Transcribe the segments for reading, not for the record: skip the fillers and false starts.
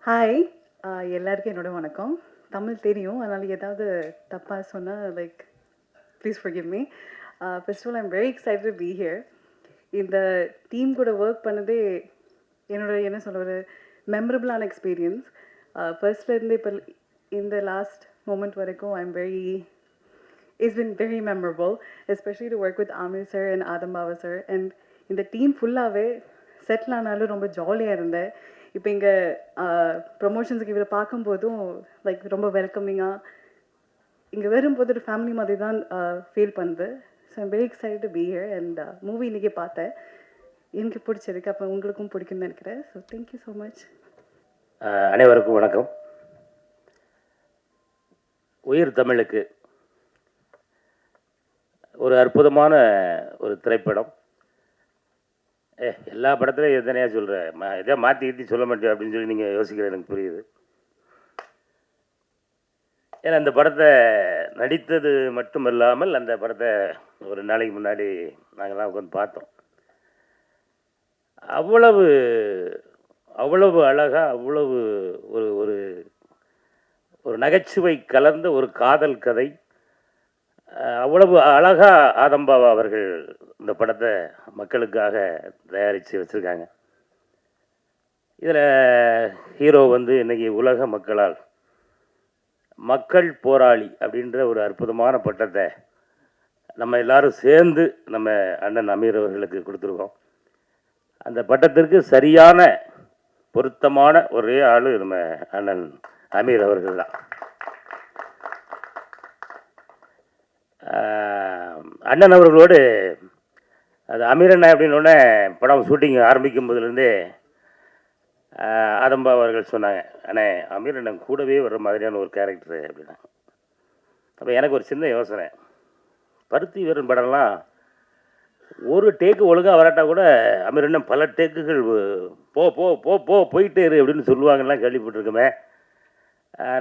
Hi. எல்லாருக்கும் என்னோட வணக்கம். தமிழ் தெரியும். அதனால ஏதாவது தப்பா சொன்னா please forgive me. First of all I'm very excited to be here. இந்த டீம் கூட ஒர்க் பண்ணதே என்னோட என்ன சொல்ல ஒரு மெமரபிளான எக்ஸ்பீரியன்ஸ். ஃபர்ஸ்ட்லேருந்து இப்போ இந்த லாஸ்ட் மொமெண்ட் வரைக்கும் I'm very it's been very memorable, especially to work with Aamir sir and Adam Bava sir. அண்ட் இந்த டீம் ஃபுல்லாகவே செட்டில் ஆனாலும் ரொம்ப ஜாலியாக இருந்தேன். இப்போ இங்கே ப்ரொமோஷன்ஸுக்கு இவரை பார்க்கும்போதும் ரொம்ப வெல்கமிங்காக இங்கே வரும்போது ஒரு ஃபேமிலி மாதிரி தான் ஃபீல் பண்ணுது. So I'm very excited to be here. And movie இன்றைக்கி பார்த்தேன், எனக்கு பிடிச்சிருக்கு. அப்போ உங்களுக்கும் பிடிக்கும்னு நினைக்கிறேன். So thank you so much. அனைவருக்கும் வணக்கம். உயிர் தமிழுக்கு ஒரு அற்புதமான ஒரு திரைப்படம். எல்லா படத்துலையும் எத்தனையாக சொல்கிறேன், எதோ மாற்றி கீற்றி சொல்ல மாட்டேன் அப்படின்னு சொல்லி நீங்கள் யோசிக்கிறது எனக்கு புரியுது. ஏன்னா அந்த படத்தை நடித்தது மட்டும் இல்லாமல் அந்த படத்தை ஒரு நாளைக்கு முன்னாடி நாங்கள்லாம் உட்காந்து பார்த்தோம். அவ்வளவு அவ்வளவு அழகாக, அவ்வளவு ஒரு ஒரு ஒரு நகைச்சுவை கலந்த ஒரு காதல் கதை. அவ்வளவு அழகாக ஆதம்பாவா அவர்கள் இந்த படத்தை மக்களுக்காக தயாரித்து வச்சுருக்காங்க. இதில் ஹீரோ வந்து இன்றைக்கி உலக மக்களால் மக்கள் போராளி அப்படின்ற ஒரு அற்புதமான பட்டத்தை நம்ம எல்லாரும் சேர்ந்து நம்ம அண்ணன் அமீர் அவர்களுக்கு கொடுத்துருக்கோம். அந்த பட்டத்திற்கு சரியான பொருத்தமான ஒரே ஆள் நம்ம அண்ணன் அமீர் அவர்கள் தான். அண்ணன் அவர்களோடு அது அமீர் அண்ணன் அப்படின்னோடனே படம் ஷூட்டிங் ஆரம்பிக்கும் போதுலேருந்தே ஆதம்பா அவர்கள் சொன்னாங்க, அண்ணே அமீர் அண்ணன் கூடவே வர்ற மாதிரியான ஒரு கேரக்டரு அப்படின்னா. அப்போ எனக்கு ஒரு சின்ன யோசனை, பருத்தி வீரன் படம்லாம் ஒரு டேக்கு ஒழுங்காக வராட்டா கூட அமீர் அண்ணன் பல டேக்குகள் போ போ போ போ போயிட்டே இரு அப்படின்னு சொல்லுவாங்கலாம் கேள்விப்பட்டிருக்குமே.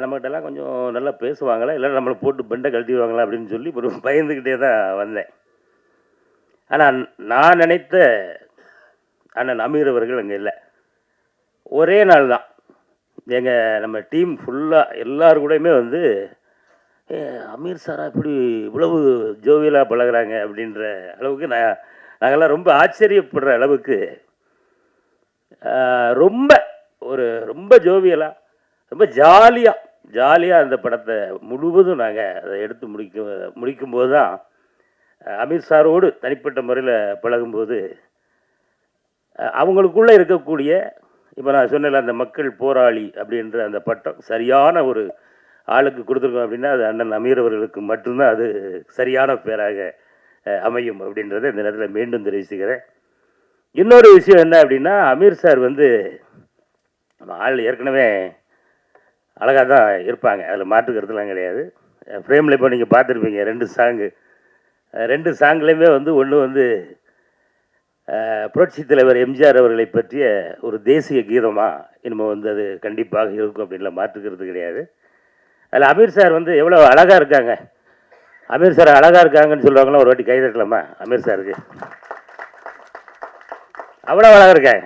நம்மகிட்டலாம் கொஞ்சம் நல்லா பேசுவாங்களா, இல்லை நம்மளை போட்டு பெண்டை கழட்டிடுவாங்களா அப்படின்னு சொல்லி ஒரு பயந்துக்கிட்டே தான் வந்தேன். ஆனால் நான் நினைத்த அண்ணன் அமீர் அவர்கள் அங்கே இல்லை. ஒரே நாள் தான் நம்ம டீம் ஃபுல்லாக எல்லோரும் கூடயுமே வந்து அமீர் சாரா இப்படி இவ்வளவு ஜோவியலாக பழகிறாங்க அப்படின்ற அளவுக்கு நாங்கள்லாம் ரொம்ப ஆச்சரியப்படுற அளவுக்கு ரொம்ப ஜோவியலாக ரொம்ப ஜாலியாக அந்த படத்தை முழுவதும் நாங்கள் அதை எடுத்து முடிக்கும்போது தான் அமீர் சாரோடு தனிப்பட்ட முறையில் பழகும்போது அவங்களுக்குள்ளே இருக்கக்கூடிய, இப்போ நான் சொன்னல அந்த மக்கள் போராளி அப்படின்ற அந்த பட்டம் சரியான ஒரு ஆளுக்கு கொடுத்துருக்கோம் அப்படின்னா அது அண்ணன் அமீர் அவர்களுக்கு மட்டும்தான் அது சரியான பேராக அமையும் அப்படின்றத இந்த நேரத்தில் மீண்டும் தெரிவிச்சுக்கிறேன். இன்னொரு விஷயம் என்ன அப்படின்னா, அமீர் சார் வந்து ஆள் ஏற்கனவே அழகாக தான் இருப்பாங்க, அதில் மாற்றுக்கிறதுலாம் கிடையாது. ஃப்ரேமில் இப்போ நீங்கள் பார்த்துருப்பீங்க ரெண்டு சாங்குலேயுமே வந்து ஒன்று வந்து புரட்சி தலைவர் எம்ஜிஆர் அவர்களை பற்றிய ஒரு தேசிய கீதமாக இனிமேல் வந்து அது கண்டிப்பாக இருக்கும் அப்படின்லாம் மாற்றுக்கிறது கிடையாது. அதில் அமீர் சார் வந்து எவ்வளோ அழகாக இருக்காங்க, அமீர் சார் அழகாக இருக்காங்கன்னு சொல்லுவாங்களா, ஒரு வாட்டி கை தட்டலாமா அமீர் சாருக்கு? அவ்வளோ அழகாக இருக்காங்க.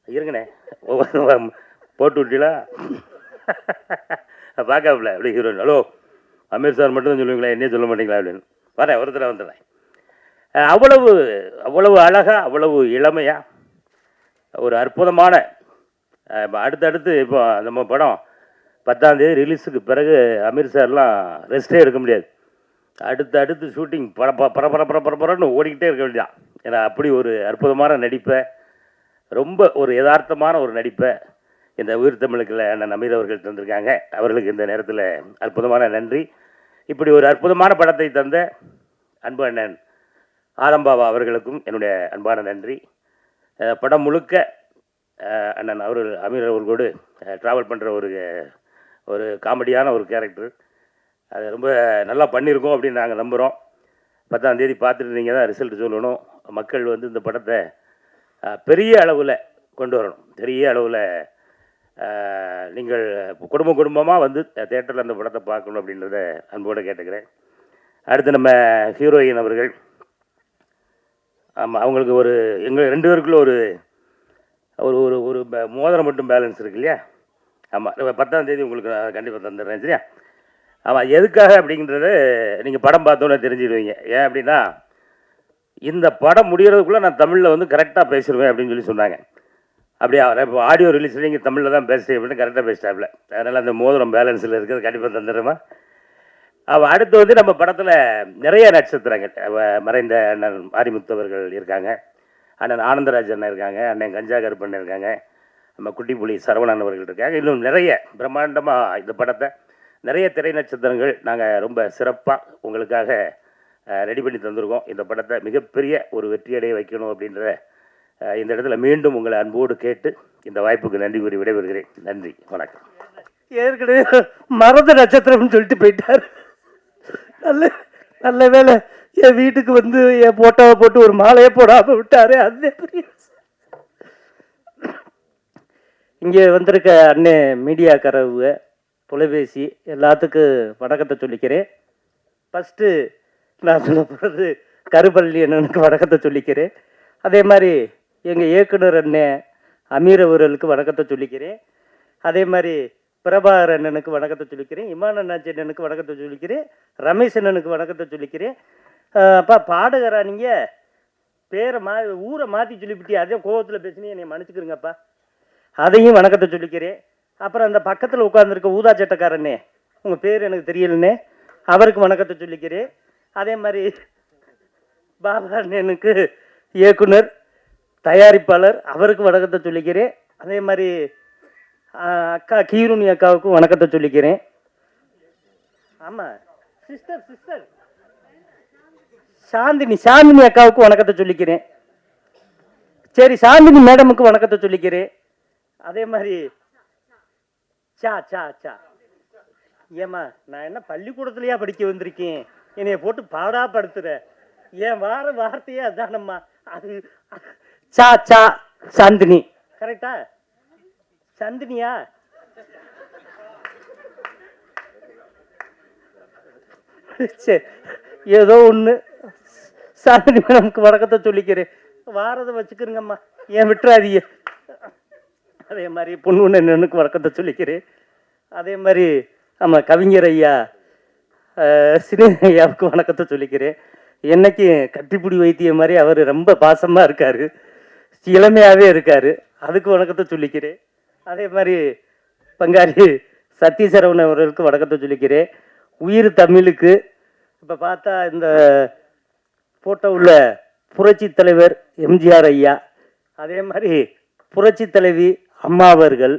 இருங்கண்ணே போட்டு விட்டீங்களா பார்க்காப்புல அப்படி ஹீரோயின், ஹலோ அமீர் சார் மட்டும் தான் சொல்லுவீங்களா, என்னையே சொல்ல மாட்டீங்களா அப்படின்னு. வரேன் ஒருத்தர வந்துடுறேன். அவ்வளவு அழகாக, அவ்வளவு இளமையாக ஒரு அற்புதமான அடுத்தடுத்து இப்போ நம்ம படம் 10ஆம் தேதி ரிலீஸுக்கு பிறகு அமீர் சார்லாம் ரெஸ்ட்டே எடுக்க முடியாது. அடுத்து ஷூட்டிங் பரபரன்னு ஓடிக்கிட்டே இருக்க வேண்டியதான். ஏன்னா அப்படி ஒரு அற்புதமான நடிப்பை, ரொம்ப ஒரு யதார்த்தமான ஒரு நடிப்பை இந்த உயிர் தமிழுக்குள்ள அண்ணன் அமீர் அவர்கள் தந்திருக்காங்க. அவர்களுக்கு இந்த நேரத்தில் அற்புதமான நன்றி. இப்படி ஒரு அற்புதமான படத்தை தந்த அன்பு அண்ணன் ஆதம்பாவா அவர்களுக்கும் என்னுடைய அன்பான நன்றி. படம் முழுக்க அண்ணன் அமீர் அவர்களோடு ட்ராவல் பண்ணுற ஒரு காமெடியான ஒரு கேரக்டர், அது ரொம்ப நல்லா பண்ணியிருக்கோம் அப்படின்னு நாங்கள் நம்புகிறோம். 10ஆம் தேதி பார்த்துட்டு நீங்கள் தான் ரிசல்ட் சொல்லணும். மக்கள் வந்து இந்த படத்தை பெரிய அளவில் கொண்டு வரணும். பெரிய அளவில் நீங்கள் குடும்பமாக வந்து தேட்டரில் அந்த படத்தை பார்க்கணும் அப்படின்றத அன்போடு கேட்டுக்கிறேன். அடுத்து நம்ம ஹீரோயின் அவர்கள், ஆமாம், அவங்களுக்கு எங்கள் 2 பேருக்குள்ள ஒரு ஒரு ஒரு ஒரு மோதிரம் மட்டும் பேலன்ஸ் இருக்கு இல்லையா? ஆமாம், 10ஆம் தேதி உங்களுக்கு நான் கண்டிப்பாக தந்துடுறேன். சரியா? ஆமாம், எதுக்காக அப்படிங்கிறத நீங்கள் படம் பார்த்தோன்னே தெரிஞ்சுடுவீங்க. ஏன் அப்படின்னா, இந்த படம் முடிகிறதுக்குள்ளே நான் தமிழில் வந்து கரெக்டாக பேசிடுவேன் அப்படின்னு சொல்லி சொன்னாங்க. அப்படியே இப்போ ஆடியோ ரிலீஸில் நீங்கள் தமிழில் தான் பேசுகிறேன் அப்படின்னு கரெக்டாக பேசிட்டாப்ல. அதனால் அந்த மோதிரம் பேலன்ஸில் இருக்கிறது கண்டிப்பாக தந்துடுறேமா. அடுத்து வந்து நம்ம படத்தில் நிறைய நட்சத்திரங்கள், மறைந்த அண்ணன் மாரிமுத்து அவர்கள் இருக்காங்க, அண்ணன் ஆனந்தராஜ் அண்ணன் இருக்காங்க, அண்ணன் கஞ்சா கருப்பண்ணன் இருக்காங்க, நம்ம குட்டிப்புலி சரவணன் அவர்கள் இருக்காங்க. இன்னும் நிறைய பிரம்மாண்டமாக இந்த படத்தை நிறைய திரை நட்சத்திரங்கள் நாங்கள் ரொம்ப சிறப்பாக உங்களுக்காக ரெடி பண்ணி தந்திருக்கோம். இந்த படத்தை மிகப்பெரிய ஒரு வெற்றியடைய வைக்கணும் அப்படின்ற இந்த இடத்துல மீண்டும் உங்களை அன்போடு கேட்டு இந்த வாய்ப்புக்கு நன்றி கூறி விடைபெறுகிறேன். நன்றி, வணக்கம். ஏற்கனவே மறந்த நட்சத்திரம்னு சொல்லிட்டு போயிட்டார். நல்ல நல்ல வேலை என் வீட்டுக்கு வந்து என் போட்டோவை போட்டு ஒரு மாலையை போடாமல் விட்டாரு. அதே பெரிய இங்கே வந்திருக்க அண்ணே மீடியாக்காரவுங்க, தொலைபேசி எல்லாத்துக்கும் வணக்கத்தை சொல்லிக்கிறேன். ஃபஸ்ட்டு நான் சொல்ல போகிறது கருப்பள்ளி அண்ணனுக்கு வணக்கத்தை சொல்லிக்கிறேன். அதே மாதிரி எங்கள் இயக்குனர் அண்ணன் அமீர் அவர்களுக்கு வணக்கத்தை சொல்லிக்கிறேன். அதே மாதிரி பிரபாகர் அண்ணனுக்கு வணக்கத்தை சொல்லிக்கிறேன். இமான் அண்ணாச்சி அண்ணனுக்கு வணக்கத்தை சொல்லிக்கிறேன். ரமேஷ் அண்ணனுக்கு வணக்கத்தை சொல்லிக்கிறேன். அப்பா பாடுகிறா, நீங்கள் பேரை ஊரை மாற்றி சொல்லிவிட்டி, அதே கோவத்தில் பேசினே என்னை மன்னிச்சுக்கிறீங்கப்பா, அதையும் வணக்கத்தை சொல்லிக்கிறேன். அப்புறம் அந்த பக்கத்தில் உட்காந்துருக்க ஊதா சட்டக்காரண்ணே, உங்கள் பேர் எனக்கு தெரியலண்ணே, அவருக்கு வணக்கத்தை சொல்லிக்கிறேன். அதே மாதிரி பாபா அண்ணனுக்கு இயக்குனர் தயாரிப்பாளர், அவருக்கு வணக்கத்தை சொல்லிக்கிறேன். அதே மாதிரி அக்கா கீருணி அக்காவுக்கும் வணக்கத்தை சொல்லிக்கிறேன். ஆமாம், சிஸ்டர் சாந்தினி அக்காவுக்கு வணக்கத்தை சொல்லிக்கிறேன். சரி, சாந்தினி மேடமுக்கு வணக்கத்தை சொல்லிக்கிறேன். அதே மாதிரி சா சா சா ஏம்மா, நான் என்ன பள்ளிக்கூடத்துலையா படிக்க வந்திருக்கேன், என்னைய போட்டு பாடாப்படுத்துற, என் வார்த்தையே அதானம்மா. அது சா சா சாந்தினி, கரெக்டா? சந்தினியா? சரி, ஏதோ ஒன்று. சாந்தினி மேடமுக்கு வணக்கத்தை சொல்லிக்கிறேன். வாரதை வச்சுக்கிறேங்கம்மா, ஏன் விட்டுறாதீங்க. அதே மாதிரி பொண்ணு எனக்கு வணக்கத்தை சொல்லிக்கிறேன். அதே மாதிரி ஆமாம், கவிஞர் ஐயா சினி ஐயாவுக்கு வணக்கத்தை சொல்லிக்கிறேன். என்னைக்கு கட்டிப்பிடி வைத்திய மாதிரி அவர் ரொம்ப பாசமாக இருக்கார், இளமையாகவே இருக்கார், அதுக்கு வணக்கத்தை சொல்லிக்கிறேன். அதே மாதிரி பங்காளி சத்யசரவணன் அவர்களுக்கு வணக்கத்தை சொல்லிக்கிறேன். உயிர் தமிழுக்கு இப்போ பார்த்தா இந்த போட்டோ உள்ள புரட்சி தலைவர் எம்ஜிஆர் ஐயா, அதே மாதிரி புரட்சி தலைவி அம்மா அவர்கள்.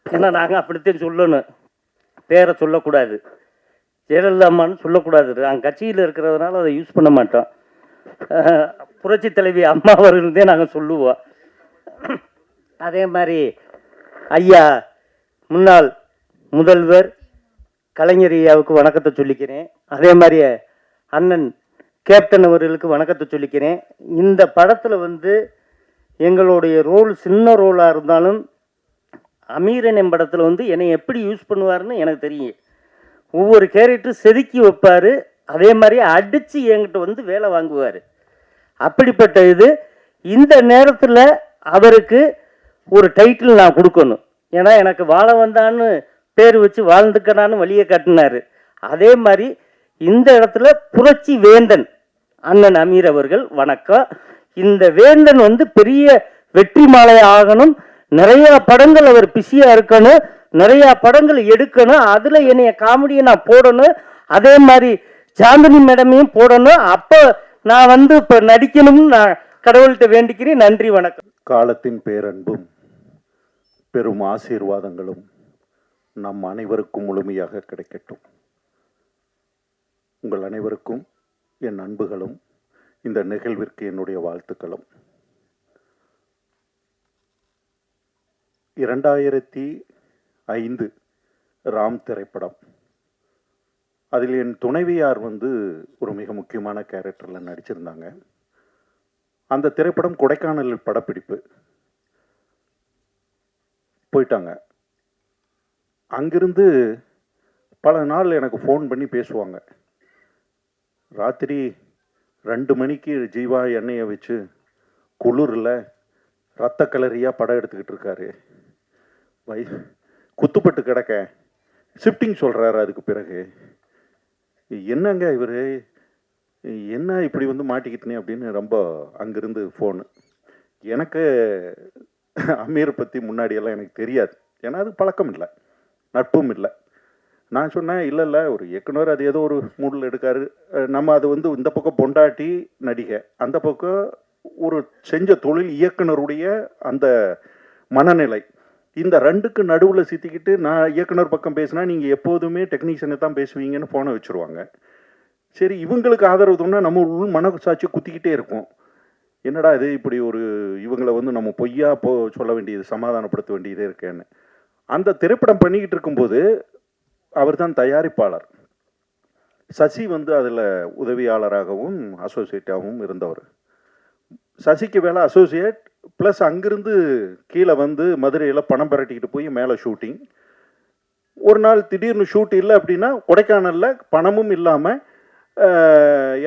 ஏன்னா நாங்கள் அப்படித்தான் சொல்லணும், பேரை சொல்லக்கூடாது, ஜெயலலிதா அம்மான்னு சொல்லக்கூடாது. நாங்கள் கட்சியில் இருக்கிறதுனால அதை யூஸ் பண்ண மாட்டோம். புரட்சி தலைவி அம்மா அவர்கள்தான் நாங்கள் சொல்லுவோம். அதே மாதிரி ஐயா முன்னாள் முதல்வர் கலைஞர் ஐயாவுக்கு வணக்கத்தை சொல்லிக்கிறேன். அதே மாதிரி அண்ணன் கேப்டன் அவர்களுக்கு வணக்கத்தை சொல்லிக்கிறேன். இந்த படத்தில் வந்து எங்களுடைய ரோல் சின்ன ரோலாக இருந்தாலும் அமீரன் என் படத்தில் வந்து என்னை எப்படி யூஸ் பண்ணுவார்னு எனக்கு தெரியும். ஒவ்வொரு கேரக்டரும் செதுக்கி வைப்பார், அதே மாதிரி அடித்து என்கிட்ட வந்து வேலை வாங்குவார். அப்படிப்பட்ட இது இந்த நேரத்தில் அவருக்கு ஒரு டைட்டில் நான் கொடுக்கணும். ஏன்னா எனக்கு வாழ வந்தான்னு பேர் வச்சு வாழ்ந்துக்கனான்னு வழியை காட்டினார். அதே மாதிரி இந்த இடத்துல புரட்சி வேந்தன் அண்ணன் அமீர் அவர்கள் வணக்கம். இந்த வேந்தன் வந்து பெரிய வெற்றி மாலை ஆகணும், நிறைய படங்கள் அவர் பிஸியா இருக்கணும், நிறைய படங்கள் எடுக்கணும், அதுல என்னைய காமெடியை நான் போடணும், அதே மாதிரி சாந்தினி மேடமையும் போடணும். அப்போ நான் வந்து இப்போ நடிக்கணும்னு நான் கடவுள்கிட்ட வேண்டிக்கிறேன். நன்றி, வணக்கம். காலத்தின் பேரன்பும் பெரும் ஆசீர்வாதங்களும் நம் அனைவருக்கும் முழுமையாக கிடைக்கட்டும். உங்கள் அனைவருக்கும் என் அன்புகளும் இந்த நிகழ்விற்கு என்னுடைய வாழ்த்துக்களும். 2005 ராம் திரைப்படம், அதில் என் துணைவியார் வந்து ஒரு மிக முக்கியமான கேரக்டரில் நடிச்சிருந்தாங்க. அந்த திரைப்படம் கொடைக்கானலில் படப்பிடிப்பு போயிட்டாங்க. அங்கிருந்து பல நாள் எனக்கு ஃபோன் பண்ணி பேசுவாங்க. ராத்திரி 2 மணிக்கு ஜீவா எண்ணெயை வச்சு குளிரில் ரத்த கலரியாக படம் எடுத்துக்கிட்டு இருக்காரு. குத்துப்பட்டு கிடக்க ஷிஃப்டிங் சொல்கிறாரு. அதுக்கு பிறகு என்னங்க இவர் என்ன இப்படி வந்து மாட்டிக்கிட்டனே அப்படின்னு ரொம்ப அங்கேருந்து ஃபோனு. எனக்கு அமீரை பற்றி முன்னாடியெல்லாம் எனக்கு தெரியாது, ஏன்னா அது பழக்கம் இல்லை, நட்பும் இல்லை. நான் சொன்னேன், இல்லை ஒரு இயக்குனர் அது ஏதோ ஒரு மூடில் எடுக்காரு, நம்ம அது வந்து இந்த பக்கம் பொண்டாட்டி நடிகை, அந்த பக்கம் ஒரு செஞ்ச தொழில் இயக்குனருடைய அந்த மனநிலை, இந்த ரெண்டுக்கு நடுவில் சித்திக்கிட்டு நான் இயக்குனர் பக்கம் பேசினா நீங்கள் எப்போதுமே டெக்னீஷியனை தான் பேசுவீங்கன்னு ஃபோனை வச்சுருவாங்க. சரி, இவங்களுக்கு ஆதரவு தோணுனா நம்ம உள் மனசாட்சி குத்திக்கிட்டே இருக்கும். என்னடா இது இப்படி ஒரு இவங்களை வந்து நம்ம பொய்யா சொல்ல வேண்டியது, சமாதானப்படுத்த வேண்டியதே இருக்கேன்னு. அந்த திரைப்படம் பண்ணிக்கிட்டு இருக்கும்போது அவர் தான் தயாரிப்பாளர். சசி வந்து அதில் உதவியாளராகவும் அசோசியேட்டாகவும் இருந்தவர். சசிக்கு வேலை அசோசியேட் ப்ளஸ் அங்கிருந்து கீழே வந்து மதுரையில் பணம் பரட்டிக்கிட்டு போய் மேலே ஷூட்டிங். ஒரு நாள் திடீர்னு ஷூட் இல்லை அப்படின்னா கொடைக்கானலில் பணமும் இல்லாமல்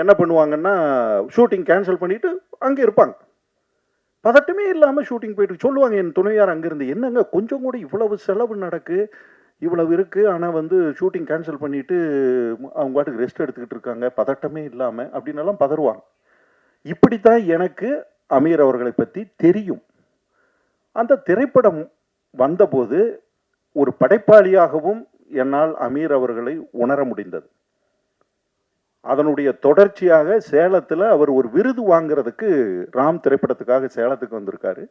என்ன பண்ணுவாங்கன்னா ஷூட்டிங் கேன்சல் பண்ணிவிட்டு அங்கே இருப்பாங்க. பதட்டமே இல்லாமல் ஷூட்டிங் போயிட்டு சொல்லுவாங்க என் துணையார் அங்கேருந்து, என்னங்க கொஞ்சம் கூட இவ்வளவு செலவு நடக்கு, இவ்வளவு இருக்குது, ஆனால் வந்து ஷூட்டிங் கேன்சல் பண்ணிவிட்டு அவங்க பாட்டுக்கு ரெஸ்ட் எடுத்துக்கிட்டு இருக்காங்க பதட்டமே இல்லாமல் அப்படின்னெல்லாம் பதறுவாங்க. இப்படித்தான் எனக்கு அமீர் அவர்களை பற்றி தெரியும். அந்த திரைப்படம் வந்தபோது ஒரு படைப்பாளியாகவும் என்னால் அமீர் அவர்களை உணர முடிந்தது. அதனுடைய தொடர்ச்சியாக சேலத்தில் அவர் ஒரு விருது வாங்கிறதுக்கு ராம் திரைப்படத்துக்காக சேலத்துக்கு வந்திருக்காரு.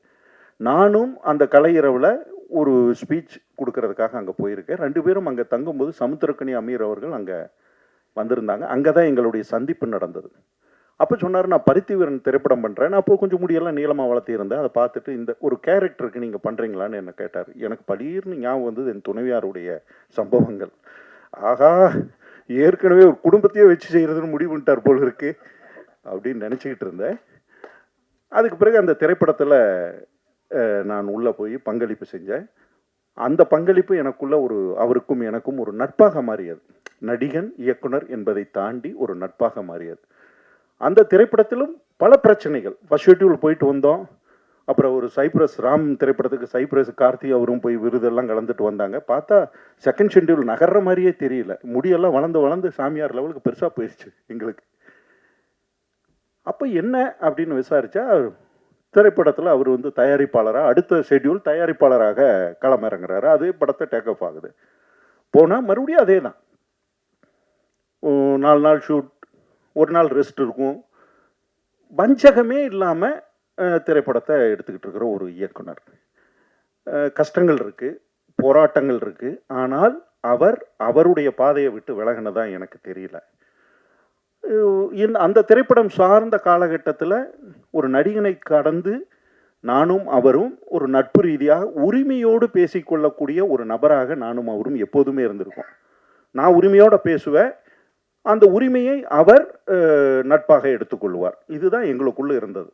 நானும் அந்த கலையிரவில் ஒரு ஸ்பீச் கொடுக்கறதுக்காக அங்கே போயிருக்கேன். 2 பேரும் அங்கே தங்கும்போது சமுத்திரக்கனி அமீர் அவர்கள் அங்கே வந்திருந்தாங்க. அங்கே தான் எங்களுடைய சந்திப்பு நடந்தது. அப்போ சொன்னார், நான் பருத்திவீரன் திரைப்படம் பண்ணுறேன், நான் அப்போ கொஞ்சம் முடியெல்லாம் நீளமாக வளர்த்திருந்தேன், அதை பார்த்துட்டு இந்த ஒரு கேரக்டருக்கு நீங்கள் பண்ணுறீங்களான்னு என்ன கேட்டார். எனக்கு பளீர்னு ஞாபகம் வந்தது என் துணைவியாருடைய சம்பவங்கள். ஆகா, ஏற்கனவே ஒரு குடும்பத்தையே வச்சு செய்கிறதுன்னு முடிவு பண்ணிட்டார் போல் இருக்கு அப்படின்னு நினச்சிக்கிட்டு இருந்தேன். அதுக்கு பிறகு அந்த திரைப்படத்தில் நான் உள்ளே போய் பங்களிப்பு செஞ்சேன். அந்த பங்களிப்பு எனக்குள்ள ஒரு அவருக்கும் எனக்கும் ஒரு நட்பாக மாறியது. நடிகன் இயக்குனர் என்பதை தாண்டி ஒரு நட்பாக மாறியது. அந்த திரைப்படத்திலும் பல பிரச்சனைகள். ஃபர்ஸ்ட் ஷெட்யூல் போயிட்டு வந்தோம். அப்புறம் ஒரு சைப்ரஸ் ராம் திரைப்படத்துக்கு சைப்ரஸ் கார்த்தி அவரும் போய் விருதெல்லாம் கலந்துட்டு வந்தாங்க. பார்த்தா செகண்ட் ஷெட்யூல் நகர்ற மாதிரியே தெரியல. முடியெல்லாம் வளர்ந்து சாமியார் லெவலுக்கு பெருசாக போயிடுச்சு எங்களுக்கு. அப்போ என்ன அப்படின்னு விசாரித்தா திரைப்படத்தில் அவர் வந்து தயாரிப்பாளராக, அடுத்த ஷெட்யூல் தயாரிப்பாளராக களமிறங்குறாரு. அதே படத்தை டேக் ஆஃப் ஆகுது. போனால் மறுபடியும் அதே தான், 4 நாள் ஷூட், 1 நாள் ரெஸ்ட் இருக்கும். வஞ்சகமே இல்லாமல் திரைப்படத்தை எடுத்துக்கிட்டு இருக்கிற ஒரு இயக்குனர். கஷ்டங்கள் இருக்குது, போராட்டங்கள் இருக்குது. ஆனால் அவருடைய பாதையை விட்டு விலகினதான் எனக்கு தெரியல. அந்த திரைப்படம் சார்ந்த காலகட்டத்தில் ஒரு நடிகனை கடந்து நானும் அவரும் ஒரு நட்பு ரீதியாக உரிமையோடு பேசிக்கொள்ளக்கூடிய ஒரு நபராக நானும் அவரும் எப்போதுமே இருந்திருக்கோம். நான் உரிமையோடு பேசுவேன், அந்த உரிமையை அவர் நட்பாக எடுத்துக்கொள்வார். இதுதான் எங்களுக்குள்ளே இருந்தது.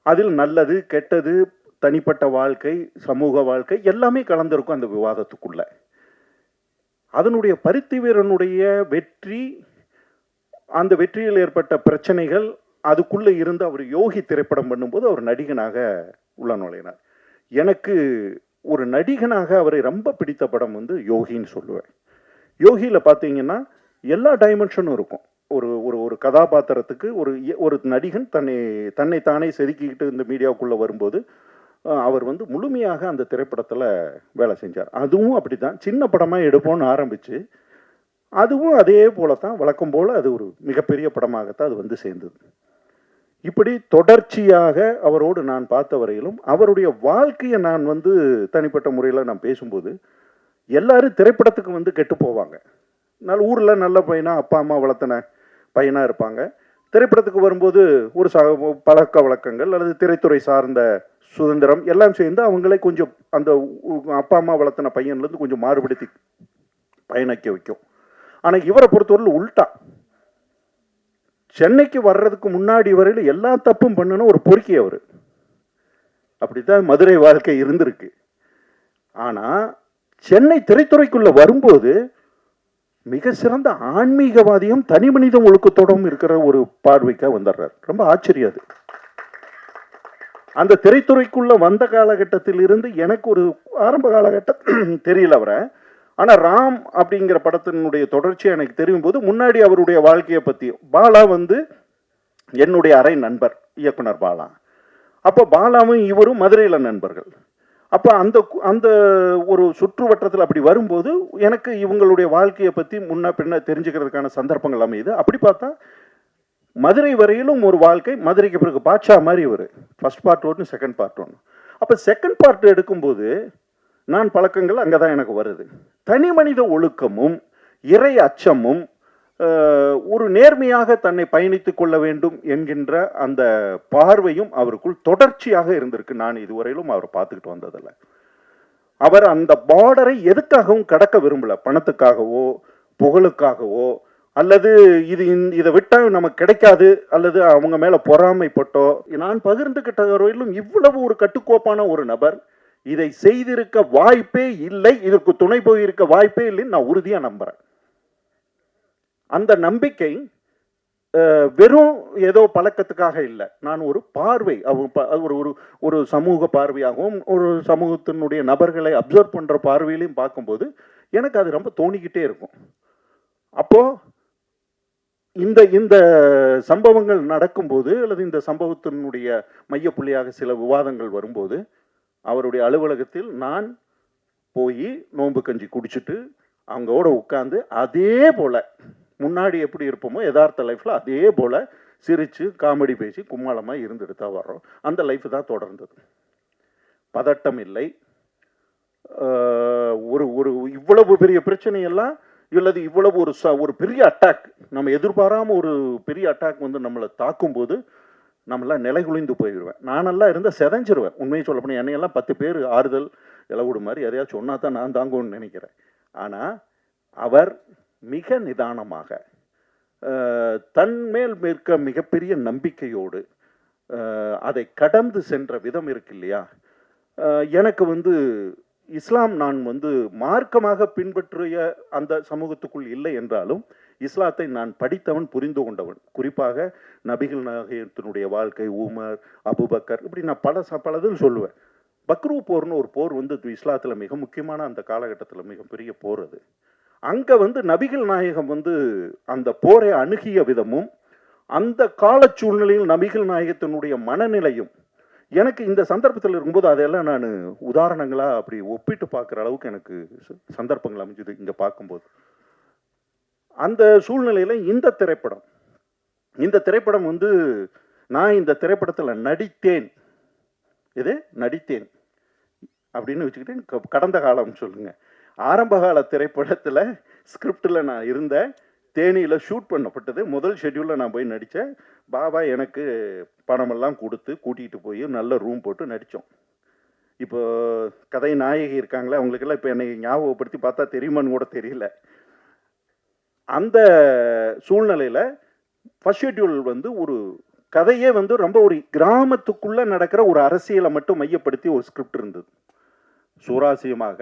அதில் நல்லது கெட்டது, தனிப்பட்ட வாழ்க்கை, சமூக வாழ்க்கை எல்லாமே கலந்திருக்கும் அந்த விவாதத்துக்குள்ள. அதனுடைய பருத்திவீரனுடைய வெற்றி, அந்த வெற்றியில் ஏற்பட்ட பிரச்சனைகள், அதுக்குள்ளே இருந்து அவர் யோகி திரைப்படம் பண்ணும்போது அவர் நடிகனாக உள்ள நுழையினார். எனக்கு ஒரு நடிகனாக அவரை ரொம்ப பிடித்த படம் வந்து யோகின்னு சொல்லுவேன். யோகியில் பார்த்தீங்கன்னா எல்லா டைமென்ஷனும் இருக்கும். ஒரு ஒரு ஒரு கதாபாத்திரத்துக்கு ஒரு நடிகன் தன்னை தானே செதுக்கிக்கிட்டு இந்த மீடியாவுக்குள்ளே வரும்போது அவர் வந்து முழுமையாக அந்த திரைப்படத்தில் வேலை செஞ்சார். அதுவும் அப்படி தான், சின்ன படமாக எடுப்போம்னு ஆரம்பித்து அதுவும் அதே போல தான் வழக்கம் போல் அது ஒரு மிகப்பெரிய படமாகத்தான் அது வந்து சேர்ந்தது. இப்படி தொடர்ச்சியாக அவரோடு நான் பார்த்த வரையிலும் அவருடைய வாழ்க்கையை நான் வந்து தனிப்பட்ட முறையில் நான் பேசும்போது எல்லாரும் திரைப்படத்துக்கு வந்து கெட்டு போவாங்க. ஊரில் நல்ல பையனாக அப்பா அம்மா வளர்த்தன பையனாக இருப்பாங்க. திரைப்படத்துக்கு வரும்போது ஒரு பழக்க வழக்கங்கள் அல்லது திரைத்துறை சார்ந்த சுதந்திரம் எல்லாம் சேர்ந்து அவங்களே கொஞ்சம் அந்த அப்பா அம்மா வளர்த்தன பையன்லேருந்து கொஞ்சம் மாறுபடுத்தி பயணிக்க வைக்கும். ஆனால் இவரை பொறுத்தவரையில் உள்டா, சென்னைக்கு வர்றதுக்கு முன்னாடி வரையில் எல்லா தப்பும் பண்ணணும் ஒரு பொறுக்கி அவர். அப்படித்தான் மதுரை வாழ்க்கை இருந்திருக்கு. ஆனால் சென்னை திரைத்துறைக்குள்ள வரும்போது மிக சிறந்த ஆன்மீகவாதியும் தனி மனித ஒழுக்கத்தோடும் இருக்கிற ஒரு பார்வைக்காக வந்துடுறார். ரொம்ப ஆச்சரியம் அது. அந்த திரைத்துறைக்குள்ள வந்த காலகட்டத்தில் இருந்து எனக்கு ஒரு ஆரம்ப காலகட்டம் தெரியல அவரை. ஆனால் ராம் அப்படிங்கிற படத்தினுடைய தொடர்ச்சி எனக்கு தெரியும் போது முன்னாடி அவருடைய வாழ்க்கையை பற்றி பாலா வந்து என்னுடைய அறை நண்பர் இயக்குனர் பாலா. அப்போ பாலாவும் இவரும் மதுரையில் நண்பர்கள். அப்போ அந்த அந்த ஒரு சுற்று வட்டத்தில் அப்படி வரும்போது எனக்கு இவங்களுடைய வாழ்க்கையை பற்றி முன்ன பின்ன தெரிஞ்சுக்கிறதுக்கான சந்தர்ப்பங்கள் அமையுது. அப்படி பார்த்தா மதுரை வரையிலும் ஒரு வாழ்க்கை, மதுரைக்கு பிறகு பாட்ஷா மாதிரி இவர். ஃபர்ஸ்ட் பார்ட் ஒன்று, செகண்ட் பார்ட் ஒன்று. அப்போ செகண்ட் பார்ட் எடுக்கும்போது நான் பழக்கங்கள் அங்கே தான் எனக்கு வருது. தனி மனித ஒழுக்கமும் இறை அச்சமும் ஒரு நேர்மையாக தன்னை பயணித்து கொள்ள வேண்டும் என்கின்ற அந்த பார்வையும் அவருக்குள் தொடர்ச்சியாக இருந்திருக்கு. நான் இதுவரையிலும் அவர் பார்த்துக்கிட்டு வந்ததில்லை. அவர் அந்த பார்டரை எதுக்காகவும் கடக்க விரும்பல. பணத்துக்காகவோ புகழுக்காகவோ அல்லது இதை விட்டால் நமக்கு கிடைக்காது அல்லது அவங்க மேல பொறாமைப்பட்டோ. நான் பகிர்ந்துகிட்ட வரையிலும் இவ்வளவு ஒரு கட்டுக்கோப்பான ஒரு நபர் இதை செய்திருக்க வாய்ப்பே இல்லை, இதற்கு துணை போயிருக்க வாய்ப்பே இல்லைன்னு நான் உறுதியா நம்புறேன். அந்த நம்பிக்கை வெறும் ஏதோ பழக்கத்துக்காக இல்லை. நான் ஒரு பார்வை, ஒரு சமூக பார்வையாகவும் ஒரு சமூகத்தினுடைய நபர்களை அப்சர்வ் பண்ற பார்வையிலையும் பார்க்கும்போது எனக்கு அது ரொம்ப தோணிக்கிட்டே இருக்கும். அப்போ இந்த இந்த சம்பவங்கள் நடக்கும்போது அல்லது இந்த சம்பவத்தினுடைய மையப்புள்ளியாக சில விவாதங்கள் வரும்போது அவருடைய அலுவலகத்தில் நான் போய் நோன்பு கஞ்சி குடிச்சிட்டு அவங்களோட உட்காந்து அதே போல முன்னாடி எப்படி இருப்போமோ யதார்த்த லைஃப்ல அதே போல சிரிச்சு காமெடி பேசி கும்மாளமாக இருந்துட்டு தான் வர்றோம். அந்த லைஃப் தான் தொடர்ந்தது. பதட்டம் இல்லை. ஒரு ஒரு இவ்வளவு பெரிய பிரச்சனையெல்லாம் இல்லது இவ்வளவு ஒரு பெரிய அட்டாக், நம்ம எதிர்பாராம ஒரு பெரிய அட்டாக் வந்து நம்மளை தாக்கும் போது நம்மளாம் நிலை குலைந்து போயிடுவேன். நானெல்லாம் இருந்தால் செதஞ்சிருவேன். உண்மையை சொல்ல போனால் என்னையெல்லாம் 10 பேர் ஆறுதல் இலவுடு மாதிரி எதையாச்சும் சொன்னா தான் நான் தாங்குவேன்னு நினைக்கிறேன். ஆனால் அவர் மிக நிதானமாக தன் மேல் இருக்க மிகப்பெரிய நம்பிக்கையோடு அதை கடந்து சென்ற விதம் இருக்கு இல்லையா. எனக்கு வந்து இஸ்லாம் நான் வந்து மார்க்கமாக பின்பற்றிய அந்த சமூகத்துக்குள் இல்லை என்றாலும் இஸ்லாத்தை நான் படித்தவன், புரிந்து கொண்டவன். குறிப்பாக நபிகள் நாயகத்தினுடைய வாழ்க்கை, உமர், அபுபக்கர், இப்படி நான் பலதில் சொல்லுவேன். பக்ரு போர்னு ஒரு போர் வந்து இஸ்லாத்தில் மிக முக்கியமான அந்த காலகட்டத்தில் மிகப்பெரிய போர். அது அங்கே வந்து நபிகள் நாயகம் வந்து அந்த போரை அணுகிய விதமும் அந்த கால சூழ்நிலையில் நபிகள் நாயகத்தினுடைய மனநிலையும் எனக்கு இந்த சந்தர்ப்பத்தில் இருக்கும்போது அதையெல்லாம் நான் உதாரணங்களாக அப்படி ஒப்பிட்டு பார்க்குற அளவுக்கு எனக்கு சந்தர்ப்பங்கள் அமைஞ்சது இங்கே பார்க்கும்போது. அந்த சூழ்நிலையில் இந்த திரைப்படம் வந்து நான் இந்த திரைப்படத்தில் நடித்தேன் அப்படின்னு வச்சுக்கிட்டு கடந்த காலம் சொல்லுங்க. ஆரம்ப கால திரைப்படத்தில் ஸ்கிரிப்டில் நான் இருந்தேன். தேனியில் ஷூட் பண்ணப்பட்டது. முதல் ஷெட்யூலில் நான் போய் நடித்தேன். பாபா எனக்கு பணமெல்லாம் கொடுத்து கூட்டிகிட்டு போய் நல்ல ரூம் போட்டு நடித்தோம். இப்போ கதை நாயகி இருக்காங்களே, அவங்களுக்கெல்லாம் இப்போ என்னை ஞாபகப்படுத்தி பார்த்தா தெரியுமான்னு கூட தெரியல. அந்த சூழ்நிலையில் ஃபர்ஸ்ட் ஷெட்யூல் வந்து ஒரு கதையே வந்து ரொம்ப ஒரு கிராமத்துக்குள்ளே நடக்கிற ஒரு அரசியலை மட்டும் மையப்படுத்தி ஒரு ஸ்கிரிப்ட் இருந்தது. சுவாரஸ்யமாக,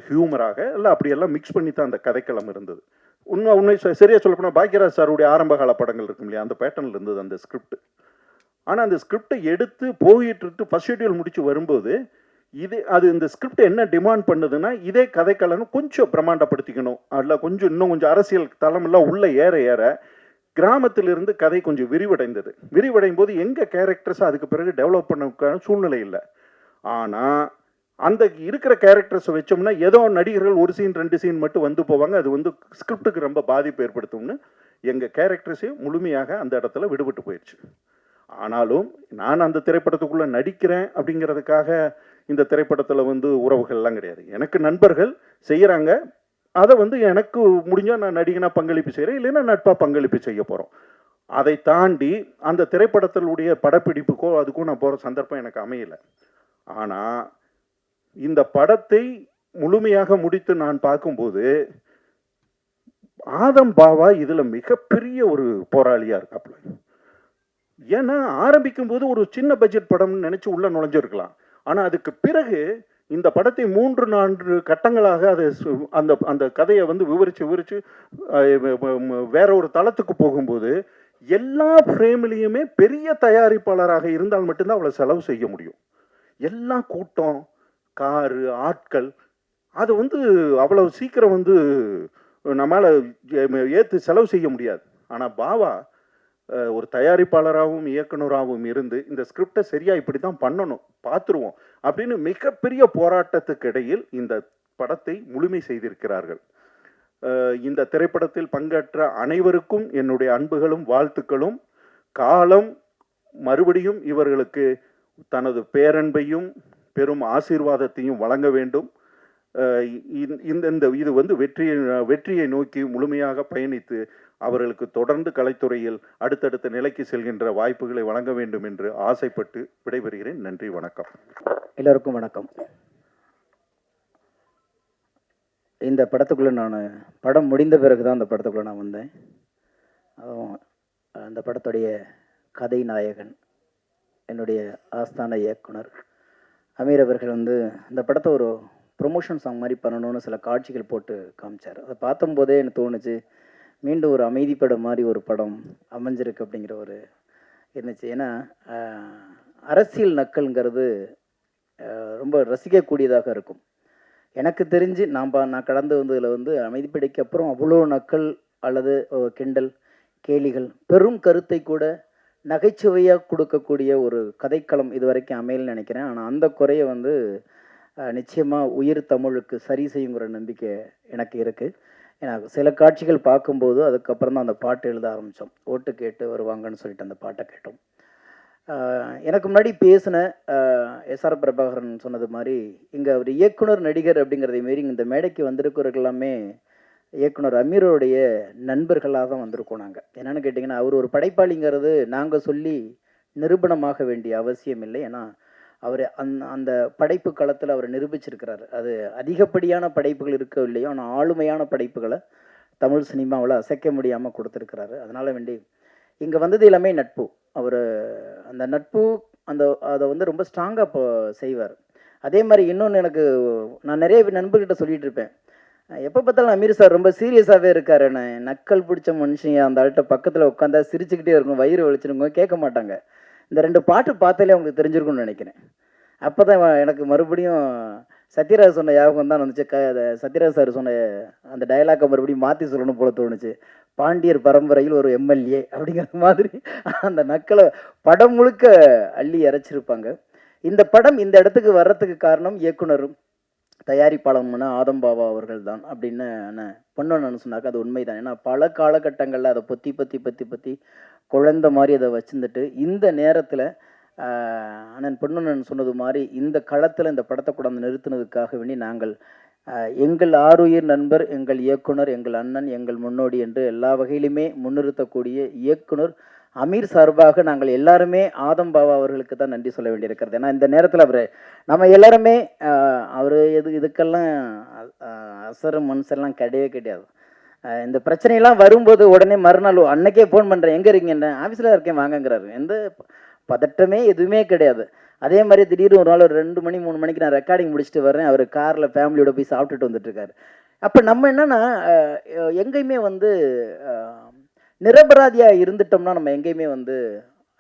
ஹியூமராக எல்லாம் அப்படியெல்லாம் மிக்ஸ் பண்ணி தான் அந்த கதைக்களம் இருந்தது. உண்மை சரியாக சொல்ல போனால் பாக்யராஜ் சாருடைய ஆரம்பகால படங்கள் இருக்கும் இல்லையா, அந்த பேட்டர்னில் இருந்தது அந்த ஸ்கிரிப்ட். ஆனால் அந்த ஸ்கிரிப்டை எடுத்து போயிட்டு ஃபர்ஸ்ட் ஷெட்யூல் முடிச்சு வரும்போது இந்த ஸ்கிரிப்ட் என்ன டிமாண்ட் பண்ணுதுன்னா, இதே கதைக்களம் கொஞ்சம் பிரமாண்டப்படுத்திக்கணும், அதில் இன்னும் கொஞ்சம் அரசியல் தளமெல்லாம் உள்ள ஏற கிராமத்திலிருந்து கதை கொஞ்சம் விரிவடையும் போது எங்கள் கேரக்டர்ஸை அதுக்கு பிறகு டெவலப் பண்ண சூழ்நிலை இல்லை. ஆனால் அந்த இருக்கிற கேரக்டர்ஸை வச்சோம்னா ஏதோ நடிகர்கள் ஒரு சீன் 2 சீன் மட்டும் வந்து போவாங்க. அது வந்து ஸ்கிரிப்டுக்கு ரொம்ப பாதிப்பு ஏற்படுத்தும்னு எங்கள் கேரக்டர்ஸையும் முழுமையாக அந்த இடத்துல விடுபட்டு போயிடுச்சு. ஆனாலும் நான் அந்த திரைப்படத்துக்குள்ளே நடிக்கிறேன் அப்படிங்கிறதுக்காக இந்த திரைப்படத்தில் வந்து உறவுகள்லாம் கிடையாது. எனக்கு நண்பர்கள் செய்கிறாங்க, அதை வந்து எனக்கு முடிஞ்சால் நான் நடிகனாக பங்களிப்பு செய்கிறேன், இல்லைன்னா நட்பாக பங்களிப்பு செய்ய போகிறோம். அதை தாண்டி அந்த திரைப்படத்தினுடைய படப்பிடிப்புக்கோ அதுக்கும் நான் போகிற சந்தர்ப்பம் எனக்கு அமையலை. ஆனால் இந்த படத்தை முழுமையாக முடித்து நான் பார்க்கும்போது ஆதம் பாவா இதில் மிகப்பெரிய ஒரு போராளியாக இருக்காப்புல. ஏன்னா ஆரம்பிக்கும் போது ஒரு சின்ன பட்ஜெட் படம்னு நினச்சி உள்ளே நுழைஞ்சிருக்கலாம். ஆனால் அதுக்கு பிறகு இந்த படத்தை 3-4 கட்டங்களாக அது அந்த அந்த கதையை வந்து விவரித்து வேற ஒரு தளத்துக்கு போகும்போது எல்லா ஃப்ரேம்லேயுமே பெரிய தயாரிப்பாளராக இருந்தால் மட்டும்தான் அவ்வளோ செலவு செய்ய முடியும். எல்லா கூட்டம், காரு, ஆட்கள், அது வந்து அவ்வளோ சீக்கிரம் வந்து நம்மளால் ஏற்று செலவு செய்ய முடியாது. ஆனால் பாவா ஒரு தயாரிப்பாளராகவும் இயக்குனராகவும் இருந்து இந்த ஸ்கிரிப்டை சரியாக இப்படி தான் பண்ணணும், பார்த்துருவோம் அப்படின்னு மிகப்பெரிய போராட்டத்துக்கு இடையில் இந்த படத்தை முழுமை செய்திருக்கிறார்கள். இந்த திரைப்படத்தில் பங்கேற்ற அனைவருக்கும் என்னுடைய அன்புகளும் வாழ்த்துக்களும். காலம் மறுபடியும் இவர்களுக்கு தனது பேரன்பையும் பெரும் ஆசீர்வாதத்தையும் வழங்க வேண்டும். இது வந்து வெற்றியை நோக்கி முழுமையாக பயணித்து அவர்களுக்கு தொடர்ந்து கலைத்துறையில் அடுத்தடுத்த நிலைக்கு செல்கின்ற வாய்ப்புகளை வழங்க வேண்டும் என்று ஆசைப்பட்டு விடைபெறுகிறேன். நன்றி, வணக்கம். எல்லோருக்கும் வணக்கம். இந்த படத்துக்குள்ளே நான் படம் முடிந்த பிறகு தான் அந்த படத்துக்குள்ளே நான் வந்தேன். அதுவும் அந்த படத்துடைய கதை நாயகன், என்னுடைய ஆஸ்தான இயக்குனர் அமீர் அவர்கள் வந்து இந்த படத்தை ஒரு ப்ரொமோஷன் சாங் மாதிரி பண்ணணும்னு சில காட்சிகள் போட்டு காமிச்சார். அதை பார்த்தும்போதே எனக்கு தோணுச்சு, மீண்டும் ஒரு அமைதி படம் மாதிரி ஒரு படம் அமைஞ்சிருக்கு அப்படிங்கிற ஒரு இருந்துச்சு. ஏன்னா அரசியல் நக்கல்ங்கிறது ரொம்ப ரசிக்கக்கூடியதாக இருக்கும். எனக்கு தெரிஞ்சு நான் கடந்து வந்ததில் வந்து அமைதிப்படைக்கு அப்புறம் அவ்வளோ நக்கல் அல்லது கிண்டல் கேலிகள் பெரும் கருத்தை கூட நகைச்சுவையாக கொடுக்கக்கூடிய ஒரு கதைக்களம் இது வரைக்கும் அமையல்னு நினைக்கிறேன். ஆனால் அந்த குறையை வந்து நிச்சயமாக உயிர் தமிழுக்கு சரி செய்யுங்கிற நம்பிக்கை எனக்கு இருக்குது. ஏன்னா சில காட்சிகள் பார்க்கும்போது அதுக்கப்புறம் தான் அந்த பாட்டு எழுத ஆரம்பித்தோம். ஓட்டு கேட்டு வருவாங்கன்னு சொல்லிட்டு அந்த பாட்டை கேட்டோம். எனக்கு முன்னாடி பேசின எஸ்ஆர் பிரபாகரன் சொன்னது மாதிரி இங்கே அவர் இயக்குனர் நடிகர் அப்படிங்கிறதை மாரி இந்த மேடைக்கு வந்திருக்கிறவர்கள் எல்லாமே இயக்குனர் அமீரோடைய நண்பர்களாக தான் வந்திருக்கோம். நாங்கள் என்னென்னு கேட்டிங்கன்னா, அவர் ஒரு படைப்பாளிங்கிறது நாங்கள் சொல்லி நிரூபணமாக வேண்டிய அவசியம் இல்லை. ஏன்னா அவர் அந்த படைப்பு களத்தில் அவர் நிரூபிச்சிருக்கிறார். அது அதிகப்படியான படைப்புகள் இருக்கவில்லையோ, ஆனால் ஆளுமையான படைப்புகளை தமிழ் சினிமாவில் அசைக்க முடியாமல் கொடுத்துருக்கிறாரு. அதனால் வேண்டி இங்கே வந்தது எல்லாமே நட்பு. அவர் அந்த நட்பு அதை வந்து ரொம்ப ஸ்ட்ராங்காக செய்வார். அதே மாதிரி இன்னொன்று, எனக்கு நான் நிறைய நண்பர்கிட்ட சொல்லிகிட்டு இருப்பேன், எப்போ பார்த்தாலும் அமீர் சார் ரொம்ப சீரியஸாகவே இருக்கார். நக்கல் பிடிச்ச மனுஷங்க அந்த ஆள்கிட்ட பக்கத்தில் உட்காந்தா சிரிச்சுக்கிட்டே இருக்கும், வயிறு வலிச்சிருங்க, கேட்க மாட்டாங்க. இந்த 2 பாட்டு பார்த்தாலே அவங்களுக்கு தெரிஞ்சிருக்கும்னு நினைக்கிறேன். அப்போ தான் எனக்கு மறுபடியும் சத்யராஜ் சொன்ன ஞாபகம் தான் வந்துச்சு. சத்யராஜ் சார் சொன்ன அந்த டயலாக்கை மறுபடியும் மாற்றி சொல்லணும் போல தோணுச்சு. பாண்டியர் பரம்பரையில் ஒரு எம்எல்ஏ அப்படிங்கிற மாதிரி அந்த நக்களை படம் முழுக்க அள்ளி இறைச்சிருப்பாங்க. இந்த படம் இந்த இடத்துக்கு வர்றதுக்கு காரணம் இயக்குனரும் தயாரிப்பாளர்னா ஆதம்பாவா அவர்கள் தான் அப்படின்னு பொன்னொன்னு சொன்னாக்க அது உண்மைதான். ஏன்னா பல காலகட்டங்களில் அதை பொத்தி குழந்த மாதிரி அதை வச்சுருந்துட்டு இந்த நேரத்தில் அண்ணன் பொன்னொன்னு சொன்னது மாதிரி இந்த களத்தில் இந்த படத்தை கூட நிறுத்தினதுக்காக வேண்டி நாங்கள் எங்கள் ஆருயிர் நண்பர், எங்கள் இயக்குனர், எங்கள் அண்ணன், எங்கள் முன்னோடி என்று எல்லா வகையிலுமே முன்னிறுத்தக்கூடிய இயக்குனர் அமீர் சார்பாக நாங்கள் எல்லாருமே ஆதம்பாவா அவர்களுக்கு தான் நன்றி சொல்ல வேண்டியிருக்கிறது. ஏன்னா இந்த நேரத்தில் நம்ம எல்லாருமே அவர் இதுக்கெல்லாம் அசரும் மனுஷெல்லாம் கிடையாது. இந்த பிரச்சனையெல்லாம் வரும்போது உடனே மறுநாள் அன்னைக்கே ஃபோன் பண்ணுறேன், எங்கே இருக்கீங்க, ஆஃபீஸில் இருக்கேன் வாங்கங்கிறாரு. எந்த பதட்டமே எதுவுமே கிடையாது. அதே மாதிரி திடீர்னு ஒரு நாள் ஒரு 2 மணி 3 மணிக்கு நான் ரெக்கார்டிங் முடிச்சுட்டு வர்றேன், அவர் காரில் ஃபேமிலியோட போய் சாப்பிட்டுட்டு வந்துட்டுருக்காரு. அப்போ நம்ம என்னென்னா எங்கேயுமே நிரபராதியாக இருந்துட்டோம்னா நம்ம எங்கேயுமே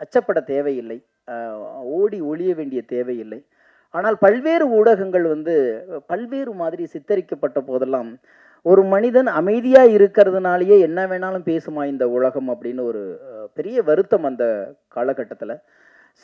அச்சப்பட தேவையில்லை, ஓடி ஒளிய வேண்டிய தேவையில்லை. ஆனால் பல்வேறு ஊடகங்கள் பல்வேறு மாதிரி சித்தரிக்கப்பட்ட போதெல்லாம் ஒரு மனிதன் அமைதியாக இருக்கிறதுனாலேயே என்ன வேணாலும் பேசுமா இந்த உலகம் அப்படின்னு ஒரு பெரிய வருத்தம் அந்த காலகட்டத்தில்.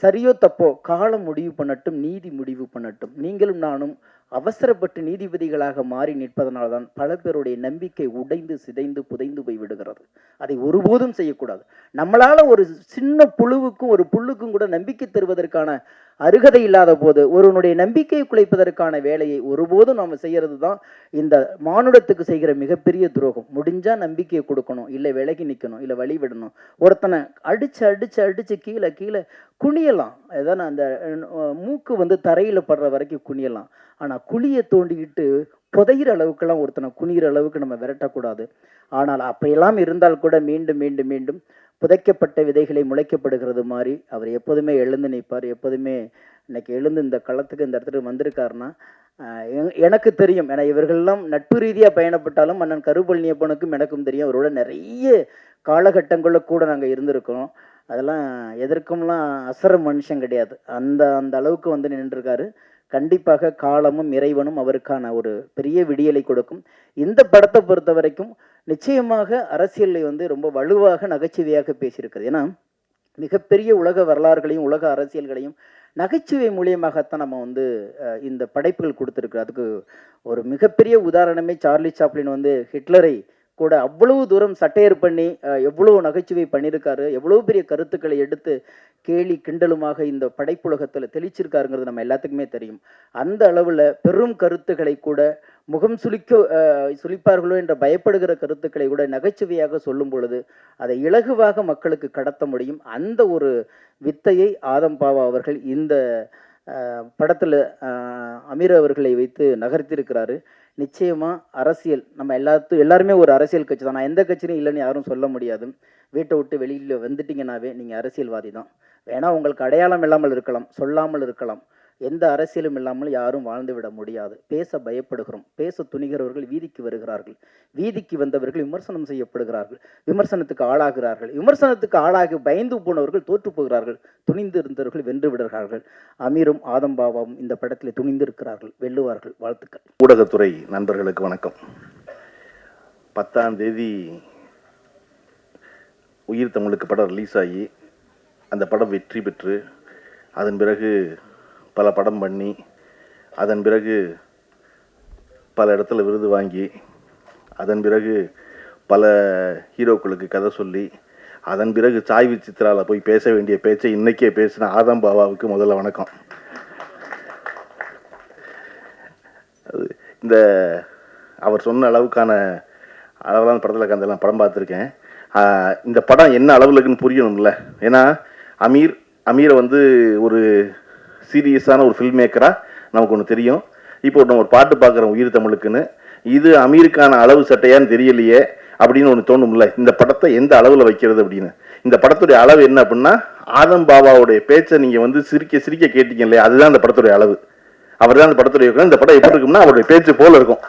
சரியோ தப்போ காலம் முடிவு பண்ணட்டும், நீதி முடிவு பண்ணட்டும். நீங்களும் நானும் அவசரப்பட்டு நீதிபதிகளாக மாறி நிற்பதனால்தான் பல பேருடைய நம்பிக்கை உடைந்து சிதைந்து புதைந்து போய் விடுகிறது. அதை ஒருபோதும் செய்யக்கூடாது. நம்மளால் ஒரு சின்ன புழுவுக்கும் ஒரு புல்லுக்கும் கூட நம்பிக்கை தருவதற்கான அருகதை இல்லாத போது ஒருவனுடைய நம்பிக்கையை குலைப்பதற்கான வேலையை ஒருபோதும் நாம் செய்கிறது தான் இந்த மானுடத்துக்கு செய்கிற மிகப்பெரிய துரோகம். முடிஞ்சால் நம்பிக்கையை கொடுக்கணும், இல்லை விலகி நிற்கணும், இல்லை வழி விடணும். ஒருத்தனை அடித்து கீழே குனியலாம், ஏதாவது அந்த மூக்கு தரையில் படுற வரைக்கும் குனியலாம். ஆனால் குழியை தோண்டிக்கிட்டு புதைகிற அளவுக்கெல்லாம் ஒருத்தனை குனிகிற அளவுக்கு நம்ம விரட்டக்கூடாது. ஆனால் அப்படியெல்லாம் இருந்தால் கூட மீண்டும் மீண்டும் மீண்டும் புதைக்கப்பட்ட விதைகளை முளைக்கப்படுகிறது மாதிரி அவர் எப்போதுமே எழுந்து நிற்பார். எப்போதுமே இன்னைக்கு எழுந்து இந்த களத்துக்கு இந்த இடத்துக்கு வந்திருக்காருன்னா எனக்கு தெரியும். ஏன்னா இவர்கள்லாம் நட்பு ரீதியாக பயணப்பட்டாலும் அண்ணன் கருப்பழனியப்பனுக்கும் எனக்கும் தெரியும். அவரோட நிறைய காலகட்டங்களில் கூட நாங்கள் இருந்திருக்கோம். அதெல்லாம் எதற்கும்லாம் அசர மனுஷன் கிடையாது. அந்த அந்த அளவுக்கு வந்து நின்றுருக்காரு. கண்டிப்பாக காலமும் இறைவனும் அவருக்கான ஒரு பெரிய விடியலை கொடுக்கும். இந்த படத்தை பொறுத்த வரைக்கும் நிச்சயமாக அரசியலை வந்து ரொம்ப வலுவாக நகைச்சுவையாக பேசியிருக்கிறது. ஏன்னா மிகப்பெரிய உலக வரலாறுகளையும் உலக அரசியல்களையும் நகைச்சுவை மூலியமாகத்தான் நம்ம வந்து இந்த படைப்புகள் கொடுத்துருக்கு. அதுக்கு ஒரு மிகப்பெரிய உதாரணமே சார்லி சாப்ளின் வந்து ஹிட்லரை கூட அவ்வளவு தூரம் சட்டையர் பண்ணி எவ்வளோ நகைச்சுவை பண்ணியிருக்காரு, எவ்வளோ பெரிய கருத்துக்களை எடுத்து கேலி கிண்டலுமாக இந்த படைப்புலகத்தில் தெளிச்சிருக்காருங்கிறது நம்ம எல்லாத்துக்குமே தெரியும். அந்த அளவில் பெரும் கருத்துக்களை கூட முகம் சுளிப்பார்களோ என்ற பயப்படுகிற கருத்துக்களை கூட நகைச்சுவையாக சொல்லும் பொழுது அதை இலகுவாக மக்களுக்கு கடத்த முடியும். அந்த ஒரு வித்தையை ஆதம் பாவா அவர்கள் இந்த படத்தில் அமீர் அவர்களை வைத்து நகர்த்தியிருக்கிறாரு. நிச்சயமாக அரசியல் நம்ம எல்லாருமே ஒரு அரசியல் கட்சி தான். நான் எந்த கட்சியும் இல்லைன்னு யாரும் சொல்ல முடியாது. வீட்டை விட்டு வெளியில் வந்துட்டீங்கன்னாவே நீங்கள் அரசியல்வாதி தான். வேணா உங்களுக்கு அடையாளம் இல்லாமல் இருக்கலாம், சொல்லாமல் இருக்கலாம். எந்த அரசியலும் இல்லாமல் யாரும் வாழ்ந்து விட முடியாது. பேச பயப்படுகிறோம். பேச துணிகிறவர்கள் வீதிக்கு வருகிறார்கள். வீதிக்கு வந்தவர்கள் விமர்சனம் செய்யப்படுகிறார்கள், விமர்சனத்துக்கு ஆளாகிறார்கள். விமர்சனத்துக்கு ஆளாகி பயந்து போனவர்கள் தோற்று போகிறார்கள். துணிந்து இருந்தவர்கள் வென்று விடுகிறார்கள். அமீரும் ஆதம் பாபாவும் இந்த படத்தில் துணிந்து இருக்கிறார்கள், வெல்லுவார்கள். வாழ்த்துக்கள். ஊடகத்துறை நண்பர்களுக்கு வணக்கம். 10ஆம் தேதி உயிர் தமிழுக்கு படம் ரிலீஸ் ஆகி அந்த படம் வெற்றி பெற்று அதன் பிறகு பல படம் பண்ணி அதன் பிறகு பல இடத்துல விருது வாங்கி அதன் பிறகு பல ஹீரோக்களுக்கு கதை சொல்லி அதன் பிறகு சாய் விசித்ராவில் போய் பேச வேண்டிய பேச்சை இன்றைக்கே பேசின ஆதம் பாபாவுக்கு முதல்ல வணக்கம். இந்த அவர் சொன்ன அளவுக்கான அளவிலான படத்தில் கந்தெல்லாம் படம் பார்த்துருக்கேன். இந்த படம் என்ன அளவில் இருக்குன்னு புரியணும்ல. ஏன்னா அமீரை வந்து ஒரு சீரியஸான ஒரு ஃபில்ம் மேக்கராக நமக்கு ஒன்று தெரியும். இப்போ நம்ம ஒரு பாட்டு பார்க்குறோம் உயிர் தமிழுக்குன்னு, இது அமீருக்கான அளவு சட்டையான்னு தெரியலையே அப்படின்னு ஒன்று தோணும்ல. இந்த படத்தை எந்த அளவில் வைக்கிறது அப்படின்னு. இந்த படத்துடைய அளவு என்ன அப்படின்னா, ஆதம் பாபாவுடைய பேச்சை நீங்கள் வந்து சிரிக்க சிரிக்க கேட்டீங்க இல்லையா, அதுதான் இந்த படத்துடைய அளவு. அவர் தான் இந்த படத்துடைய. இந்த படம் எப்படி இருக்கும்னா அவருடைய பேச்சு போல இருக்கும்.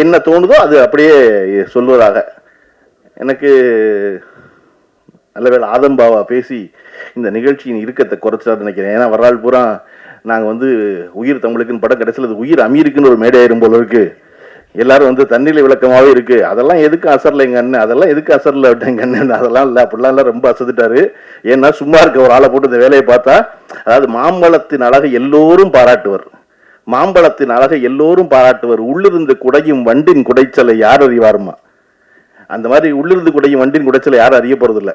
என்ன தோணுதோ அது அப்படியே சொல்வதாக. எனக்கு நல்லவேளை ஆதம் பாபா பேசி இந்த நிகழ்ச்சியின் இறுக்கத்தை குறைச்சான்னு நினைக்கிறேன். ஏன்னா வரலாறு பூரா நாங்கள் வந்து உயிர் தமிழுக்குன்னு படம் கடைசியில் அது உயிர் அமீருக்குன்னு ஒரு மேடையாயிரும் போல இருக்கு. எல்லாரும் வந்து தண்ணியில் விளக்கமாகவே இருக்கு. அதெல்லாம் எதுக்கு அசரில் எங்கள் அண்ணன், அதெல்லாம் எதுக்கு அசரில் விட்டேங்க அண்ணன், அதெல்லாம் இல்லை, அப்படிலாம் இல்லை, ரொம்ப அசத்துட்டாரு. ஏன்னா சும்மா இருக்க ஒரு ஆளை போட்டு இந்த வேலையை பார்த்தா, அதாவது மாம்பழத்தின் அழகை எல்லோரும் பாராட்டுவர், மாம்பழத்தின் அழகை எல்லோரும் பாராட்டுவர், உள்ளிருந்து குடையும் வண்டின் குடைச்சலை யார் அறிவாருமா. அந்த மாதிரி உள்ளிருந்து குடையும் வண்டின் குடைச்சலை யாரும் அறிய போகிறதில்ல.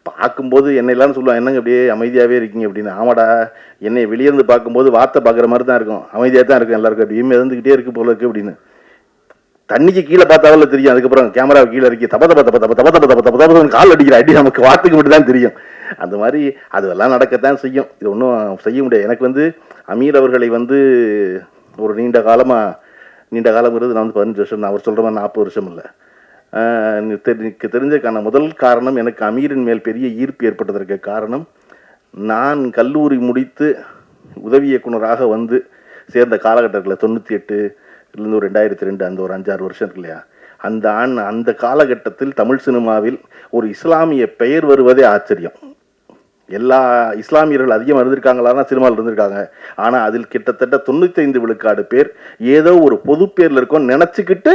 பார்க்கும்போது என்னை எல்லாரும் சொல்லுவாங்க, என்னங்க அப்படியே அமைதியாகவே இருக்கீங்க அப்படின்னு. ஆமாடா, என்னை வெளியேருந்து பார்க்கும்போது வார்த்தை பார்க்குற மாதிரி தான் இருக்கும், அமைதியாக தான் இருக்கும் எல்லாருக்கும், அப்படியே மிதந்துக்கிட்டே இருக்கு போல இருக்கு அப்படின்னு. தண்ணிக்கு கீழே பார்த்தாவில் தெரியும். அதுக்கப்புறம் கேமரா கீழே இறக்கி தப்ப தப்ப தப்ப தப்ப தப்ப தப்ப தப்ப தப்ப கால் அடிக்கிற அடி நமக்கு வார்த்தைக்கு மட்டும் தான் தெரியும். அந்த மாதிரி அதெல்லாம் நடக்கத்தான் செய்யும். இது ஒன்றும் செய்ய முடியாது. எனக்கு வந்து அமீர் அவர்களை வந்து ஒரு நீண்ட காலம்ங்கிறது நான் வந்து 15 வருஷம், அவர் சொல்கிற மாதிரி 40 வருஷம் இல்லை. எனக்கு தெரிஞ்சதுக்கான முதல் காரணம், எனக்கு அமீரின் மேல் பெரிய ஈர்ப்பு ஏற்பட்டதற்கு காரணம், நான் கல்லூரி முடித்து உதவி இயக்குனராக வந்து சேர்ந்த காலகட்டத்தில் 98லேருந்து ஒரு 2002 அந்த ஒரு 5-6 வருஷம் இருக்கு இல்லையா, அந்த காலகட்டத்தில் தமிழ் சினிமாவில் ஒரு இஸ்லாமிய பெயர் வருவதே ஆச்சரியம். எல்லா இஸ்லாமியர்கள் அதிகமாக இருந்திருக்காங்களான்னா சினிமாவில் இருந்திருக்காங்க. ஆனால் அதில் கிட்டத்தட்ட 95 விழுக்காடு பேர் ஏதோ ஒரு பொது பேரில் இருக்கோன்னு நினச்சிக்கிட்டு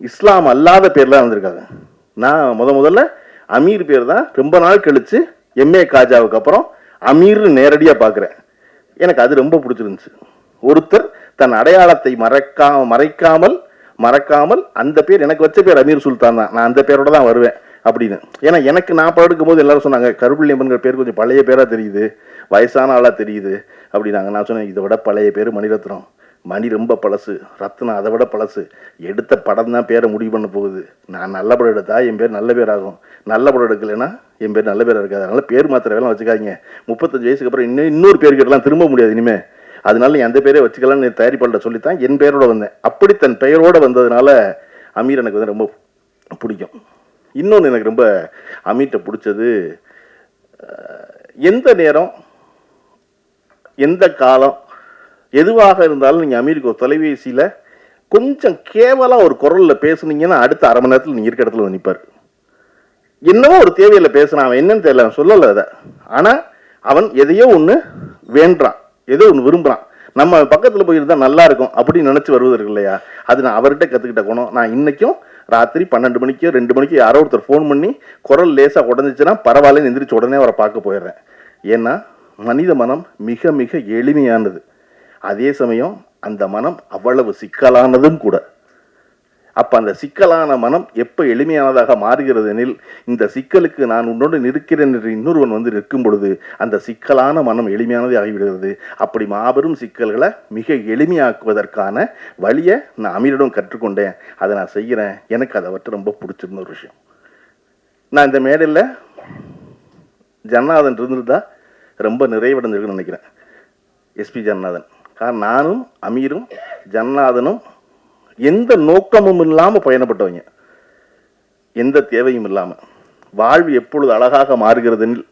இஸ்லாம் அல்லாத பேர்லாம் வந்திருக்காங்க. நான் முதல்ல அமீர் பேர் தான் ரொம்ப நாள் கழித்து எம்ஏ காஜாவுக்கு அப்புறம் அமீர்னு நேரடியாக பார்க்குறேன். எனக்கு அது ரொம்ப பிடிச்சிருந்துச்சு. ஒருத்தர் தன் அடையாளத்தை மறைக்காமல் அந்த பேர், எனக்கு வச்ச பேர் அமீர் சுல்தான் தான், நான் அந்த பேரோட தான் வருவேன் அப்படின்னு. ஏன்னா எனக்கு நான் படம் போது எல்லாரும் சொன்னாங்க, கருப்புள்ளியம்மன்கிற பேர் கொஞ்சம் பழைய பேராக தெரியுது, வயசான ஆளாக தெரியுது அப்படின்னாங்க. நான் சொன்னேன், இதை விட பழைய பேர் மணிரத்னம். மணி ரொம்ப பழசு, ரத்னம் அதை விட பழசு. எடுத்த படம் தான் பேரை முடிவு பண்ண போகுது. நான் நல்ல படம் எடுத்தா என் பேர் நல்ல பேர் ஆகும், நல்ல படம் எடுக்கலைன்னா என் பேர் நல்ல பேராக இருக்காது. அதனால பேர் மாத்திர வேலை வச்சுக்காதீங்க. 35 வயசுக்கு அப்புறம் இன்னொரு பேர் கேட்டலாம் திரும்ப முடியாது இனிமே. அதனால என் அந்த பேரே வச்சுக்கலாம்னு தயாரிப்பாளர்கிட்ட சொல்லித்தான் என் பேரோட வந்தேன். அப்படி தன் பெயரோடு வந்ததுனால அமீர் எனக்கு வந்து ரொம்ப பிடிக்கும். இன்னொன்று எனக்கு ரொம்ப அமீர்கிட்ட பிடிச்சது, எந்த நேரம் எந்த காலம் எதுவாக இருந்தாலும் நீங்கள் அமீருக்கு ஒரு தொலைபேசியில் கொஞ்சம் கேவலாக ஒரு குரலில் பேசுனீங்கன்னா அடுத்த அரை மணி நேரத்தில் நீங்கள் இருக்க இடத்துல நிற்பார். என்னவோ ஒரு தேவையில் பேசுகிறான், அவன் என்னன்னு தெரியல, அவன் சொல்லலை அதை. ஆனால் அவன் எதையோ ஒன்று வேண்டான், ஏதோ ஒன்று விரும்புகிறான். நம்ம பக்கத்தில் போயிருந்தால் நல்லா இருக்கும் அப்படின்னு நினச்சி வருவது இருக்கு இல்லையா, அது நான் அவர்கிட்ட கற்றுக்கிட்ட குணம். நான் இன்றைக்கும் ராத்திரி 12 மணிக்கோ 2 மணிக்கோ யாரோ ஒருத்தர் ஃபோன் பண்ணி குரல் லேசாக உடஞ்சிச்சுன்னா பரவாயில்லன்னு எந்திரிச்சு உடனே அவரை பார்க்க போயிடுறேன். ஏன்னா மனித மனம் மிக மிக எளிமையானது, அதே சமயம் அந்த மனம் அவ்வளவு சிக்கலானதும் கூட. அப்போ அந்த சிக்கலான மனம் எப்போ எளிமையானதாக மாறுகிறது எனில், இந்த சிக்கலுக்கு நான் உன்னோடு நிற்கிறேன் என்று இன்னொருவன் வந்து நிற்கும் பொழுது அந்த சிக்கலான மனம் எளிமையானதே ஆகிவிடுகிறது. அப்படி மாபெரும் சிக்கல்களை மிக எளிமையாக்குவதற்கான வழியை நான் அமீரிடம் கற்றுக்கொண்டேன். அதை நான் செய்கிறேன். எனக்கு அதை பற்றி ரொம்ப பிடிச்சிருந்த ஒரு விஷயம். நான் இந்த மேடையில் ஜன்னாதன் இருந்திருந்தா ரொம்ப நிறைவடைஞ்சிருக்குன்னு நினைக்கிறேன். எஸ்பி ஜன்னாதன். காரணம் நானும் அமீரும் ஜன்னாதனும் எந்த நோக்கமும் இல்லாமல் பயணப்பட்டவங்க, எந்த தேவையும் இல்லாமல். வாழ்வு எப்பொழுது அழகாக மாறுகிறதெனில்,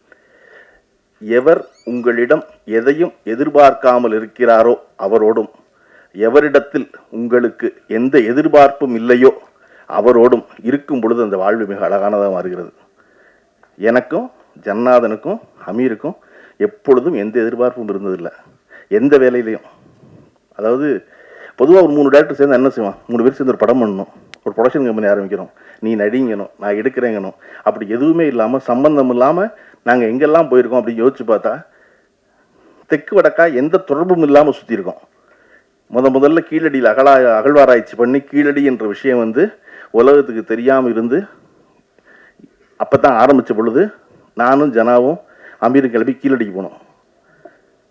எவர் உங்களிடம் எதையும் எதிர்பார்க்காமல் இருக்கிறாரோ அவரோடும், எவரிடத்தில் உங்களுக்கு எந்த எதிர்பார்ப்பும் இல்லையோ அவரோடும் இருக்கும் பொழுது அந்த வாழ்வு மிக அழகானதாக மாறுகிறது. எனக்கும் ஜன்னாதனுக்கும் அமீருக்கும் எப்பொழுதும் எந்த எதிர்பார்ப்பும் இருந்ததில்லை, எந்த வேலையிலையும். அதாவது பொதுவாக ஒரு 3 டேரக்டர் சேர்ந்து என்ன செய்வான், 3 பேர் சேர்ந்து ஒரு படம் பண்ணணும், ஒரு ப்ரொடக்ஷன் கம்பெனி ஆரம்பிக்கிறோம், நீ நடிங்கணும், நான் எடுக்கிறேங்கணும். அப்படி எதுவுமே இல்லாமல், சம்பந்தம் இல்லாமல் நாங்கள் எங்கெல்லாம் போயிருக்கோம் அப்படின்னு யோசிச்சு பார்த்தா தெற்கு வடக்கா எந்த தொடர்பும் இல்லாமல் சுற்றியிருக்கோம். முதல்ல கீழடியில் அகழ்வாராய்ச்சி பண்ணி கீழடி என்ற விஷயம் வந்து உலகத்துக்கு தெரியாமல் இருந்து அப்போ தான் ஆரம்பித்த பொழுது நானும் ஜனாவும் அமீரும் கிளம்பி கீழடிக்கு போனோம்.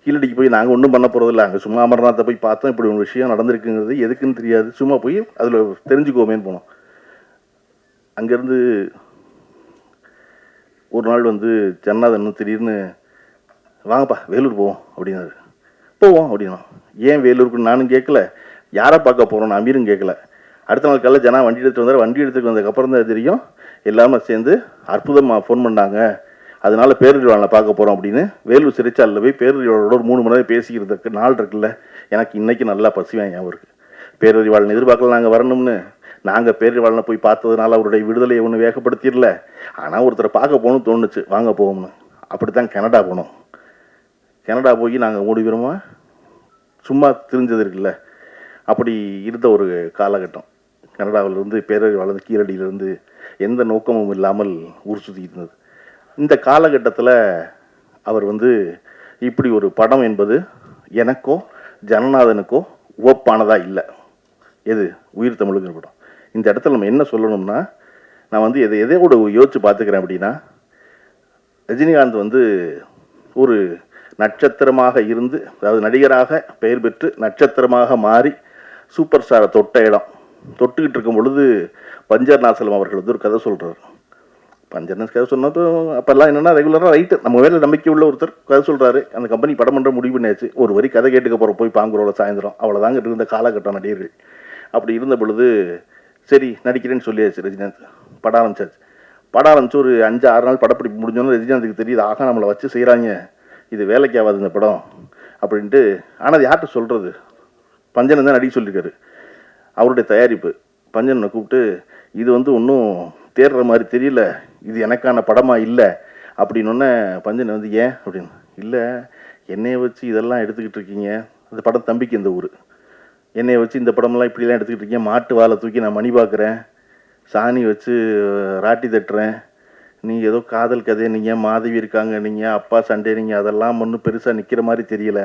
கீழடிக்கு போய் நாங்கள் ஒன்றும் பண்ண போகிறதில்ல, அங்கே சும்மா அமர்நாத்தை போய் பார்த்தோம், இப்படி ஒரு விஷயம் நடந்திருக்குங்கிறது எதுக்குன்னு தெரியாது, சும்மா போய் அதில் தெரிஞ்சுக்கோமேன்னு போனோம். அங்கேருந்து ஒரு நாள் வந்து ஜன்னாதன் திடீர்னு வாங்கப்பா வேலூர் போவோம் அப்படின்னாரு. போவோம் அப்படின்னா. ஏன் வேலூருக்கு நானும் கேட்கல, யாரை பார்க்க போகிறோன்னு அமீரும் கேட்கல. அடுத்த நாள் காலையில் ஜனா வண்டி எடுத்துகிட்டு வந்தார். வண்டி எடுத்துகிட்டு வந்ததுக்கப்புறம் தான் தெரியும், எல்லாமே சேர்ந்து அற்புதமாக ஃபோன் பண்ணாங்க, அதனால பேரறிவாளனை பார்க்க போகிறோம் அப்படின்னு. வேலூர் சிறைச்சாலையில் போய் பேரறிவாளனோட ஒரு 3 மணி நேரம் பேசிக்கிறதுக்கு நாள் இருக்குல்ல, எனக்கு இன்றைக்கி நல்லா பசுவேன் ஞாபகம் இருக்குது. பேரறிவாளன் எதிர்பார்க்கல நாங்கள் வரணும்னு. நாங்கள் பேரறிவாளனை போய் பார்த்ததுனால அவருடைய விடுதலையை ஒன்றும் வேகப்படுத்திடல, ஆனால் ஒருத்தரை பார்க்க போகணும்னு தோணுச்சு, வாங்க போவோம்னு. அப்படி தான் கனடா போனோம். கனடா போய் நாங்கள் 3 பேருமா சும்மா தெரிஞ்சது இருக்குல்ல, அப்படி இருந்த ஒரு காலகட்டம். கனடாவிலிருந்து பேரறிவாளன் கீழடியிலிருந்து எந்த நோக்கமும் இல்லாமல் ஊர் சுற்றிட்டு இருந்தது. இந்த காலகட்டத்தில் அவர் வந்து இப்படி ஒரு படம் என்பது எனக்கோ ஜனநாதனுக்கோ ஓப்பானதாக இல்லை. எது உயிர் தமிழுங்கிற படம். இந்த இடத்துல நம்ம என்ன சொல்லணும்னா, நான் வந்து எதையோட யோசிச்சு பார்த்துக்கிறேன் அப்படின்னா, ரஜினிகாந்த் வந்து ஒரு நட்சத்திரமாக இருந்து, அதாவது நடிகராக பெயர் பெற்று நட்சத்திரமாக மாறி சூப்பர் ஸ்டாரை தொட்ட இடம். தொட்டுக்கிட்டு இருக்கும் பொழுது பஞ்சர் நாசலம் அவர்கள் வந்து ஒரு கதை சொல்கிறார். பஞ்சர்னஸ் கதை சொன்னப்போ அப்போல்லாம் என்னென்னா ரெகுலராக ரைட்டு நம்ம வேலை நம்பிக்கை உள்ள ஒருத்தர் கதை சொல்கிறாரு. அந்த கம்பெனி படம் பண்ணுற முடிவு பண்ணியாச்சு. ஒரு வரி கதை கேட்டுக்க போகிற போய் பாங்குரோட சாயந்தரம், அவ்வளோதாங்க இருந்த காலகட்டம் நடிகர்கள். அப்படி இருந்த பொழுது சரி நடிக்கிறேன்னு சொல்லியாச்சு. ரஜினிகாந்த் படம் ஆரம்பிச்சாச்சு. படம் ஆரம்பிச்சு ஒரு 5-6 நாள் படப்பிடிப்பு முடிஞ்சோன்னு ரஜினிகாந்துக்கு தெரியுது, ஆகா நம்மளை வச்சு செய்கிறாங்க, இது வேலைக்கு ஆகாது இந்த படம் அப்படின்ட்டு. ஆனால் அது யார்கிட்ட சொல்கிறது, பஞ்சன் தான் நடிக்க சொல்லியிருக்காரு. அவருடைய தயாரிப்பு பஞ்சனை கூப்பிட்டு, இது வந்து ஒன்றும் தேடுற மாதிரி தெரியல, இது எனக்கான படமாக இல்லை அப்படின்னொன்னே பஞ்சனை வந்து ஏன் அப்படின்னு, இல்லை என்னையை வச்சு இதெல்லாம் எடுத்துக்கிட்டு இருக்கீங்க, அந்த படம் தம்பிக்கு இந்த ஊர், என்னையை வச்சு இந்த படமெல்லாம் இப்படிலாம் எடுத்துக்கிட்டு இருக்கீங்க, மாட்டு வாழை தூக்கி நான் மணி பார்க்குறேன், சாணி வச்சு ராட்டி தட்டுறேன், நீங்கள் ஏதோ காதல் கதை, நீங்கள் மாதவி இருக்காங்க, நீங்கள் அப்பா சண்டே, நீங்கள் அதெல்லாம் ஒன்றும் பெருசாக நிற்கிற மாதிரி தெரியல,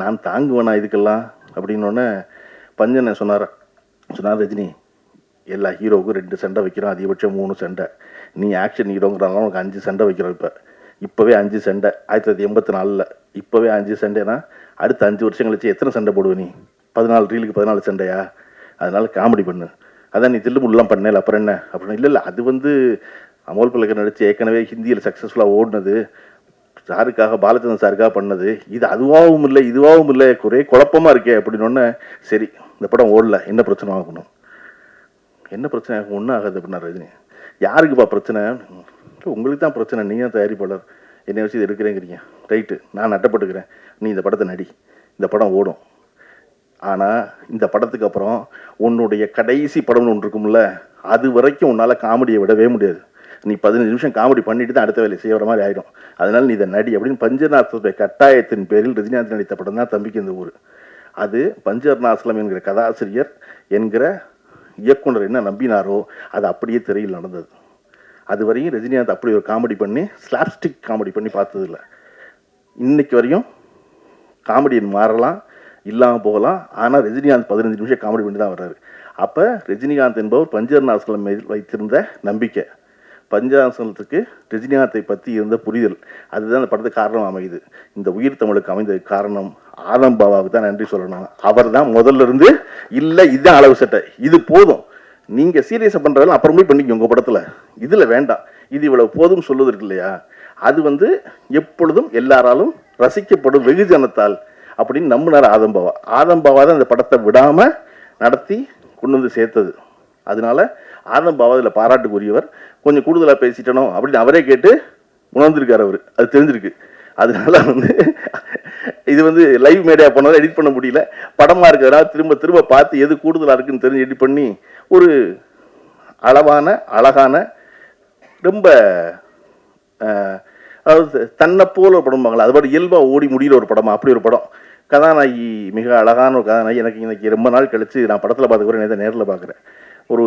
நான் தாங்குவேனா இதுக்கெல்லாம் அப்படின்னோடனே பஞ்சனை சொன்னார், ரஜினி எல்லா ஹீரோவுக்கும் 2 சண்டை வைக்கிறோம், அதிகபட்சம் 3 சண்டை, நீ ஆக்ஷன் ஹீரோங்கிறனால உனக்கு 5 சண்டை வைக்கிறோம். இப்போவே 5 சண்டை 1984, இப்போவே 5 சண்டைனா அடுத்த 5 வருஷம் கழிச்சு எத்தனை சண்டை போடுவ நீ? 14 ரீலுக்கு 14 சண்டையா? அதனால காமெடி பண்ணு, அதான் நீ தில்லுமுல்லாம் பண்ணல அப்புறம் என்ன அப்படின்னு. இல்லை அது வந்து அமோல் பல்லக்கர் நடித்து ஏற்கனவே ஹிந்தியில் சக்ஸஸ்ஃபுல்லாக ஓடினது, சாருக்காக பாலச்சந்திரன் சாருக்காக பண்ணது, இது அதுவாகவும் இல்லை இதுவாகவும் இல்லை, ஒரே குழப்பமாக இருக்கே அப்படின்னொன்னே, சரி இந்த படம் ஓடல, என்ன பிரச்சனை ஆகணும், என்ன பிரச்சனை ஆகும், ஒன்றும் ஆகாது அப்படின்னா ரஜினி. யாருக்குப்பா பிரச்சனை? உங்களுக்கு தான் பிரச்சனை, நீங்கள் தான் தயாரிப்பாளர், என்னை வச்சு இது எடுக்கிறேங்கிறீங்க, ரைட்டு நான் நட்டப்பட்டுக்கிறேன், நீ இந்த படத்தை நடி, இந்த படம் ஓடும். ஆனால் இந்த படத்துக்கு அப்புறம் உன்னுடைய கடைசி படம்னு ஒன்று இருக்கும்ல, அது வரைக்கும் உன்னால் காமெடியை விடவே முடியாது. நீ 15 நிமிஷம் காமெடி பண்ணிட்டு தான் அடுத்த வேலையை செய்கிற மாதிரி ஆயிடும், அதனால நீ இதை நடி அப்படின்னு பஞ்சநாதத்துடைய கட்டாயத்தின் பேரில் ரஜினிகாந்த் நடித்த படம் தான் தம்பிக்கு இந்த ஊர். அது பஞ்சர்நாசலம் என்கிற கதாசிரியர் என்கிற இயக்குனர் என்ன நம்பினாரோ அது அப்படியே திரையில் நடந்தது. அது வரையும் ரஜினிகாந்த் அப்படி ஒரு காமெடி பண்ணி ஸ்லாப்ஸ்டிக் காமெடி பண்ணி பார்த்ததில்லை. இன்னைக்கு வரையும் காமெடியன் மாறலாம், இல்லாமல் போகலாம், ஆனால் ரஜினிகாந்த் 15 நிமிஷம் காமெடி பண்ணி தான் வர்றாரு. அப்போ ரஜினிகாந்த் என்பவர் பஞ்சர்நாசலம் மீது வைத்திருந்த நம்பிக்கை, பஞ்சாசனத்துக்கு ரஜினிகாந்தை பற்றி இருந்த புரிதல், அதுதான் அந்த படத்துக்கு காரணம் அமையுது. இந்த உயிர் தமிழுக்கு அமைந்த காரணம் ஆதம் பாபாவுக்கு தான் நன்றி சொல்லணும். அவர் தான் முதல்ல இருந்து இல்லை இதுதான் அளவு சட்டை, இது போதும், நீங்கள் சீரியஸாக பண்ணுறதெல்லாம் அப்புறமே பண்ணிக்கோங்க உங்கள் படத்தில், இதில் வேண்டாம், இது இவ்வளவு போதும் சொல்லுவது இருக்கு இல்லையா, அது எப்பொழுதும் எல்லாராலும் ரசிக்கப்படும் வெகுஜனத்தால் அப்படின்னு நம்பினார் ஆதம்பாவா. ஆதம்பாவா தான் அந்த படத்தை விடாமல் நடத்தி கொண்டு வந்து சேர்த்தது. அதனால ஆதம்பாவா அதில் பாராட்டுக்குரியவர். கொஞ்சம் கூடுதலாக பேசிட்டனோ அப்படின்னு அவரே கேட்டு உணர்ந்திருக்கார் அவர், அது தெரிஞ்சிருக்கு. அதனால இது லைவ் மீடியா பண்ணாலும் எடிட் பண்ண முடியல, படமாக இருக்கிறதுனால திரும்ப திரும்ப பார்த்து எது கூடுதலாக இருக்குன்னு தெரிஞ்சு எடிட் பண்ணி ஒரு அளவான அழகான ரொம்ப அதாவது தன்னை போல ஒரு படம்பாங்களா, அது மாதிரி இயல்பாக ஓடி முடிகிற ஒரு படமா, அப்படி ஒரு படம். கதாநாயகி மிக அழகான ஒரு கதாநாயகி. எனக்கு இன்னைக்கு ரொம்ப நாள் கழித்து நான் படத்தில் பார்த்துக்கிறேன், நேரில் பார்க்குறேன். ஒரு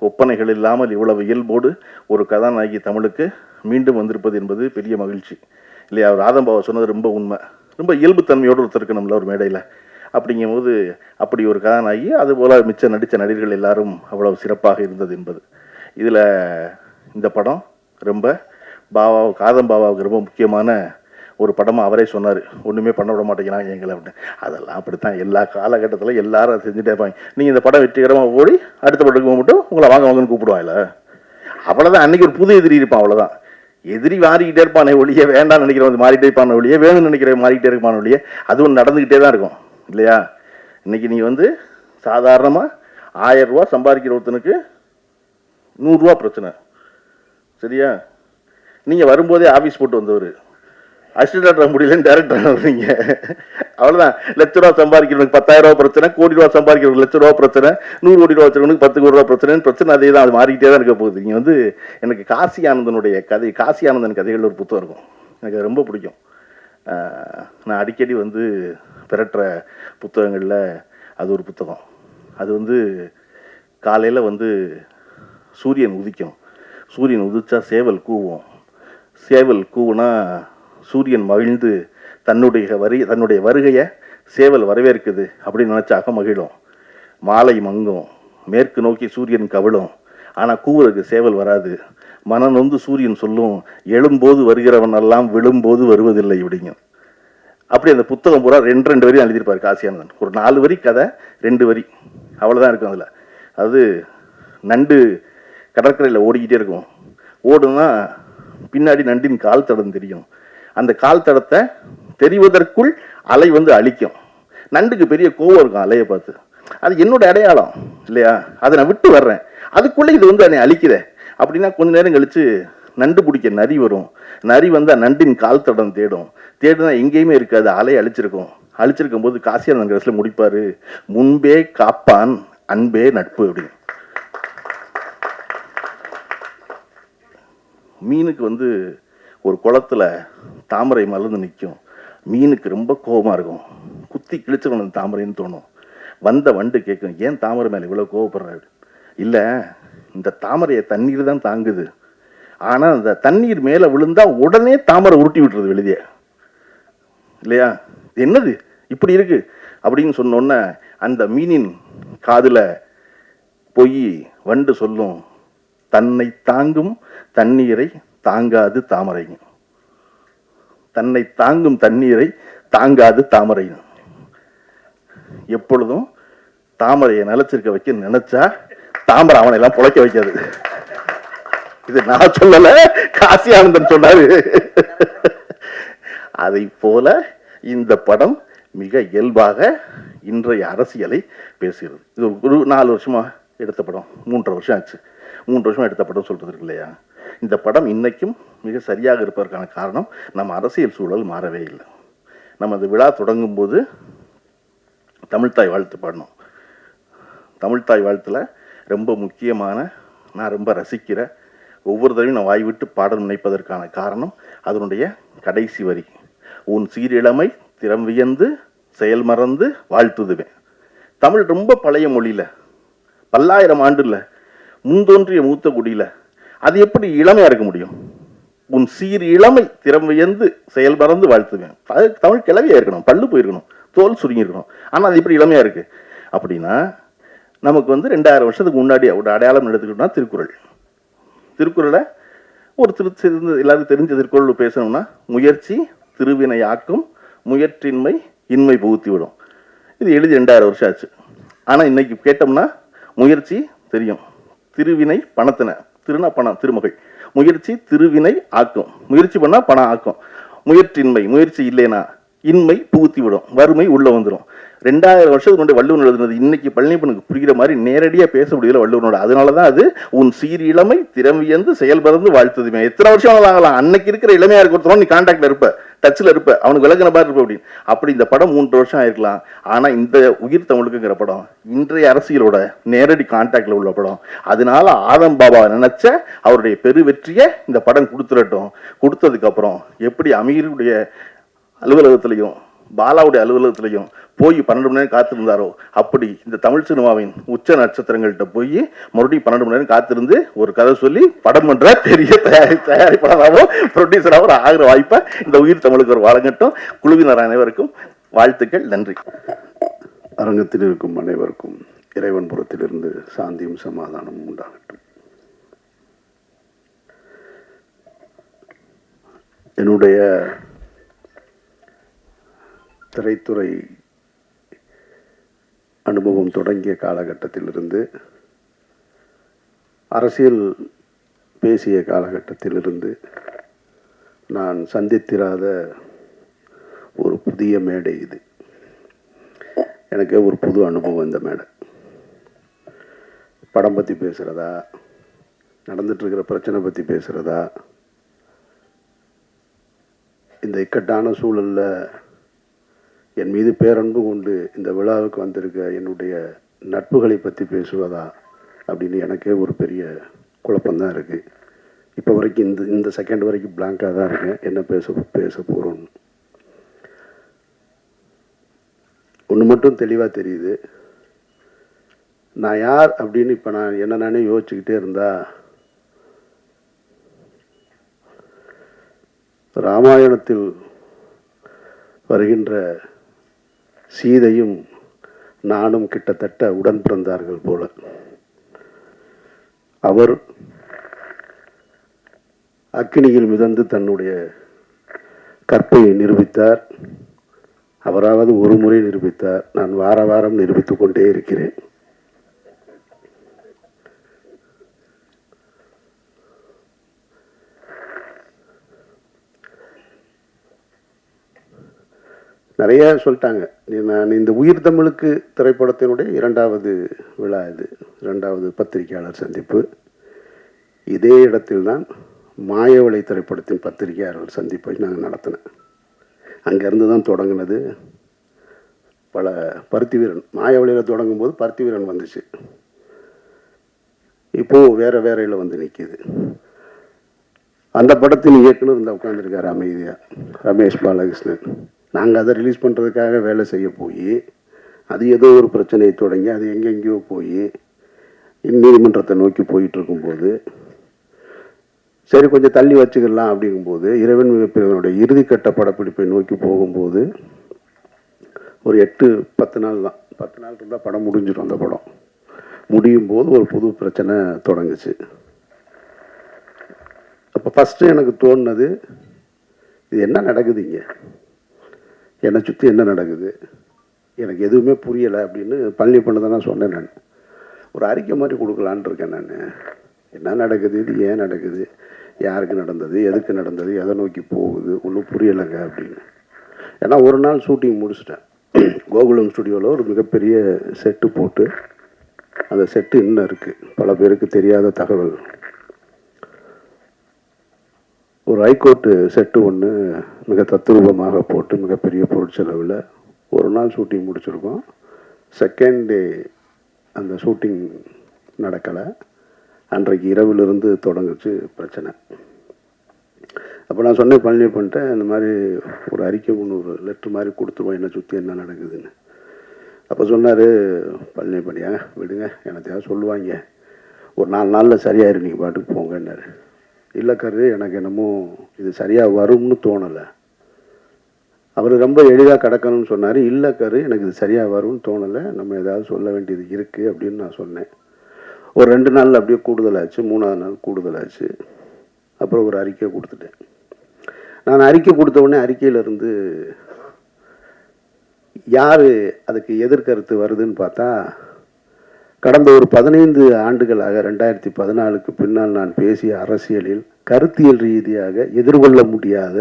ஒப்பனைகள் இல்லாமல் இவ்வளவு இயல்போடு ஒரு கதாநாயகி தமிழுக்கு மீண்டும் வந்திருப்பது என்பது பெரிய மகிழ்ச்சி இல்லையா. அவர் ஆதம்பாவை சொன்னது ரொம்ப உண்மை. ரொம்ப இயல்புத்தன்மையோடு ஒருத்தர் இருக்கணும்ல ஒரு மேடையில். அப்படிங்கும்போது அப்படி ஒரு கதாநாயகி, அதுபோல் மிச்ச நடித்த நடிகர்கள் எல்லாரும் அவ்வளவு சிறப்பாக இருந்தது என்பது. இதில் இந்த படம் ரொம்ப பாபாவுக்கு, ஆதம்பாவாவுக்கு ரொம்ப முக்கியமான ஒரு படமாக அவரே சொன்னார். ஒன்றுமே பண்ண விட மாட்டேங்கிறாங்க எங்களை அப்படின்னு. அதெல்லாம் அப்படித்தான் எல்லா காலகட்டத்தில் எல்லாரும் அதை செஞ்சுட்டே இருப்பாங்க. நீங்கள் இந்த படம் வெற்றிகரமாக ஓடி அடுத்த படத்துக்கு மட்டும் உங்களை வாங்க வாங்கன்னு கூப்பிடுவாங்கல்ல, அவ்வளோதான். அன்றைக்கி ஒரு புது எதிரி இருப்பான், அவ்வளோதான். எதிரி மாறிக்கிட்டே இருப்பானே ஒழிய, வேண்டாம் நினைக்கிறவன் மாறிக்கிட்டே இருப்பான ஒழிய, வேணும்னு நினைக்கிறவன் மாறிக்கிட்டே இருப்பான ஒழிய, அதுவும் நடந்துக்கிட்டே தான் இருக்கும் இல்லையா. இன்றைக்கி நீ சாதாரணமாக 1000 ரூபா சம்பாதிக்கிற ஒருத்தனுக்கு 100 ரூபா பிரச்சனை சரியா. நீங்கள் வரும்போதே ஆஃபீஸ் போட்டு வந்தவர் அசிஸ்டன்ட் முடியலன்னு டேரக்டர் வர்றீங்க, அவ்வளோதான். ₹1,00,000 சம்பாதிக்கிறவனுக்கு 10,000 ரூபா பிரச்சனை, கோடி ரூபா சம்பாதிக்கிறவனுக்கு ₹1,00,000 பிரச்சனை, 100 கோடி ரூபா வச்சுருவனுக்கு 10 கோடி ரூபா பிரச்சனை. அதே தான், அது மாறிக்கிட்டே தான் இருக்க போகுது. நீங்கள் எனக்கு காசி ஆனந்தனுடைய கதை, காசி ஆனந்தன் கதைகள் ஒரு புத்தகம் இருக்கும், எனக்கு அது ரொம்ப பிடிக்கும். நான் அடிக்கடி பிறற்ற புத்தகங்களில் அது ஒரு புத்தகம். அது காலையில் சூரியன் உதிக்கும், சூரியன் உதிச்சா சேவல் கூவும், சேவல் கூவுனா சூரியன் மகிழ்ந்து தன்னுடைய வருகையை சேவல் வரவேற்குது அப்படின்னு நினச்சாக்க மகிழும். மாலை மங்கும், மேற்கு நோக்கி சூரியன் கவிழும், ஆனால் கூவுறதுக்கு சேவல் வராது. மனம் சூரியன் சொல்லும், எழும்போது வருகிறவன் எல்லாம் விழும்போது வருவதில்லை அப்படிங்க. அப்படி அந்த புத்தகம் பூரா 2 வரி எழுதியிருப்பார் காசியானந்தன். ஒரு 4 வரி கதை, 2 வரி அவ்வளோதான் இருக்கும் அதில். அது நண்டு கடற்கரையில் ஓடிக்கிட்டே இருக்கும், ஓடுனா பின்னாடி நண்டின் கால் தடம் தெரியும், அந்த கால் தடத்தை தெரிவதற்குள் அலை அழிக்கும். நண்டுக்கு பெரிய கோவம் இருக்கும் அலையை பார்த்து, அது என்னோட அடையாளம் இல்லையா, அதை நான் விட்டு வர்றேன், அதுக்குள்ளே இது என்னை அழிக்குதே அப்படின்னா கொஞ்ச நேரம் கழித்து நண்டு பிடிக்க நரி வரும், நரி வந்தால் நண்டின் கால் தடம் தேடும், தேடுனா எங்கேயுமே இருக்காது, அலை அழிச்சிருக்கும் போது காசியானந்தன் கடைசியில் முடிப்பார், முன்பே காப்பான் அன்பே நட்பு அப்படின்னு. மீனுக்கு ஒரு குளத்துல தாமரை மலர்ந்து நிற்கும், மீனுக்கு ரொம்ப கோபமாக இருக்கும், குத்தி கிழிச்சிடணும் அந்த தாமரைன்னு தோணும். வந்த வண்டு கேட்கும், ஏன் தாமரை மேலே இவ்வளோ கோவப்படுறாரு? இல்லை, இந்த தாமரையை தண்ணீர் தான் தாங்குது, ஆனால் அந்த தண்ணீர் மேலே விழுந்தால் உடனே தாமரை உருட்டி விட்டுறது வெளியே இல்லையா, என்னது இப்படி இருக்கு அப்படின்னு சொன்னோன்னே அந்த மீனின் காதில் போய் வண்டு சொல்லும், தன்னை தாங்கும் தண்ணீரை தாங்காது தாமரைங்க, தன்னை தாங்கும் தண்ணீரை தாங்காது தாமரைங்க. எப்பொழுதும் தாமரையை நிலச்சிருக்க வைக்க நினைச்சா தாமரை அவனை எல்லாம் புழைக்க வைக்காது. இது நான் சொல்லல, காசி ஆனந்தன் சொன்னாரு. அதை போல இந்த படம் மிக இயல்பாக இன்றைய அரசியலை பேசுகிறது. இது ஒரு 4 வருஷமா எடுத்த படம், 3.5 வருஷம் ஆச்சு. 3 வருஷமா எடுத்த படம் சொல்றது இருக்கு இல்லையா. இந்த படம் இன்னைக்கும் மிக சரியாக இருப்பதற்கான காரணம் நம்ம அரசியல் சூழல் மாறவே இல்லை. நம்ம அந்த விழா தொடங்கும் போது தமிழ்த்தாய் வாழ்த்து பாடணும். தமிழ்த்தாய் வாழ்த்துல ரொம்ப முக்கியமான, நான் ரொம்ப ரசிக்கிற ஒவ்வொரு தடவையும் நான் வாய் விட்டு பாட நினைப்பதற்கான காரணம் அதனுடைய கடைசி வரி. உன் சீரிழமை திறம் வியந்து செயல் மறந்து வாழ்த்துதுவேன். தமிழ் ரொம்ப பழைய மொழியில, பல்லாயிரம் ஆண்டுல முன்தோன்றிய மூத்த குடியில அது எப்படி இளமையா இருக்க முடியும்? உன் சீர் இளமை திறம் வியந்து செயல் மறந்து வாழ்த்துவேன். அது தமிழ் கிளவியா இருக்கணும், பல்லு போயிருக்கணும், தோல் சுருங்கி இருக்கணும். ஆனால் அது எப்படி இளமையா இருக்கு அப்படின்னா, நமக்கு 2000 வருஷத்துக்கு முன்னாடி ஒரு அடையாளம் எடுத்துக்கிட்டோம்னா திருக்குறள். திருக்குறளை ஒரு எல்லாருக்கும் தெரிஞ்ச திருக்குறள் பேசணும்னா, முயற்சி திருவினை ஆக்கும், முயற்றின்மை இன்மை புகுத்தி விடும். இது எழுதி 2000 வருஷம் ஆச்சு. ஆனால் இன்னைக்கு கேட்டோம்னா முயற்சி தெரியும், திருவினை பணத்தின, திருனா பணம், திருமகள். முயற்சி திருவினை ஆக்கும், முயற்சி பண்ணா பணம் ஆக்கும். முயற்றின்மை, முயற்சி இல்லைனா இன்மை புகுத்தி விடும், வறுமை உள்ள வந்துடும். 2000 வருஷத்துக்கு முன்னாடி வள்ளுவன் எழுதுனது இன்னைக்கு பழனிப்பனுக்கு புரிகிற மாதிரி நேரடியாக பேச முடியல வள்ளுவனோட. அதனால தான் அது உன் சீர் இளமை திறமையந்து செயல்பறந்து வாழ்த்துதுமே. எத்தனை வருஷம் ஆகலாம், அன்னைக்கு இருக்கிற இளமையா இருக்கிறோம், நீ கான்டாக்ட்ல இருப்ப, டச்சில் இருப்ப, அவனுக்கு விளக்குன மாதிரி இருப்ப அப்படின்னு. அப்படி இந்த படம் 3 வருஷம் ஆயிருக்கலாம். ஆனா இந்த உயிர் தமிழுக்குங்கிற படம் இன்றைய அரசியலோட நேரடி கான்டாக்ட்ல உள்ள படம். அதனால ஆதம் பாபா நினைச்ச அவருடைய பெரு வெற்றியை இந்த படம் கொடுத்துடட்டும். கொடுத்ததுக்கு அப்புறம் எப்படி அமீருடைய அலுவலகத்திலையும் பாலாவுடைய அலுவலகத்திலையும் போய் 12 மணி நேரம் காத்திருந்தாரோ, அப்படி இந்த தமிழ் சினிமாவின் உச்ச நட்சத்திரங்கள்கிட்ட போய் மறுபடியும் 12 மணி நேரம் காத்திருந்து ஒரு கதை சொல்லி படம் பண்ற பெரிய தயாரிப்பாளராகவும் ப்ரொடியூசராகவும் ஆகிற வாய்ப்பை இந்த உயிர் தமிழுக்கு ஒரு வழங்கட்டும். குழுவினர் அனைவருக்கும் வாழ்த்துக்கள், நன்றி. அரங்கத்தில் இருக்கும் அனைவருக்கும் இறைவன் புறத்திலிருந்து சாந்தியும் சமாதானமும் உண்டாகட்டும். என்னுடைய திரைத்துறை அனுபவம் தொடங்கிய காலகட்டத்திலிருந்து, அரசியல் பேசிய காலகட்டத்திலிருந்து நான் சந்தித்திராத ஒரு புதிய மேடை இது. எனக்கு ஒரு புது அனுபவம் இந்த மேடை. படம் பற்றி பேசுகிறதா, நடந்துட்டுருக்கிற பிரச்சனை பற்றி பேசுகிறதா, இந்த இக்கட்டான சூழலில் என் மீது பேரன்பு கொண்டு இந்த விழாவுக்கு வந்திருக்க என்னுடைய நட்புகளை பற்றி பேசுவதா அப்படின்னு எனக்கே ஒரு பெரிய குழப்பம்தான் இருக்குது. இப்போ வரைக்கும் இந்த செகண்ட் வரைக்கும் பிளாங்காக தான் இருக்கேன், என்ன பேச போகிறோன்னு. ஒன்று மட்டும் தெளிவாக தெரியுது, நான் யார் அப்படின்னு இப்போ நான் என்ன நானே யோசிச்சுக்கிட்டே இருந்தா, ராமாயணத்தில் வருகின்ற சீதையும் நானும் கிட்டத்தட்ட உடன் பிறந்தார்கள் போல. அவர் அக்கினியில் மிதந்து தன்னுடைய கற்பையை நிரூபித்தார். அவராவது ஒரு முறை நிரூபித்தார், நான் வார வாரம் நிரூபித்துக் கொண்டே இருக்கிறேன். நிறைய சொல்லிட்டாங்க. நான் இந்த உயிர் தமிழுக்கு திரைப்படத்தினுடைய 2வது விழா இது, 2வது பத்திரிகையாளர் சந்திப்பு. இதே இடத்தில் தான் மாயவளை திரைப்படத்தின் பத்திரிகையாளர் சந்திப்பை நாங்கள் நடத்தினேன். அங்கேருந்து தான் தொடங்கினது. பல பருத்தி வீரன், மாயவளையில் தொடங்கும் போது பருத்தி வீரன் வந்துச்சு, இப்போது வேறு வேறையில் வந்து நிற்கிது. அந்த படத்தின் இயக்குனர் இந்த உட்காந்துருக்காரு அமைதியாக, ரமேஷ் பாலகிருஷ்ணன். நாங்கள் அதை ரிலீஸ் பண்ணுறதுக்காக வேலை செய்ய போய் அது ஏதோ ஒரு பிரச்சனையை தொடங்கி அது எங்கெங்கேயோ போய் நீதிமன்றத்தை நோக்கி போயிட்டு இருக்கும்போது, சரி கொஞ்சம் தள்ளி வச்சுக்கலாம் அப்படிங்கும்போது, இறைவன் மிகப்பெரியவனுடைய இறுதிக்கட்ட படப்பிடிப்பை நோக்கி போகும்போது ஒரு 8-10 நாள் தான், 10 நாள் இருந்தால் படம் முடிஞ்சிடும். அந்த படம் முடியும் போது ஒரு புது பிரச்சனை தொடங்குச்சு. அப்போ ஃபஸ்ட்டு எனக்கு தோணுனது, இது என்ன நடக்குது இங்கே, என்னை சுற்றி என்ன நடக்குது, எனக்கு எதுவுமே புரியலை அப்படின்னு பழனி பண்ணதை நான் சொன்னேன். நான் ஒரு அறிக்கை மாதிரி கொடுக்கலான் இருக்கேன். நான் என்ன நடக்குது, இது ஏன் நடக்குது, யாருக்கு நடந்தது, எதுக்கு நடந்தது, எதை நோக்கி போகுது, ஒன்றும் புரியலைங்க அப்படின்னு. ஏன்னா ஒரு நாள் ஷூட்டிங் முடிச்சிட்டேன். கோகுலம் ஸ்டுடியோவில் ஒரு மிகப்பெரிய செட்டு போட்டு, அந்த செட்டு இன்னும் இருக்குது, பல பேருக்கு தெரியாத தகவல். ஒரு ஹைகோர்ட்டு செட்டு ஒன்று மிக தத்ரூபமாக போட்டு மிகப்பெரிய பொருட்செலவில் ஒரு நாள் ஷூட்டிங் முடிச்சிருக்கோம். செகண்ட் டே அந்த ஷூட்டிங் நடக்கலை. அன்றைக்கு இரவிலிருந்து தொடங்குச்சு பிரச்சனை. அப்போ நான் சொன்னேன் பழனி பண்ணிட்டேன், இந்த மாதிரி ஒரு அறிக்கை ஒன்று ஒரு லெட்ரு மாதிரி கொடுத்துருவோம் என்னை சுற்றி என்ன நடக்குதுன்னு. அப்போ சொன்னார் பழனி பண்ணியா விடுங்க, எனத்தையாவது சொல்லுவாங்க, ஒரு 4 நாளில் சரியாயிரு, நீங்கள் பாட்டுக்கு போங்கன்னாரு. இல்லை கரு, எனக்கு என்னமோ இது சரியாக வரும்னு தோணலை. அவர் ரொம்ப எளிதாக கிடக்கணும்னு சொன்னார். இல்லை கரு, எனக்கு இது சரியாக வரும்னு தோணலை, நம்ம ஏதாவது சொல்ல வேண்டியது இருக்குது அப்படின்னு நான் சொன்னேன். ஒரு 2 நாளில் அப்படியே கூடுதலாச்சு, 3ஆவது நாள் கூடுதலாச்சு. அப்புறம் ஒரு அறிக்கை கொடுத்துட்டேன். நான் அறிக்கை கொடுத்த உடனே அறிக்கையிலேருந்து யார் அதுக்கு எதிர்கருத்து வருதுன்னு பார்த்தா, கடந்த ஒரு 15 ஆண்டுகளாக 2014க்கு பின்னால் நான் பேசிய அரசியலில் கருத்தியல் ரீதியாக எதிர்கொள்ள முடியாத,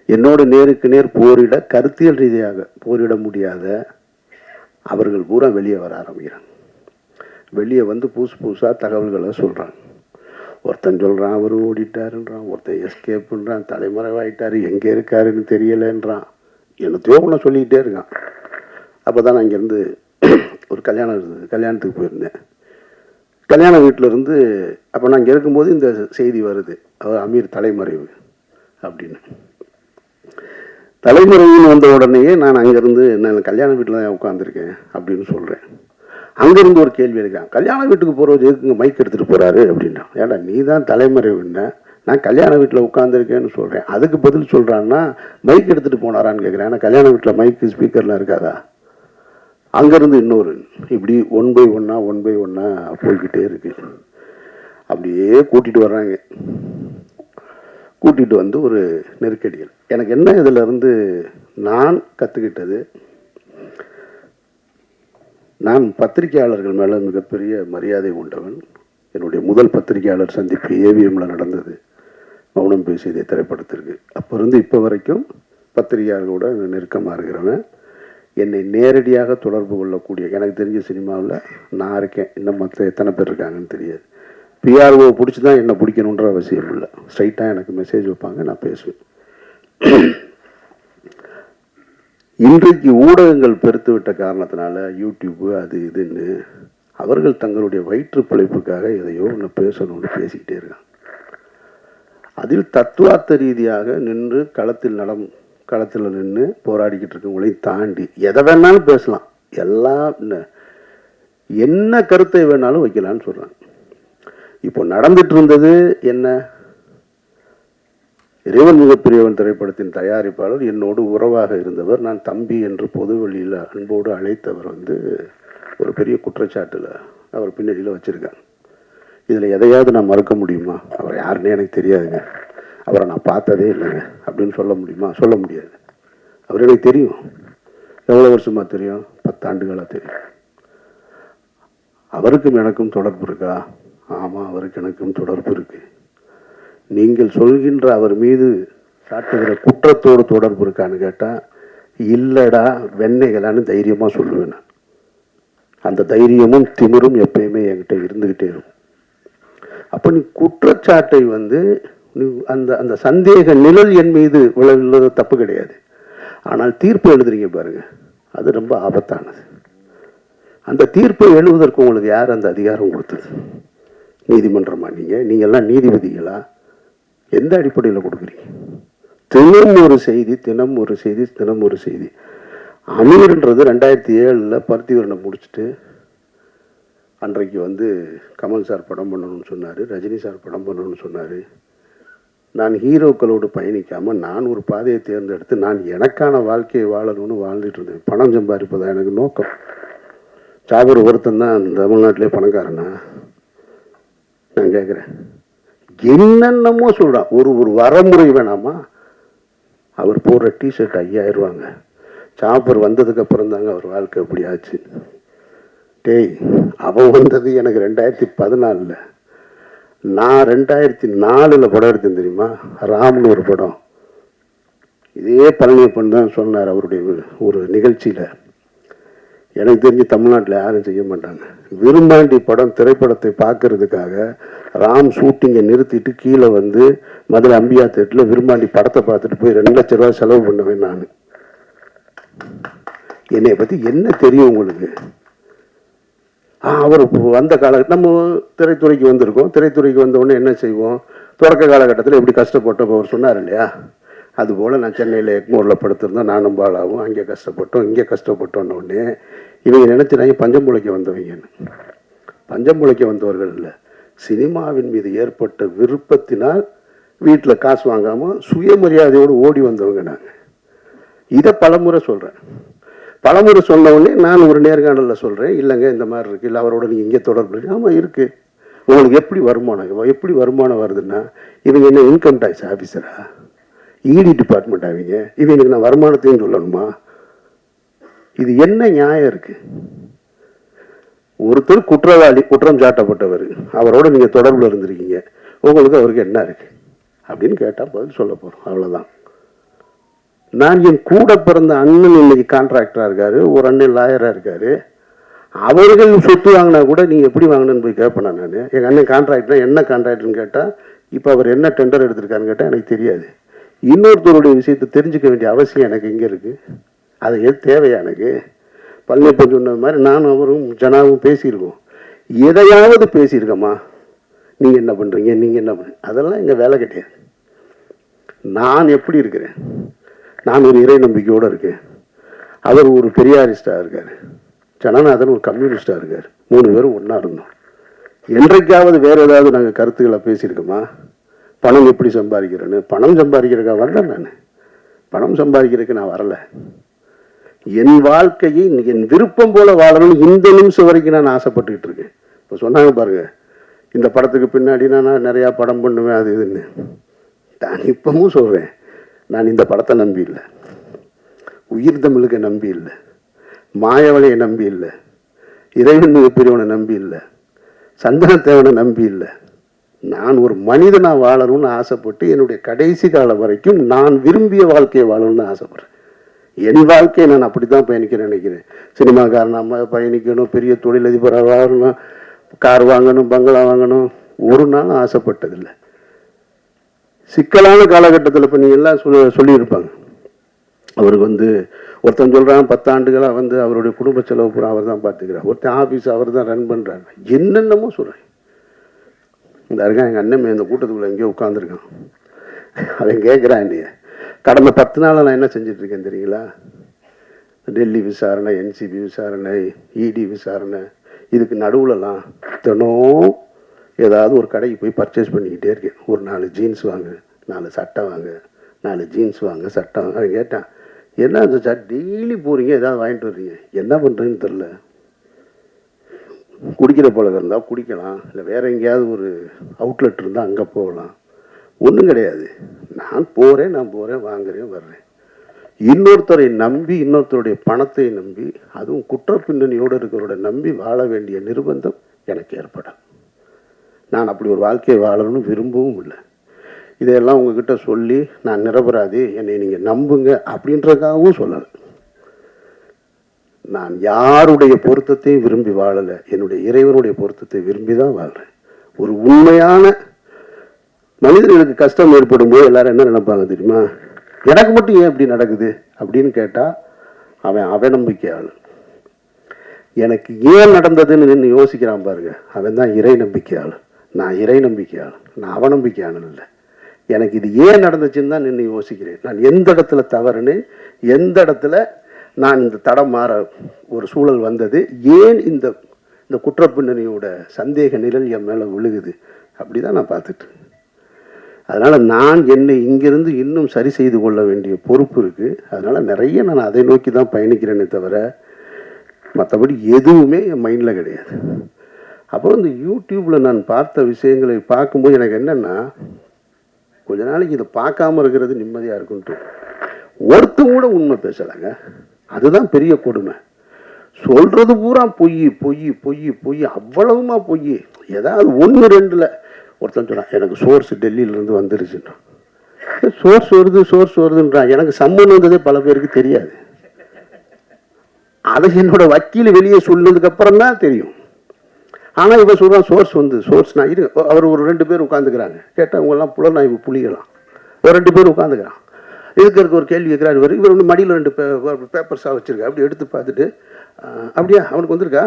என்னோட நேருக்கு நேர் போரிட கருத்தியல் ரீதியாக போரிட முடியாத அவர்கள் பூரா வெளியே வர ஆரம்பிக்கிறாங்க. வெளியே வந்து புதுசாக தகவல்களை சொல்கிறாங்க. ஒருத்தன் சொல்கிறான் அவர் ஓடிட்டாருன்றான், ஒருத்தன் எஸ்கேப்புன்றான், தலைமறைவாயிட்டார், எங்கே இருக்காருன்னு தெரியலைன்றான், என்னத்தையோ ஒன்று சொல்லிக்கிட்டே இருக்கான். அப்போ தான் நான் இங்கேருந்து ஒரு கல்யாணத்துக்கு போயிருந்தேன். கல்யாண வீட்டிலேருந்து அப்போ நான் இங்கே இருக்கும்போது இந்த செய்தி வருது, அவர் அமீர் தலைமறைவு அப்படின்னு. தலைமறைவுன்னு வந்த உடனேயே நான் அங்கேருந்து நான் கல்யாண வீட்டில் தான் உட்காந்துருக்கேன் அப்படின்னு சொல்கிறேன். அங்கேருந்து ஒரு கேள்வி இருக்கான், கல்யாண வீட்டுக்கு போகிறவர் எதுக்குங்க மைக் எடுத்துகிட்டு போகிறாரு அப்படின்னா. ஏன்னா நீ தான் தலைமறைவுன்னா, நான் கல்யாண வீட்டில் உட்காந்துருக்கேன்னு சொல்கிறேன். அதுக்கு பதில் சொல்கிறான்னா மைக் எடுத்துகிட்டு போனாரான்னு கேட்குறேன். ஏன்னா கல்யாண வீட்டில் மைக்கு ஸ்பீக்கர்லாம் இருக்காதா. அங்கேருந்து இன்னொரு இப்படி 1 by 1 போய்கிட்டே இருக்கு. அப்படியே கூட்டிகிட்டு வர்றாங்க. கூட்டிகிட்டு வந்து ஒரு நெருக்கடிகள். எனக்கு என்ன இதிலிருந்து நான் கற்றுக்கிட்டது, நான் பத்திரிகையாளர்கள் மேலே மிகப்பெரிய மரியாதை உண்டவன். என்னுடைய முதல் பத்திரிகையாளர் சந்திப்பு ஏவிஎம்மில் நடந்தது, மௌனம் பேசியதே திரைப்படத்திற்கு. அப்போ இருந்து இப்போ வரைக்கும் பத்திரிகையாளர்களோட நெருக்கமாக இருக்கிறவன். என்னை நேரடியாக தொடர்பு கொள்ளக்கூடிய, எனக்கு தெரிஞ்ச சினிமாவில் நான் இருக்கேன், இன்னும் மற்ற எத்தனை பேர் இருக்காங்கன்னு தெரியாது. பிஆர்ஓ பிடிச்சி தான் என்னை பிடிக்கணுன்ற அவசியம் இல்லை, ஸ்ட்ரைட்டாக எனக்கு மெசேஜ் வைப்பாங்க, நான் பேசுவேன். இன்றைக்கு ஊடகங்கள் பெருத்து விட்ட காரணத்தினால யூடியூப்பு அது இதுன்னு அவர்கள் தங்களுடைய வயிற்று பிழைப்புக்காக எதையோ ஒன்று பேசணும்னு பேசிக்கிட்டே இருக்காங்க. அதில் தத்துவார்த்த ரீதியாக நின்று களத்தில் நின்று போராடிக்கிட்டு இருக்கவங்களையும் தாண்டி எதை வேணாலும் பேசலாம், எல்லாம் என்ன கருத்தை வேணாலும் வைக்கலான்னு சொல்கிறாங்க. இப்போ நடந்துட்டு இருந்தது என்ன, இறைவன் மிகப்பெரியவன் திரைப்படத்தின் தயாரிப்பாளர் என்னோடு உறவாக இருந்தவர், நான் தம்பி என்று பொதுவெளியில் அன்போடு அழைத்தவர் ஒரு பெரிய குற்றச்சாட்டில் அவர் பின்னணியில் வச்சுருக்காங்க. இதில் எதையாவது நான் மறுக்க முடியுமா? அவர் யாருன்னே எனக்கு தெரியாதுங்க, அவரை நான் பார்த்ததே இல்லைங்க அப்படின்னு சொல்ல முடியுமா? சொல்ல முடியாது. அவர் எனக்கு தெரியும். எவ்வளோ வருஷமாக தெரியும்? 10 ஆண்டுகளாக தெரியும். அவருக்கும் எனக்கும் தொடர்பு இருக்கா? ஆமாம், அவருக்கு எனக்கும் தொடர்பு இருக்கு. நீங்கள் சொல்கின்ற அவர் மீது சாட்டுகிற குற்றத்தோடு தொடர்பு இருக்கான்னு கேட்டால் இல்லைடா வெண்ணைகளான்னு தைரியமாக சொல்லுவேன் நான். அந்த தைரியமும் திமிரும் எப்பயுமே என்கிட்ட இருந்துக்கிட்டே இருக்கும். அப்போ நீ குற்றச்சாட்டை நீ அந்த சந்தேக நிழல் என் மீது விளைவுள்ளது தப்பு கிடையாது. ஆனால் தீர்ப்பு எழுதுறீங்க பாருங்க, அது ரொம்ப ஆபத்தானது. அந்த தீர்ப்பை எழுதுவதற்கு உங்களுக்கு யார் அந்த அதிகாரம் கொடுத்தது? நீதிமன்றமா? நீங்கள்லாம் நீதிபதிகளா? எந்த அடிப்படையில் கொடுக்குறீங்க? தினம் ஒரு செய்தி. அமீர்ன்றது 2007 பருத்திவரனை முடிச்சுட்டு அன்றைக்கு கமல் சார் படம் பண்ணணும்னு சொன்னார், ரஜினி சார் படம் பண்ணணும்னு சொன்னார். நான் ஹீரோக்களோடு பயணிக்காமல் நான் ஒரு பாதையை தேர்ந்தெடுத்து நான் எனக்கான வாழ்க்கையை வாழணும்னு வாழ்ந்துட்டு இருந்தேன். பணம் சம்பாதிப்பதா எனக்கு நோக்கம். சாகர் ஒருத்தன் தான் தமிழ்நாட்டிலே பணக்காரனா? நான் கேட்குறேன். என்னென்னமோ சொல்கிறான். ஒரு வரமுறை வேணாமா? அவர் போடுற டிஷர்ட் 5000 ரூபாங்க. சாப்பர் வந்ததுக்கு அப்புறம் தாங்க அவர் வாழ்க்கை எப்படி ஆச்சு. டேய், அவன் வந்தது எனக்கு 2014. நான் 2004 படம் எடுத்தேன் தெரியுமா? ராம்னு ஒரு படம். இதே பழனியப்பன் தான் சொன்னார் அவருடைய ஒரு நிகழ்ச்சியில். எனக்கு தெரிஞ்சு தமிழ்நாட்டில் யாரும் செய்ய மாட்டாங்க. விரும்பாண்டி படம் திரைப்படத்தை பார்க்கறதுக்காக ராம் ஷூட்டிங்கை நிறுத்திட்டு கீழே மதுரை அம்பியா தேட்டரில் விரும்பாண்டி படத்தை பார்த்துட்டு போய் 2 லட்ச ரூபா செலவு பண்ணுவேன் நான். என்னை பற்றி என்ன தெரியும் உங்களுக்கு? அவர் வந்த நம்ம திரைத்துறைக்கு வந்திருக்கோம். திரைத்துறைக்கு வந்த உடனே என்ன செய்வோம், தொடக்க காலகட்டத்தில் எப்படி கஷ்டப்பட்டோம் அவர் சொன்னார் இல்லையா, அதுபோல் நான் சென்னையில் எக்மோரில் படுத்திருந்தோம், நானும் பாலாவும் அங்கே கஷ்டப்பட்டோம், இங்கே கஷ்டப்பட்டோன்னு உடனே இவங்க நினச்சினாங்க பஞ்சம் பிழைக்க வந்தவங்கன்னு. பஞ்சம் பிழைக்க வந்தவர்கள் இல்லை, சினிமாவின் மீது ஏற்பட்ட விருப்பத்தினால் வீட்டில் காசு வாங்காமல் சுயமரியாதையோடு ஓடி வந்தவங்க நாங்கள். இதை பலமுறை சொல்கிறேன். பலமுறை சொன்ன உடனே நான் ஒரு நேர்காணலில் சொல்கிறேன், இல்லைங்க இந்த மாதிரி இருக்குது, இல்லை அவரோட நீங்கள் இங்கே தொடர்பு இருக்கு. ஆமாம் இருக்குது. உங்களுக்கு எப்படி வருமானம் வருதுன்னா, இவங்க என்ன இன்கம் டேக்ஸ் ஆஃபீஸரா, இடி டிபார்ட்மெண்ட் ஆவீங்க, இவங்களுக்கு நான் வருமானத்தையும் சொல்லணுமா? இது என்ன நியாயம் இருக்குது? ஒருத்தர் குற்றவாளி, குற்றம் சாட்டப்பட்டவர், அவரோட நீங்கள் தொடர்பில் இருந்திருக்கீங்க, உங்களுக்கு அவருக்கு என்ன இருக்குது அப்படின்னு கேட்டால் பதில் சொல்ல போகிறோம், அவ்வளோதான். நான் என் கூட பிறந்த அண்ணன் இன்னைக்கு கான்ட்ராக்டராக இருக்காரு, ஒரு அண்ணன் லாயராக இருக்காரு. அவர்கள் சொத்து வாங்கினா கூட நீங்கள் எப்படி வாங்கினேன்னு போய் கேட்பேன் நான். எங்கள் அண்ணன் கான்ட்ராக்டர், என்ன கான்ட்ராக்டர்னு கேட்டால், இப்போ அவர் என்ன டெண்டர் எடுத்திருக்காருன்னு கேட்டால் எனக்கு தெரியாது. இன்னொருத்தருடைய விஷயத்தை தெரிஞ்சுக்க வேண்டிய அவசியம் எனக்கு எங்கே இருக்குது? அது எது தேவையா எனக்கு? பழனியப்பன் சொன்ன மாதிரி நானும் அவரும் ஜனாவும் பேசியிருக்கோம். எதையாவது பேசியிருக்கோமா? நீங்கள் என்ன பண்ணுறீங்க, நீங்கள் என்ன பண்ணுறீங்க, அதெல்லாம் எங்கள் வேலை கிடையாது. நான் எப்படி இருக்கிறேன், நான் ஒரு இறை நம்பிக்கையோடு இருக்கேன். அவர் ஒரு பெரியாரிஸ்டாக இருக்கார், ஜனநாதன் ஒரு கம்யூனிஸ்டாக இருக்கார். 3 பேரும் ஒன்றா இருந்தோம். என்றைக்காவது வேறு ஏதாவது நாங்கள் கருத்துக்களை பேசியிருக்கோமா? பணம் எப்படி சம்பாதிக்கிறேன்னு? பணம் சம்பாதிக்கிறதுக்காக வரல, நான் பணம் சம்பாதிக்கிறதுக்கு நான் வரலை. என் வாழ்க்கையை என் விருப்பம் போல வாழணும்னு இந்த நிமிஷம் வரைக்கும் நான் ஆசைப்பட்டுக்கிட்டு இருக்கேன். இப்போ சொன்னாங்க பாருங்கள், இந்த படத்துக்கு பின்னாடி நான் நிறையா படம் பண்ணுவேன் அது இதுன்னு. நான் இப்பவும் சொல்கிறேன், நான் இந்த படத்தை நம்பி இல்லை, உயிர் தமிழுக்கு நம்பி இல்லை, மாயவளையை நம்பி இல்லை, இறைவன் மிகப்பெரியவனை நம்பி இல்லை, சந்தனத்தேவனை நம்பி இல்லை. நான் ஒரு மனிதனாக வாழணும்னு ஆசைப்பட்டு என்னுடைய கடைசி காலம் வரைக்கும் நான் விரும்பிய வாழ்க்கையை வாழணும்னு ஆசைப்பட்றேன். என் வாழ்க்கையை நான் அப்படி தான் பயணிக்கிறேன் நினைக்கிறேன். சினிமாக்காரனாக பயணிக்கணும், பெரிய தொழிலதிபராக வாழணும், கார் வாங்கணும், பங்களா வாங்கணும், ஒரு நாளும் ஆசைப்பட்டதில்லை. சிக்கலான காலகட்டத்தில் இப்போ நீங்கள் எல்லாம் சொல்லியிருப்பாங்க, அவருக்கு ஒருத்தன் சொல்கிறான் 10 ஆண்டுகளாக அவருடைய குடும்ப செலவு பூரா அவர் தான் பார்த்துக்கிறார், ஒருத்தன் ஆஃபீஸ் அவர் தான் ரன் பண்ணுறாங்க, என்னென்னமோ சொல்கிறேன். இந்த இருக்கான் எங்கள் அண்ணன் இந்த கூட்டத்துக்குள்ளே எங்கேயோ உட்காந்துருக்கான். அவன் கேட்குறான், இல்லையா கடந்த 10 நாளில் நான் என்ன செஞ்சிட்ருக்கேன் தெரியுங்களா? டெல்லி விசாரணை, என்சிபி விசாரணை, இடி விசாரணை, இதுக்கு நடுவுலலாம் தினம் ஏதாவது ஒரு கடைக்கு போய் பர்ச்சேஸ் பண்ணிக்கிட்டே இருக்கேன். ஒரு 4 ஜீன்ஸ் வாங்க, 4 சட்டை வாங்க, 4 ஜீன்ஸ் வாங்க, சட்டை வாங்க. அவன் கேட்டான், என்ன சார் டெய்லி போகிறீங்க, ஏதாவது வாங்கிட்டு வர்றீங்க, என்ன பண்ணுறேன்னு தெரில, குடிக்கிற பழக்கம் இருந்தால் குடிக்கலாம், இல்லை வேறு எங்கேயாவது ஒரு அவுட்லெட் இருந்தால் அங்கே போகலாம். ஒன்றும் கிடையாது, நான் போகிறேன் வாங்குறேன் வர்றேன். இன்னொருத்தரை நம்பி, இன்னொருத்தருடைய பணத்தை நம்பி, அதுவும் குற்ற பின்னணியோடு இருக்கிறவரோட நம்பி வாழ வேண்டிய நிர்பந்தம் எனக்கு ஏற்படும். நான் அப்படி ஒரு வாழ்க்கையை வாழணும்னு விரும்பவும் இல்லை. இதையெல்லாம் உங்ககிட்ட சொல்லி நான் நிரபராதி, என்னை நீங்கள் நம்புங்க அப்படின்றதுக்காகவும் சொல்லலை. நான் யாருடைய பொருத்தத்தையும் விரும்பி வாழலை, என்னுடைய இறைவனுடைய பொருத்தத்தை விரும்பி தான் வாழ்கிறேன். ஒரு உண்மையான மனிதர்களுக்கு கஷ்டம் ஏற்படும் போது எல்லாரும் என்ன நினைப்பாங்க தெரியுமா? எனக்கு மட்டும் ஏன் இப்படி நடக்குது அப்படின்னு கேட்டால் அவன் அவநம்பிக்கையாளன். எனக்கு ஏன் நடந்ததுன்னு நின்று யோசிக்கிறான் பாருங்க, அவன் தான் இறை நம்பிக்கையாளன். நான் இறை நம்பிக்கையாளன், நான் அவநம்பிக்கையாளன் இல்லை. எனக்கு இது ஏன் நடந்துச்சுன்னு தான் நின்று யோசிக்கிறேன். நான் எந்த இடத்துல தவறுன்னு, எந்த இடத்துல நான் இந்த தடம் மாற ஒரு சூழல் வந்தது, ஏன் இந்த இந்த குற்றப்பின்னணியோட சந்தேக நிழல் என் மேலே விழுகுது, அப்படி தான் நான் பார்த்துட்டு. அதனால் நான் என்னை இங்கிருந்து இன்னும் சரி செய்து கொள்ள வேண்டிய பொறுப்பு இருக்குது. அதனால் நிறைய நான் அதை நோக்கி தான் பயணிக்கிறேனே தவிர மற்றபடி எதுவுமே என் மைண்டில் கிடையாது. அப்புறம் இந்த யூடியூப்பில் நான் பார்த்த விஷயங்களை பார்க்கும்போது எனக்கு என்னென்னா, கொஞ்ச நாளைக்கு இதை பார்க்காம இருக்கிறது நிம்மதியாக இருக்குன்ட்டு. ஒருத்தங்க கூட உண்மை பேசலைங்க, அதுதான் பெரிய கொடுமை. சொல்கிறது பூரா பொய் பொய் பொய் பொய், அவ்வளவுமா பொய். ஏதாவது 1 2ல் ஒருத்தன் சொன்னான், எனக்கு சோர்ஸ் டெல்லியிலேருந்து வந்துருச்சுன்னா. சோர்ஸ் வருதுன்றான். எனக்கு சம்மன் வந்ததே பல பேருக்கு தெரியாது. அதை என்னோட வக்கீல் வெளியே சொன்னதுக்கப்புறம் தான் தெரியும். ஆனால் இப்போ சொல்கிறான் சோர்ஸ் நான் அவர் ஒரு 2 பேர் உட்காந்துக்கிறாங்க. கேட்டால் அவங்கெல்லாம் புலனாய்வு புலிகளாம். ஒரு 2 பேர் உட்காந்துக்கிறான். இதுக்கு ஒரு கேள்வி கேட்குறாரு. இவர் மடியில் 2 பேப்பர்ஸாக வச்சுருக்காரு. அப்படி எடுத்து பார்த்துட்டு, அப்படியா அவனுக்கு வந்திருக்கா?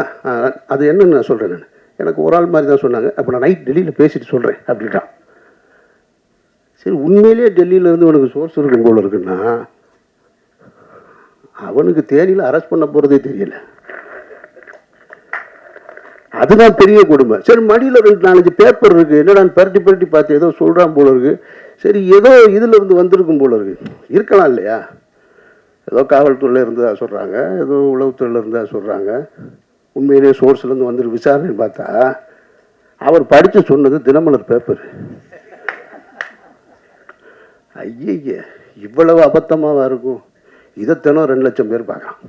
அது என்னன்னு நான் சொல்கிறேன். நான் எனக்கு ஒரு ஆள் மாதிரி தான் சொன்னாங்க. அப்போ நான் நைட் டெல்லியில் பேசிட்டு சொல்கிறேன் அப்படின்றான். சரி, உண்மையிலேயே டெல்லியிலேருந்து உனக்கு சோர்ஸ் இருக்கும் போல இருக்குன்னா அவனுக்கு தேனியில் அரெஸ்ட் பண்ண போகிறதே தெரியல. அதுதான் பெரிய கொடுமை. சரி, மடியில் 2-4 பேப்பர் இருக்குது, என்னடா பரட்டி பரட்டி பார்த்து ஏதோ சொல்கிறான் போல இருக்கு. சரி, ஏதோ இதில் இருந்து வந்திருக்கும் போல இருக்கு. இருக்கலாம் இல்லையா? ஏதோ காவல்துறையில் இருந்ததா சொல்கிறாங்க, ஏதோ உளவுத்துறையில் இருந்ததா சொல்கிறாங்க. உண்மையிலேயே சோர்ஸ்லேருந்து வந்து விசாரணை பார்த்தா அவர் படித்து சொன்னது தினமலர் பேப்பர். ஐய, இவ்வளவு அபத்தமாக இருக்கும். இதை தினம் 2 லட்சம் பேர் பார்க்கலாம்.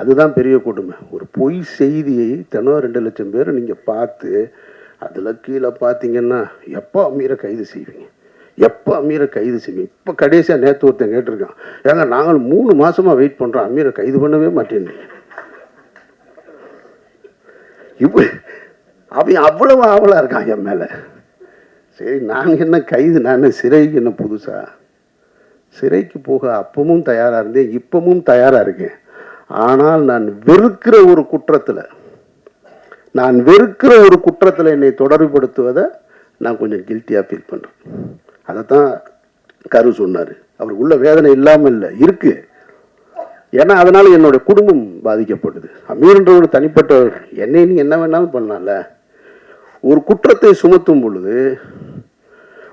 அதுதான் பெரிய கொடுமை. ஒரு பொய் செய்தியை தினம் 2 லட்சம் பேர் நீங்கள் பார்த்து அதில் கீழே பார்த்தீங்கன்னா எப்போ அமீரை கைது செய்வீங்க? எப்போ அமீரை கைது செய்வீங்க? இப்போ கடைசியாக நேற்று ஒருத்தன் கேட்டிருக்கான், ஏங்க நாங்கள் 3 மாதமாக வெயிட் பண்ணுறோம், அமீரை கைது பண்ணவே மாட்டேன்னு. இப்போ அவன் அவ்வளவு ஆவலாக இருக்கான் என் மேலே. சரி, நான் என்ன கைது, நான் சிறைக்கு என்ன புதுசா? சிறைக்கு போக அப்பவும் தயாராக இருந்தேன், இப்பவும் தயாராக இருக்கேன். ஆனால் நான் வெறுக்கிற ஒரு குற்றத்தில் என்னை தொடர்புபடுத்துவதை நான் கொஞ்சம் கில்ட்டியாக ஃபீல் பண்ணுறேன். அதைத்தான் கரு சொன்னார். அவர் உள்ள வேதனை இல்லாமல் இல்லை, இருக்குது. ஏன்னா அதனால் என்னுடைய குடும்பம் பாதிக்கப்படுது. அமீர்ன்ற ஒரு தனிப்பட்டவர், என்னை நீ என்ன வேணாலும் பண்ணலாம்ல. ஒரு குற்றத்தை சுமத்தும் பொழுது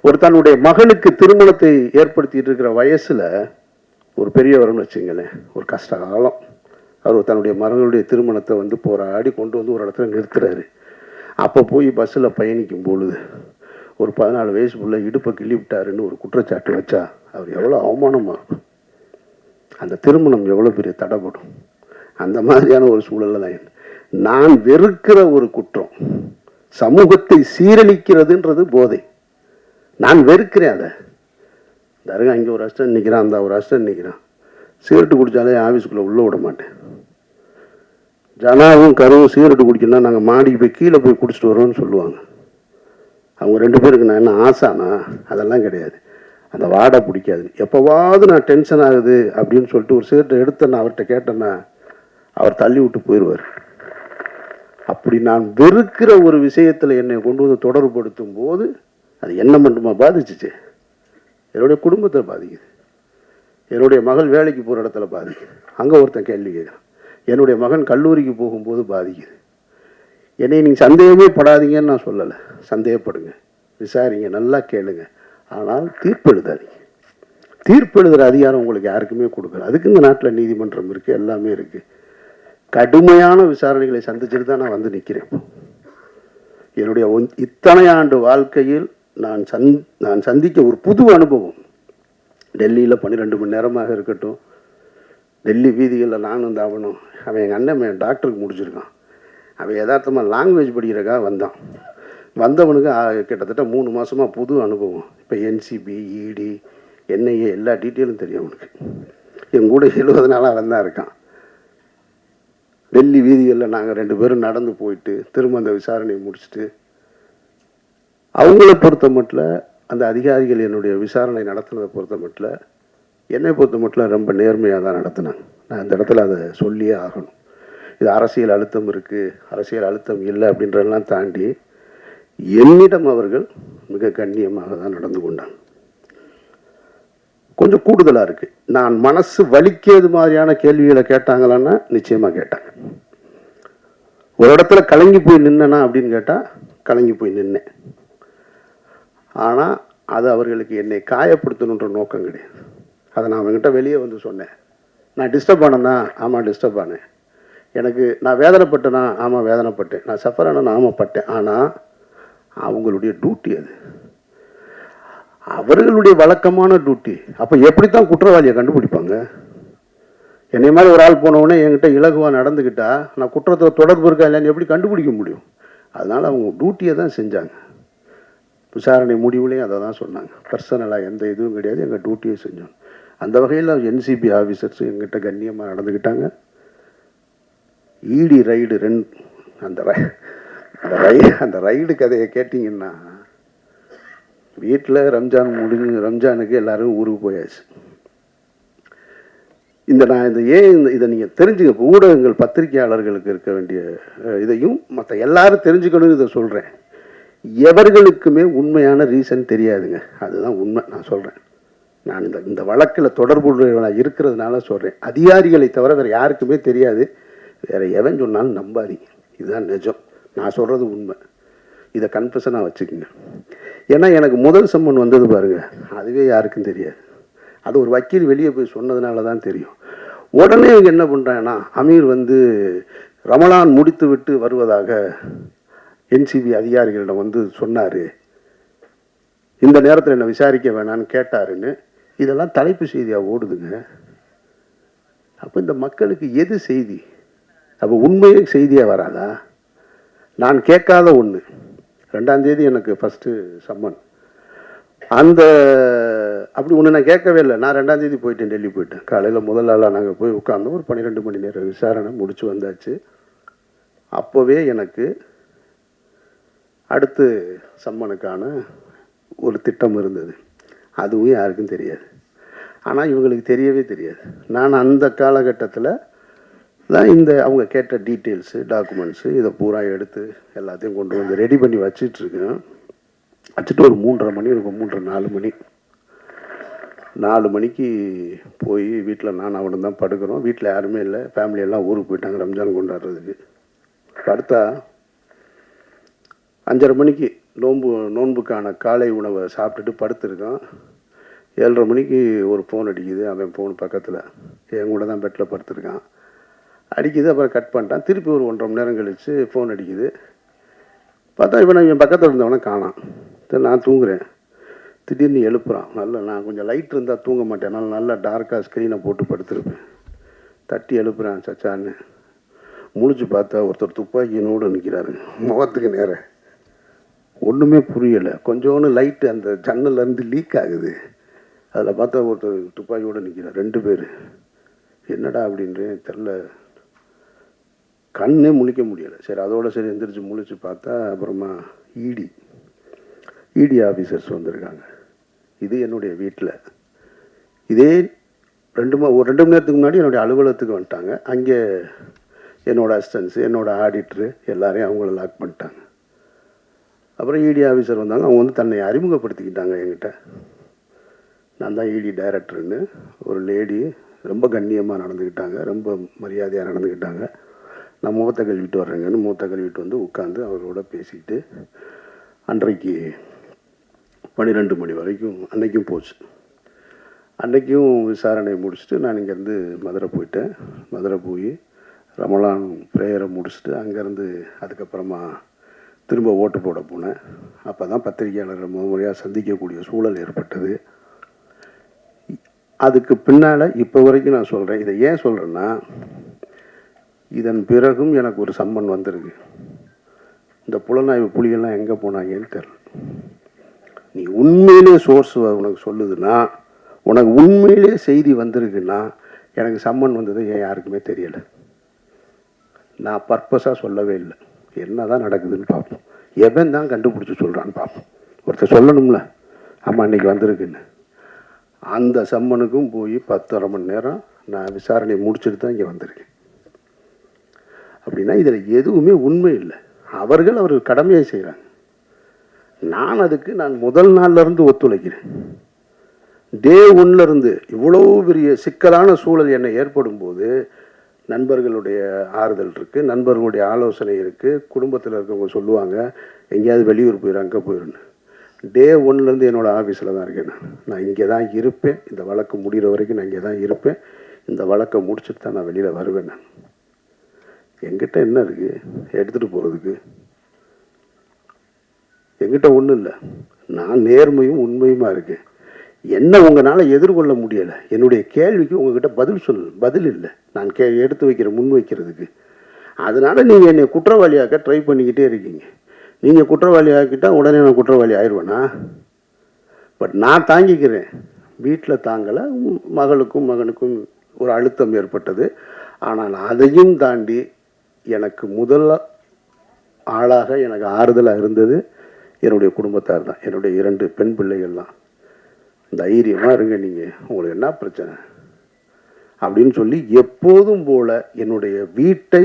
ஒரு தன்னுடைய மகனுக்கு திருமணத்தை ஏற்படுத்திட்டு இருக்கிற வயசில் ஒரு பெரியவர்னு வச்சுங்களேன், ஒரு கஷ்ட காலம். அவர் தன்னுடைய மகனுடைய திருமணத்தை வந்து போராடி கொண்டு வந்து ஒரு இடத்துல நிறுத்துறாரு. அப்போ போய் பஸ்ஸில் பயணிக்கும் பொழுது ஒரு 14 வயசு பிள்ளை இடுப்பை கிள்ளி விட்டாருன்னு ஒரு குற்றச்சாட்டு வச்சா அவர் எவ்வளோ அவமானமாக இருக்கும். அந்த திருமணம் எவ்வளோ பெரிய தடைப்படும். அந்த மாதிரியான ஒரு சூழலில் தான் நான் வெறுக்கிற ஒரு குற்றம் சமூகத்தை சீரழிக்கிறதுன்றது போதை. நான் வெறுக்கிறேன் அதை. தருங்க, இங்கே ஒரு அஸ்டன் நிற்கிறான், அந்த ஒரு அஸ்டன் நிற்கிறான், சிகரெட்டு குடித்தாலே ஆஃபீஸுக்குள்ளே உள்ளே விட மாட்டேன். ஜனாவும் கருவும் சிகரெட்டு குடிக்கணும்னா நாங்கள் மாடிக்கு போய் கீழே போய் குடிச்சிட்டு வரோம்னு சொல்லுவாங்க. அவங்க 2 பேருக்கு நான் என்ன ஆசானா? அதெல்லாம் கிடையாது. அந்த வாடை பிடிக்காது. எப்போவாவது நான் டென்ஷன் ஆகுது அப்படின்னு சொல்லிட்டு ஒரு சிகரெட்டை எடுத்தேன்னா அவர்கிட்ட கேட்டேன்னா அவர் தள்ளி விட்டு போயிடுவார். அப்படி நான் வெறுக்கிற ஒரு விஷயத்தில் என்னை கொண்டு வந்து தொடர்புபடுத்தும் போது அது என்ன மட்டுமா பாதிச்சிச்சு? என்னுடைய குடும்பத்தை பாதிக்குது. என்னுடைய மகள் வேலைக்கு போகிற இடத்துல பாதிக்குது. அங்கே ஒருத்தன் கேள்வி கேட்குறான். என்னுடைய மகன் கல்லூரிக்கு போகும்போது பாதிக்குது. என்னை நீங்கள் சந்தேகமே படாதீங்கன்னு நான் சொல்லலை. சந்தேகப்படுங்க, விசாரிங்க, நல்லா கேளுங்க. ஆனால் தீர்ப்பு எழுதாதீங்க. தீர்ப்பு எழுதுகிற அதிகாரம் உங்களுக்கு யாருக்குமே கொடுக்கல. அதுக்கு இந்த நாட்டில் நீதிமன்றம் இருக்குது, எல்லாமே இருக்குது. கடுமையான விசாரணைகளை சந்திச்சுட்டு தான் நான் வந்து நிற்கிறேன். என்னுடைய இத்தனை ஆண்டு வாழ்க்கையில் நான் சந்திக்க ஒரு புது அனுபவம். டெல்லியில் 12 மணி நேரமாக இருக்கட்டும், டெல்லி வீதிகளில் நானும் தாவணும். அவன் எங்கள் அண்ணன் டாக்டருக்கு முடிச்சிருக்கான். அவன் யதார்த்தமாக லாங்குவேஜ் படிக்கிறக்காக வந்தவனுக்கு கிட்டத்தட்ட 3 மாதமாக புது அனுபவம். இப்போ என்சிபி, இடி, என்ஐஏ எல்லா டீட்டெயிலும் தெரியும் அவனுக்கு. என் கூட 70 நாளாக அவன் தான் இருக்கான். டெல்லி வீதிகளில் நாங்கள் 2 பேரும் நடந்து போயிட்டு திரும்ப அந்த விசாரணையை முடிச்சுட்டு, அவங்கள பொறுத்த மட்டும் அந்த அதிகாரிகள் என்னுடைய விசாரணை நடத்துனதை பொறுத்த மட்டும், என்னை பொறுத்த மட்டும் ரொம்ப நேர்மையாக தான் நடத்தினாங்க. நான் இந்த இடத்துல அதை சொல்லியே ஆகணும். இது அரசியல் அழுத்தம் இருக்குது, அரசியல் அழுத்தம் இல்லை அப்படின்றதெல்லாம் தாண்டி என்னிடம் அவர்கள் மிக கண்ணியமாக தான் நடந்து கொண்டாங்க. கொஞ்சம் கூடுதலாக இருக்குது. நான் மனசு வலிக்கிறது மாதிரியான கேள்விகளை கேட்டாங்களான்னா நிச்சயமாக கேட்டாங்க. ஒரு இடத்துல கலங்கி போய் நின்னனா அப்படின்னு கேட்டால் கலங்கி போய் நின்னேன். ஆனால் அது அவர்களுக்கு என்னை காயப்படுத்தணுன்ற நோக்கம் கிடையாது. அதை நான் அவங்ககிட்ட வெளியே வந்து சொன்னேன். நான் டிஸ்டர்ப் ஆனேன்னா ஆமாம் டிஸ்டர்ப் ஆனேன். நான் வேதனைப்பட்டேனா ஆமாம் வேதனைப்பட்டேன். நான் சஃபர் ஆனேன்னா ஆமாம் பட்டேன். ஆனால் அவங்களுடைய டியூட்டி அது, அவர்களுடைய வழக்கமான டியூட்டி. அப்போ எப்படித்தான் குற்றவாளியை கண்டுபிடிப்பாங்க? என்னை மாதிரி ஒரு ஆள் போனவுடனே என்கிட்ட இலகுவாக நடந்துக்கிட்டா நான் குற்றத்தை தொடர்பு இருக்கா இல்லைன்னு எப்படி கண்டுபிடிக்க முடியும்? அதனால் அவங்க டியூட்டியை தான் செஞ்சாங்க. விசாரணை முடிவுலையும் அதை தான் சொன்னாங்க. பர்சனலாக எந்த இதுவும் கிடையாது, எங்கள் டியூட்டியை செஞ்சோம். அந்த வகையில் என்சிபி ஆஃபீஸர்ஸ் எங்கிட்ட கண்ணியமாக நடந்துக்கிட்டாங்க. இடி ரைடு அந்த ரைடு கதையை கேட்டிங்கன்னா, வீட்டில் ரம்ஜானுக்கு எல்லோரும் ஊருக்கு போயாச்சு. நான் இதை நீங்கள் தெரிஞ்சுங்க. இப்போ ஊடகங்கள் பத்திரிகையாளர்களுக்கு இருக்க வேண்டிய இதையும் மற்ற எல்லாரும் தெரிஞ்சுக்கணும்னு இதை சொல்கிறேன். எவர்களுக்குமே உண்மையான ரீசன் தெரியாதுங்க. அதுதான் உண்மை. நான் சொல்கிறேன். நான் இந்த வழக்கில் தொடர்புடையவனாக இருக்கிறதுனால சொல்கிறேன். அதிகாரிகளை தவிர வேறு யாருக்குமே தெரியாது. வேறு எவன் சொன்னாலும் நம்பாதீங்க. இதுதான் நிஜம். நான் சொல்கிறது உண்மை. இதை கன்ஃபெஷனாக வச்சுக்கோங்க. ஏன்னா எனக்கு முதல் சம்மன் வந்தது பாருங்கள், அதுவே யாருக்கும் தெரியாது. அது ஒரு வக்கீல் வெளியே போய் சொன்னதுனால தான் தெரியும். உடனே இவங்க என்ன பண்ணுறாங்கன்னா, அமீர் ரமலான் முடித்து விட்டு வருவதாக என்சிபி அதிகாரிகளிடம் சொன்னார், இந்த நேரத்தில் என்னை விசாரிக்க வேணான்னு கேட்டாருன்னு இதெல்லாம் தலைப்பு செய்தியாக ஓடுதுங்க. அப்போ இந்த மக்களுக்கு எது செய்தி? அப்போ உண்மையே செய்தியாக வராதா? நான் கேட்காத ஒன்று. 2ஆம் தேதி எனக்கு ஃபஸ்ட்டு சம்மன். அப்படி ஒன்று நான் கேட்கவே இல்லை. நான் 2ஆம் தேதி போயிட்டேன், டெல்லி போயிட்டேன். காலையில் முதல் நாளாக நாங்கள் போய் உட்காந்தோம். ஒரு 12 மணி நேரம் விசாரணை முடிச்சு வந்தாச்சு. அப்போவே எனக்கு அடுத்து சம்மனுக்கான ஒரு திட்டம் இருந்தது. அதுவும் யாருக்கும் தெரியாது. ஆனால் இவங்களுக்கு தெரியவே தெரியாது. நான் அந்த காலகட்டத்தில் தான் அவங்க கேட்ட டீட்டெயில்ஸு, டாக்குமெண்ட்ஸு இதை பூரா எடுத்து எல்லாத்தையும் கொண்டு வந்து ரெடி பண்ணி வச்சிட்ருக்கேன். வச்சுட்டு ஒரு 3:30 மணி இருக்கும். 3:30 4 மணி. 4 மணிக்கு போய் வீட்டில் நான் அவனும் தான் படுக்கிறோம். வீட்டில் யாருமே இல்லை. ஃபேமிலியெல்லாம் ஊருக்கு போயிட்டாங்க ரம்ஜான் கொண்டாடுறதுக்கு. படுத்தா 5:30 மணிக்கு நோன்புக்கான காலை உணவை சாப்பிட்டுட்டு படுத்துருக்கான். 7:30 மணிக்கு ஒரு ஃபோன் அடிக்குது. அவன் ஃபோன் பக்கத்தில் என் கூட தான் பெட்டில் படுத்துருக்கான். அடிக்குது. அப்புறம் கட் பண்ணிட்டான். திருப்பி ஒரு 1.5 மணி நேரம் கழித்து ஃபோன் அடிக்குது. பார்த்தா இவன் என் பக்கத்தில் இருந்தவனை காணான். நான் தூங்குறேன். திடீர்னு எழுப்புறான். நான் கொஞ்சம் லைட் இருந்தால் தூங்க மாட்டேன். நல்லா டார்க்காக ஸ்க்ரீனை போட்டு படுத்துருப்பேன். தட்டி எழுப்புறான், சச்சான்னு. முழிச்சு பார்த்தா ஒருத்தர் துப்பாக்கியினோடு நிற்கிறாரு, முகத்துக்கு நேரம். ஒன்றுமே புரியலை. கொஞ்சோன்னு லைட்டு அந்த ஜன்னல்லேருந்து லீக் ஆகுது. அதில் பார்த்தா ஒருத்தர் துப்பாக்கியோடு நிற்கிறார். 2 பேர். என்னடா அப்படின்றேன், தெரில. கண்ணே முழிக்க முடியலை. சரி, சரி எந்திரிச்சு முழிச்சு பார்த்தா அப்புறமா இடி ஆஃபீஸர்ஸ் வந்திருக்காங்க. இது என்னுடைய வீட்டில். இதே ஒரு 2 மணி நேரத்துக்கு முன்னாடி என்னுடைய அலுவலகத்துக்கு வந்துட்டாங்க. அங்கே என்னோடய அசிஸ்டன்ஸு, என்னோடய ஆடிட்ரு எல்லாரையும் அவங்கள லாக் பண்ணிட்டாங்க. அப்புறம் இடி ஆஃபீஸர் வந்தாங்க. அவங்க தன்னை அறிமுகப்படுத்திக்கிட்டாங்க என்கிட்ட. நான் தான் இடி டைரக்டருன்னு. ஒரு லேடி ரொம்ப கண்ணியமாக நடந்துக்கிட்டாங்க, ரொம்ப மரியாதையாக நடந்துக்கிட்டாங்க. நான் முகத்தை கழுவிட்டு வர்றேங்கன்னு முகத்தை கழுவிட்டு உட்காந்து அவரோட பேசிக்கிட்டு அன்றைக்கு 12 மணி வரைக்கும் அன்றைக்கும் போச்சு. அன்றைக்கும் விசாரணை முடிச்சுட்டு நான் இங்கேருந்து மதுரை போயிட்டேன். மதுரை போய் ரமலான் ப்ரேயரை முடிச்சுட்டு அங்கேருந்து அதுக்கப்புறமா திரும்ப ஓட்டு போட போனேன். அப்போ தான் பத்திரிகையாளரை முறையாக சந்திக்கக்கூடிய சூழல் ஏற்பட்டது. அதுக்கு பின்னால் இப்போ வரைக்கும் நான் சொல்கிறேன். இதை ஏன் சொல்கிறேன்னா, இதன் பிறகும் எனக்கு ஒரு சம்மன் வந்திருக்கு. இந்த புலனாய்வு புலிகள்லாம் எங்கே போனாங்கன்னு தெரியல. நீ உண்மையிலே சோர்ஸ் உனக்கு சொல்லுதுன்னா, உனக்கு உண்மையிலே செய்தி வந்திருக்குன்னா, எனக்கு சம்மன் வந்தது ஏன் யாருக்குமே தெரியலை. நான் பர்பஸாக சொல்லவே இல்லை. என்ன தான் நடக்குதுன்னு பார்ப்போம். எவன் தான் கண்டுபிடிச்சி சொல்கிறான்னு பார்ப்போம். ஒருத்தர் சொல்லணும்ல, ஆமாம் இன்றைக்கி வந்திருக்குன்னு. அந்த சம்மனுக்கும் போய் 10.5 மணி நேரம் நான் விசாரணை முடிச்சுட்டு தான் இங்கே வந்திருக்கேன். அப்படின்னா இதில் எதுவுமே உண்மை இல்லை. அவர்கள் கடமையை செய்கிறாங்க. நான் முதல் நாள்லேருந்து ஒத்துழைக்கிறேன். டே 1லேருந்து இவ்வளோ பெரிய சிக்கலான சூழல் என்னை ஏற்படும் போது நண்பர்களுடைய ஆறுதல் இருக்குது, நண்பர்களுடைய ஆலோசனை இருக்குது. குடும்பத்தில் இருக்கவங்க சொல்லுவாங்க, எங்கேயாவது வெளியூர் போயிடும், அங்கே போயிடுன்னு. டே 1லேருந்து என்னோடய ஆஃபீஸில் தான் இருக்கேன். நான் இங்கே தான் இருப்பேன். இந்த வழக்கு முடிகிற வரைக்கும் நான் இங்கே தான் இருப்பேன். இந்த வழக்கை முடிச்சுட்டு தான் நான் வெளியில் வருவேன். நான் என்கிட்ட என்ன இருக்குது எடுத்துகிட்டு போகிறதுக்கு? என்கிட்ட ஒன்றும் இல்லை. நான் நேர்மையும் உண்மையுமா இருக்கேன். என்ன உங்களால் எதிர்கொள்ள முடியலை? என்னுடைய கேள்விக்கு உங்ககிட்ட பதில் இல்லை. நான் எடுத்து முன் வைக்கிறதுக்கு. அதனால் நீங்கள் என்னை குற்றவாளியாக்க ட்ரை பண்ணிக்கிட்டே இருக்கீங்க. நீங்கள் குற்றவாளி ஆக்கிட்டால் உடனே நான் குற்றவாளி ஆயிடுவேனா? பட் நான் தாங்கிக்கிறேன். வீட்டில் தாங்கலை. மகளுக்கும் மகனுக்கும் ஒரு அழுத்தம் ஏற்பட்டது. ஆனால் அதையும் தாண்டி எனக்கு முதல் ஆளாக எனக்கு ஆறுதலாக இருந்தது என்னுடைய குடும்பத்தார் தான். என்னுடைய 2 பெண் பிள்ளைகள் தான். தைரியமாக இருங்க, நீங்கள் உங்களுக்கு என்ன பிரச்சனை? அப்படின்னு சொல்லி எப்போதும் போல என்னுடைய வீட்டை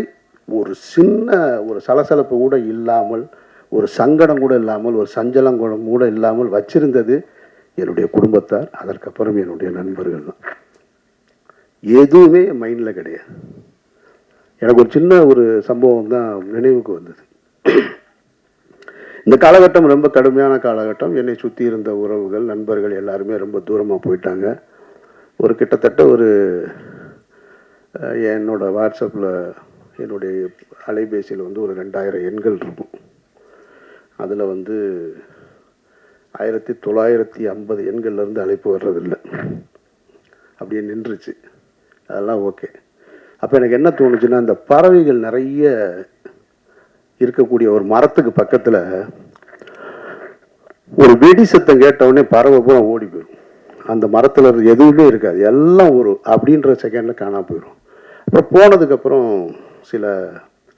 ஒரு சின்ன ஒரு சலசலப்பு கூட இல்லாமல், ஒரு சங்கடம் கூட இல்லாமல், ஒரு சஞ்சலம் கூட இல்லாமல் வச்சிருந்தது என்னுடைய குடும்பத்தார். அதற்கப்புறம் என்னுடைய நண்பர்கள் தான். எதுவுமே மைண்டில் கிடையாது. எனக்கு ஒரு சின்ன ஒரு சம்பவம் தான் நினைவுக்கு வந்தது. இந்த காலகட்டம் ரொம்ப கடுமையான காலகட்டம். என்னை சுற்றி இருந்த உறவுகள், நண்பர்கள் எல்லாருமே ரொம்ப தூரமாக போயிட்டாங்க. ஒரு கிட்டத்தட்ட ஒரு என்னோட வாட்ஸ்அப்பில், என்னுடைய அலைபேசியில் வந்து ஒரு 2000 எண்கள் இருக்கும். அதில் வந்து 1950 எண்கள்லேருந்து அழைப்பு வர்றதில்லை, அப்படியே நின்றுச்சு. அதெல்லாம் ஓகே. அப்போ எனக்கு என்ன தோணுச்சுன்னா, இந்த பறவைகள் நிறைய இருக்கக்கூடிய ஒரு மரத்துக்கு பக்கத்தில் ஒரு வெடி சத்தம் கேட்டவுடனே பறவை பூரா ஓடி போயிடும். அந்த மரத்தில் எதுவுமே இருக்காது, எல்லாம் ஒரு அப்படின்ற செகண்டில் காணாம போயிடும். அப்புறம் போனதுக்கப்புறம் சில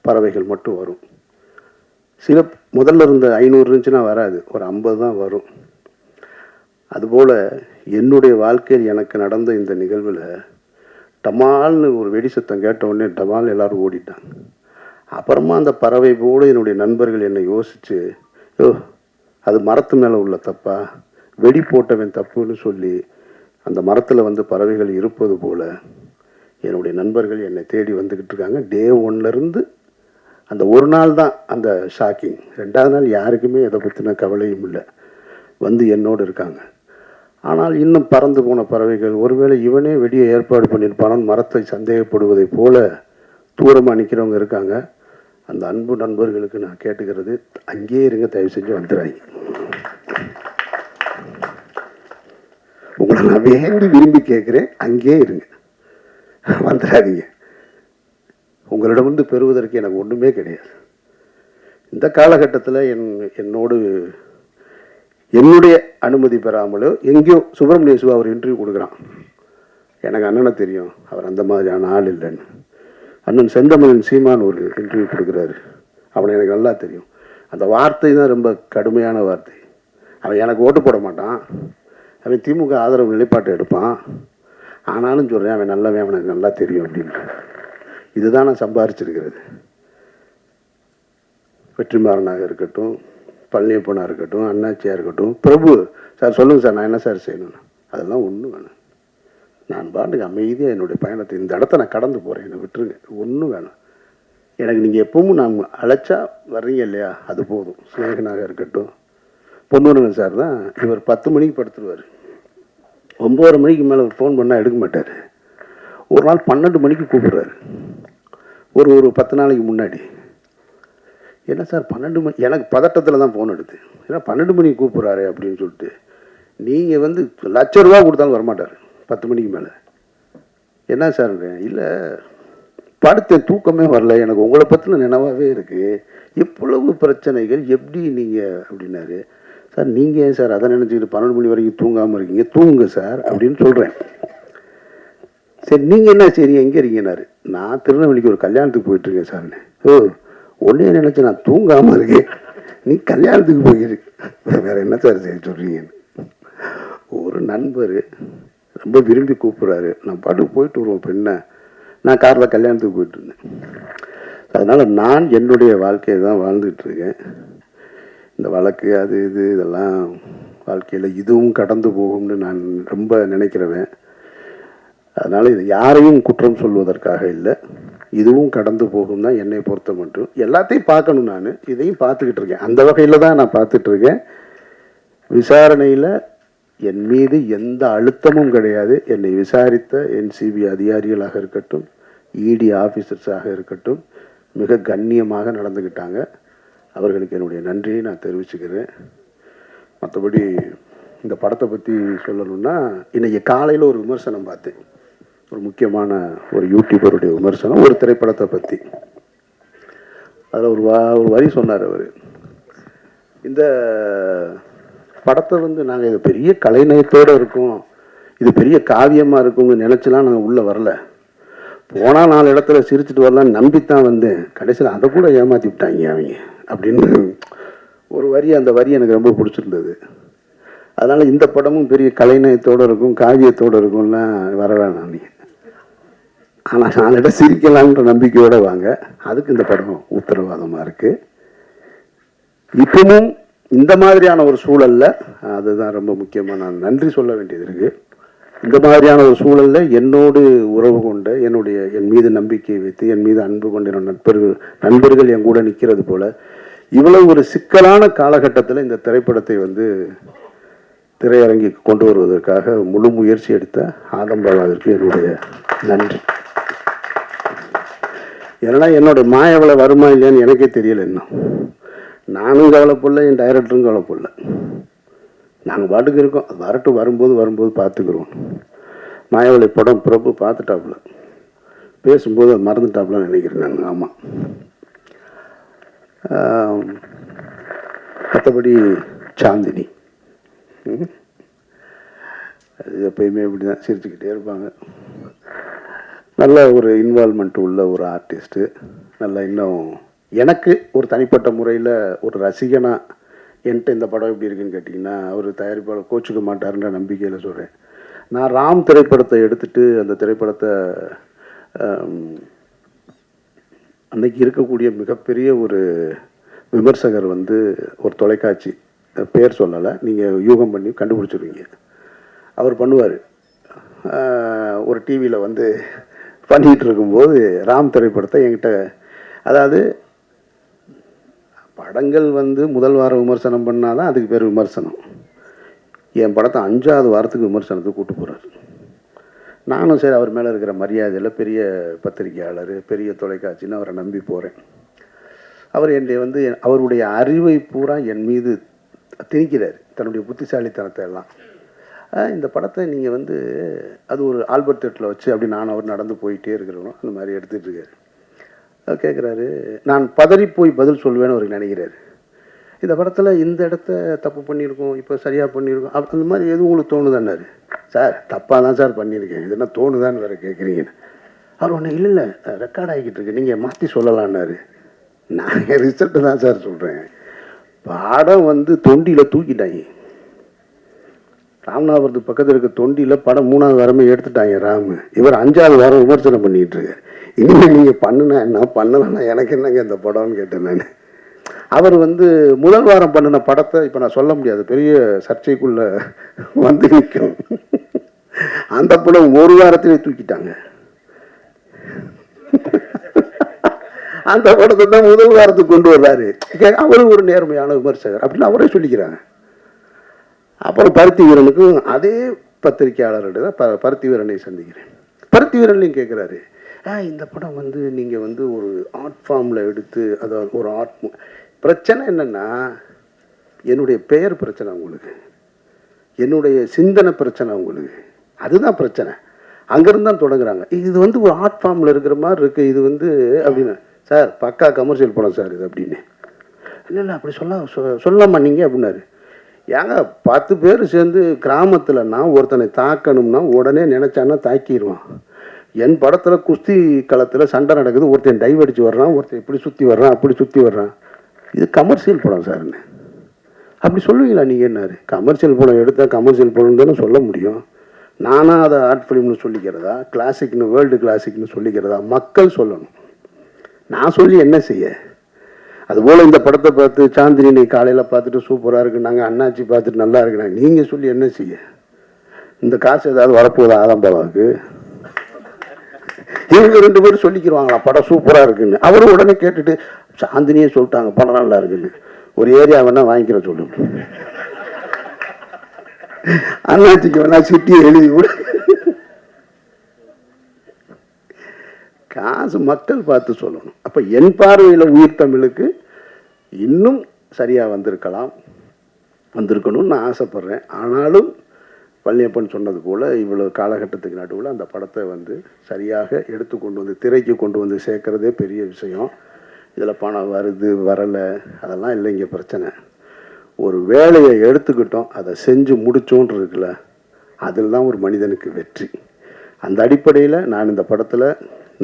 பறவைகள் மட்டும் வரும். சில முதல்ல இருந்த 500 இருந்துச்சுன்னா வராது, ஒரு 50 தான் வரும். அதுபோல் என்னுடைய வாழ்க்கையில் எனக்கு நடந்த இந்த நிகழ்வில் டமால்னு ஒரு வெடி சத்தம் கேட்ட உடனே டமால் எல்லோரும் ஓடிட்டாங்க. அப்புறமா அந்த பறவை போல என்னுடைய நண்பர்கள் என்னை யோசித்து, அது மரத்து மேலே உள்ள தப்பா, வெடி போட்டவன் தப்புன்னு சொல்லி அந்த மரத்தில் வந்து பறவைகள் இருப்பது போல் என்னுடைய நண்பர்கள் என்னை தேடி வந்துக்கிட்டு இருக்காங்க. டே 1லேருந்து அந்த ஒரு நாள் தான் அந்த ஷாக்கிங். 2வது நாள் யாருக்குமே இதை பற்றின கவலையும் இல்லை, வந்து என்னோடு இருக்காங்க. ஆனால் இன்னும் பறந்து போன பறவைகள், ஒருவேளை இவனே வெடியை ஏற்பாடு பண்ணியிருப்பானு மரத்தை சந்தேகப்படுவதை போல தூரமாக நிற்கிறவங்க இருக்காங்க. அந்த அன்பு நண்பர்களுக்கு நான் கேட்டுக்கிறது, அங்கேயே இருங்க, தயவு செஞ்சு வந்துடுறாங்க. உங்களை நான் வேண்டி விரும்பி கேட்குறேன், அங்கேயே இருங்க, வந்துடாதீங்க. உங்களிடமிருந்து பெறுவதற்கு எனக்கு ஒன்றுமே கிடையாது. இந்த காலகட்டத்தில் என்னோடு என்னுடைய அனுமதி பெறாமலோ எங்கேயோ சுப்பிரமணிய சிவா அவர் இன்டர்வியூ கொடுக்குறான். எனக்கு அண்ணனை தெரியும், அவர் அந்த மாதிரியான ஆள் இல்லைன்னு. அண்ணன் செந்தமிழன் சீமான் ஒரு இன்டர்வியூ கொடுக்குறாரு, அவனை எனக்கு நல்லா தெரியும். அந்த வார்த்தை தான் ரொம்ப கடுமையான வார்த்தை. அவன் எனக்கு ஓட்டு போட மாட்டான், அவன் திமுக ஆதரவு நிலைப்பாட்டை எடுப்பான், ஆனாலும் சொல்கிறேன் அவன் நல்லவன், அவனுக்கு நல்லா தெரியும் அப்படின்ட்டு. இதுதான் நான் சம்பாரிச்சிருக்கிறது. வெற்றிமாறனாக இருக்கட்டும், பழனியப்பனாக இருக்கட்டும், அண்ணாச்சியாக இருக்கட்டும், பிரபு சார் சொல்லுங்கள் சார் நான் என்ன சார் செய்யணும்னு, அதெல்லாம் ஒன்றும் வேணும். நான் பாட்டுக்கு அமைதியாக என்னுடைய பயணத்தை, இந்த இடத்த நான் கடந்து போகிறேன், என்னை விட்டுருங்க, ஒன்றும் வேணும் எனக்கு. நீங்கள் எப்பவும் நான் அழைச்சா வர்றீங்க இல்லையா, அது போதும். ஸ்நேகனாக இருக்கட்டும், பொன்னுரங்கன் சார் தான், இவர் 10 மணிக்கு படுத்துருவார், 9:30 மணிக்கு மேலே ஃபோன் பண்ணால் எடுக்க மாட்டார். ஒரு நாள் 12 மணிக்கு கூப்பிடுறாரு, ஒரு 10 நாளைக்கு முன்னாடி. என்ன சார் 12 மணி, எனக்கு பதட்டத்தில் தான் ஃபோன் எடுத்து, ஏன்னா 12 மணிக்கு கூப்பிட்றாரு அப்படின்னு சொல்லிட்டு. நீங்கள் வந்து ₹1,00,000 கொடுத்தாலும் வரமாட்டார் 10 மணிக்கு மேலே. என்ன சார், இல்லை படுத்த தூக்கமே வரல, எனக்கு உங்களை பற்றின நினைவாகவே இருக்குது, எவ்வளவு பிரச்சனைகள், எப்படி நீங்கள் அப்படின்னாரு. சார் நீங்கள் ஏன் சார் அதை நினச்சிக்கிட்டு 12 மணி வரைக்கும் தூங்காமல் இருக்கீங்க, தூங்குங்க சார் அப்படின்னு சொல்கிறேன். சரி நீங்கள் என்ன சரி எங்கே இருக்கீங்கன்னாரு. நான் திருநெல்வேலிக்கு ஒரு கல்யாணத்துக்கு போயிட்டுருக்கேன் சார்னு. ஒன்றே நினச்சி நான் தூங்காமல் இருக்கேன், நீ கல்யாணத்துக்கு போயிருக்கு, வேறு என்ன சார் செய்ய சொல்கிறீங்கன்னு. ஒரு நண்பர் ரொம்ப விரும்பி கூப்பிட்றாரு, நான் பாட்டுக்கு போயிட்டு வருவோம் பெண்ணை, நான் காரில் கல்யாணத்துக்கு போயிட்டுருந்தேன். அதனால் நான் என்னுடைய வாழ்க்கையை தான் வாழ்ந்துட்டுருக்கேன். இந்த வழக்கு அது இது இதெல்லாம் வாழ்க்கையில் இதுவும் கடந்து போகும்னு நான் ரொம்ப நினைக்கிறவன். அதனால் இது யாரையும் குற்றம் சொல்வதற்காக இல்லை, இதுவும் கடந்து போகும் தான் என்னை பொறுத்த மட்டும். எல்லாத்தையும் பார்க்கணும், நான் இதையும் பார்த்துக்கிட்டு இருக்கேன், அந்த வகையில் தான் நான் பார்த்துட்ருக்கேன். விசாரணையில் என் மீது எந்த அழுத்தமும் கிடையாது. என்னை விசாரித்த NCB அதிகாரிகளாக இருக்கட்டும், ED ஆஃபீஸர்ஸாக இருக்கட்டும், மிக கண்ணியமாக நடந்துக்கிட்டாங்க. அவர்களுக்கு என்னுடைய நன்றியை நான் தெரிவிச்சுக்கிறேன். மற்றபடி இந்த படத்தை பற்றி சொல்லணும்னா, இன்றைக்கி காலையில் ஒரு விமர்சனம் பார்த்தேன், ஒரு முக்கியமான ஒரு யூடியூபருடைய விமர்சனம் ஒரு திரைப்படத்தை பற்றி. அதில் ஒரு வரி சொன்னார் அவர், இந்த படத்தை வந்து நாங்கள் இது பெரிய கலைநயத்தோடு இருக்கோம், இது பெரிய காவியமாக இருக்கும்னு நினச்சிலாம் நாங்கள் உள்ளே வரல, போனால் 4 இடத்துல சிரிச்சுட்டு வரலான்னு நம்பித்தான் வந்தேன், கடைசியில் அதை கூட ஏமாற்றி விட்டாங்க அவங்க அப்படின்னு ஒரு வரி. அந்த வரி எனக்கு ரொம்ப பிடிச்சிருந்தது. அதனால் இந்த படமும் பெரிய கலைநயத்தோடு இருக்கும், காவியத்தோடு இருக்கும்லாம் வர வேணாம். நீங்கள் ஆனால் நாளிட சிரிக்கலான்ற நம்பிக்கையோடு வாங்க. அதுக்கு இந்த படம் உத்தரவாதமாக இருக்குது. இப்பவும் இந்த மாதிரியான ஒரு சூழலில், அதுதான் ரொம்ப முக்கியமாக நான் நன்றி சொல்ல வேண்டியது இருக்குது. இந்த மாதிரியான ஒரு சூழலில் என்னோடு உறவு கொண்ட, என் மீது நம்பிக்கை வைத்து, என் மீது அன்பு கொண்ட என்னோட நண்பர்கள் என் கூட நிற்கிறது போல், இவ்வளவு ஒரு சிக்கலான காலகட்டத்தில் இந்த திரைப்படத்தை வந்து திரையரங்கிற்கு கொண்டு வருவதற்காக முழு முயற்சி எடுத்த ஆதம்பாலாவிற்கு என்னுடைய நன்றி. ஏன்னா என்னோட மாயவளை வருமா இல்லையான்னு எனக்கே தெரியல. இன்னும் நானும் கவலைப்படல, என் டைரக்டரும் கவலைப்படல. நாங்கள் பாட்டுக்கு இருக்கோம், அது வரட்டும், வரும்போது பார்த்துக்குறோம். மாயவளை படம் பிரபு பார்த்துட்டாப்புல, பேசும்போது அது மறந்துட்டாப்புலன்னு நினைக்கிறேன் நான். ஆமாம். மற்றபடி சாந்தினி அது எப்பயுமே இப்படி தான் சிரிச்சுக்கிட்டே இருப்பாங்க. நல்ல ஒரு இன்வால்மெண்ட் உள்ள ஒரு ஆர்டிஸ்ட்டு. நல்லா இன்னும் எனக்கு ஒரு தனிப்பட்ட முறையில் ஒரு ரசிகனாக என்கிட்ட இந்த படம் எப்படி இருக்குன்னு கேட்டிங்கன்னா, அவர் தயாரிப்பாளர் கோச்சிக்க மாட்டாருன்ற நம்பிக்கையில் சொல்கிறேன். நான் ராம் திரைப்படத்தை எடுத்துகிட்டு அந்த திரைப்படத்தை அன்னைக்கு இருக்கக்கூடிய மிகப்பெரிய ஒரு விமர்சகர் வந்து ஒரு தொலைக்காட்சி, பேர் சொல்லலை, நீங்கள் யூகம் பண்ணி கண்டுபிடிச்சிருவீங்க, அவர் பண்ணுவார். ஒரு டிவியில் வந்து பண்ணிகிட்டு இருக்கும்போது ராம் திரைப்படத்தை என்கிட்ட, அதாவது படங்கள் வந்து முதல் வாரம் விமர்சனம் பண்ணால் தான் அதுக்கு பேர் விமர்சனம். என் படத்தை 5ஆவது வாரத்துக்கு விமர்சனத்துக்கு கூப்பிட்டு போகிறார். நானும் சரி அவர் மேலே இருக்கிற மரியாதையில் பெரிய பத்திரிகையாளர், பெரிய தொலைக்காட்சின்னு அவரை நம்பி போகிறேன். அவர் என்னுடைய வந்து அவருடைய அறிவை பூரா என் மீது திணிக்கிறார், தன்னுடைய புத்திசாலித்தனத்தை எல்லாம். இந்த படத்தை நீங்கள் வந்து அது ஒரு ஆல்பர்ட் தேட்டரில் வச்சு அப்படி நான் அவர் நடந்து போயிட்டே இருக்கிறோம், அந்த மாதிரி எடுத்துகிட்டு இருக்காரு. கேட்குறாரு, நான் பதறி போய் பதில் சொல்வேன்னு அவருக்கு நினைக்கிறாரு. இந்த படத்தில் இந்த இடத்த தப்பு பண்ணியிருக்கோம், இப்போ சரியாக பண்ணியிருக்கோம், அந்த மாதிரி எதுவும் உங்களுக்கு தோணுதான்னாரு. சார் தப்பாக தான் சார் பண்ணியிருக்கேன், இது என்ன தோணுதான்னு வேறு கேட்குறீங்கன்னு. அவர் ஒன்று இல்லை ரெக்கார்ட் ஆகிக்கிட்டு இருக்கு, நீங்கள் மாற்றி சொல்லலான்னாரு. நான் ரிசல்ட்டு தான் சார் சொல்கிறேன். படம் வந்து தொண்டியில் தூக்கிட்டாங்க. ராமநாதபுரத்துக்கு பக்கத்தில் இருக்க தொண்டியில் படம் 3ஆவது வாரமே எடுத்துட்டாங்க ராமு. இவர் 5ஆவது வாரம் விமர்சனம் பண்ணிகிட்டு இருக்கார். இனிமேல் நீங்கள் பண்ணுனா என்ன, பண்ணலன்னா எனக்கு என்னங்க இந்த படம்னு கேட்டேன் நான். அவர் வந்து முதல் வாரம் பண்ணின படத்தை இப்போ நான் சொல்ல முடியாது, பெரிய சர்ச்சைக்குள்ளே வந்து நிற்கும். அந்த படம் ஒரு வாரத்திலே தூக்கிட்டாங்க. அந்த படத்தை தான் முதல் வாரத்துக்கு கொண்டு வர்றாரு. அவரும் ஒரு நேர்மையான விமர்சகர் அப்படின்னு அவரே சொல்லிக்கிறாங்க. அப்புறம் பருத்தி வீரனுக்கும் அதே பத்திரிகையாளர்கிட்ட தான் பருத்தி வீரனை சந்திக்கிறேன். பருத்தி வீரன்லையும் கேட்குறாரு, இந்த படம் வந்து நீங்கள் வந்து ஒரு ஆர்ட் ஃபார்மில் எடுத்து, அதாவது ஒரு ஆர்ட் பிரச்சனை என்னென்னா, என்னுடைய பெயர் பிரச்சனை உங்களுக்கு, என்னுடைய சிந்தனை பிரச்சனை உங்களுக்கு, அதுதான் பிரச்சனை. அங்கேருந்து தான் தொடங்குறாங்க. இது வந்து ஒரு ஆர்ட் ஃபார்மில் இருக்கிற மாதிரி இருக்குது, இது வந்து அப்படின்னு. சார் பக்கா கமர்ஷியல் படம் சார் இது அப்படின்னு. இல்லை அப்படி சொல்லாமா நீங்கள் அப்படின்னாரு. ஏங்க 10 பேர் சேர்ந்து கிராமத்தில் நான் ஒருத்தனை தாக்கணும்னா உடனே நினச்சான்னா தாக்கிடுவான். என் படத்தில் குஸ்தி களத்தில் சண்டை நடக்குது, ஒருத்தன் டைவ் அடித்து வர்றான், ஒருத்தன் இப்படி சுற்றி வர்றான், அப்படி சுற்றி வர்றான், இது கமர்ஷியல் படம் சார்ன்னு அப்படி சொல்லுவீங்களா நீங்கள் என்னாரு? கமர்ஷியல் படம் எடுத்தால் கமர்ஷியல் படம் தானே சொல்ல முடியும். நானாக அதை ஆர்ட் ஃபிலிம்னு சொல்லிக்கிறதா, கிளாசிக்னு வேர்ல்டு கிளாசிக்னு சொல்லிக்கிறதா? மக்கள் சொல்லணும், நான் சொல்லி என்ன செய்ய? அதுபோல் இந்த படத்தை பார்த்து சாந்தினி நீ காலையில் பார்த்துட்டு சூப்பராக இருக்குது, நாங்கள் அண்ணாச்சி பார்த்துட்டு நல்லா இருக்குண்ணா, நீங்கள் சொல்லி என்ன செய்ய? இந்த காசு ஏதாவது வரப்போகுதா ஆதம்பாலாவுக்கு? இவங்க 2 பேரும் சொல்லிக்கிடுவாங்களா படம் சூப்பராக இருக்குன்னு. அவரும் உடனே கேட்டுட்டு சாந்தினியே சொல்லிட்டாங்க படம் நல்லா இருக்குன்னு. ஒரு ஏரியா வேணா வாங்கிக்கிற சொல்லுங்க, அண்ணாச்சிக்கு வேணா சிட்டியை எழுதி விட. காசு மக்கள் பார்த்து சொல்லணும். அப்போ என் பார்வையில் உயிர் தமிழுக்கு இன்னும் சரியாக வந்திருக்கணும்னு நான் ஆசைப்பட்றேன். ஆனாலும் பழனியப்பன் சொன்னது போல் இவ்வளோ காலகட்டத்துக்கு நடுவில் அந்த படத்தை வந்து சரியாக எடுத்து கொண்டு வந்து திரைக்கு கொண்டு வந்து சேர்க்குறதே பெரிய விஷயம். இதில் பணம் வருது வரலை அதெல்லாம் இல்லை இங்கே பிரச்சனை. ஒரு வேலையை எடுத்துக்கிட்டோம், அதை செஞ்சு முடித்தோன்னு இருக்குல்ல, அதில் தான் ஒரு மனிதனுக்கு வெற்றி. அந்த அடிப்படையில் நான் இந்த படத்தில்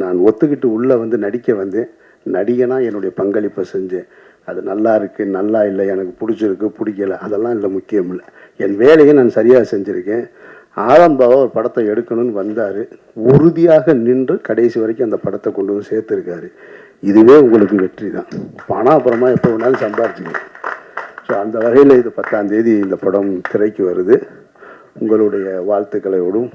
நான் ஒத்துக்கிட்டு உள்ளே வந்து நடிக்க வந்தேன். நடிகனாக என்னுடைய பங்களிப்பை செஞ்சேன். அது நல்லா இருக்குது நல்லா இல்லை, எனக்கு பிடிச்சிருக்கு பிடிக்கலை, அதெல்லாம் இல்லை, முக்கியம் இல்லை. என் வேலையை நான் சரியாக செஞ்சுருக்கேன். ஆரம்பாவை ஒரு படத்தை எடுக்கணும்னு வந்தார், உறுதியாக நின்று கடைசி வரைக்கும் அந்த படத்தை கொண்டு வந்து சேர்த்துருக்காரு. இதுவே உங்களுக்கு வெற்றி தான். பணம் அப்புறமா எப்போ வேணாலும் சம்பாரிச்சுக்கணும். ஸோ அந்த வகையில் இது 10ஆம் தேதி இந்த படம் திரைக்கு வருது. உங்களுடைய வாழ்த்துக்களோடும்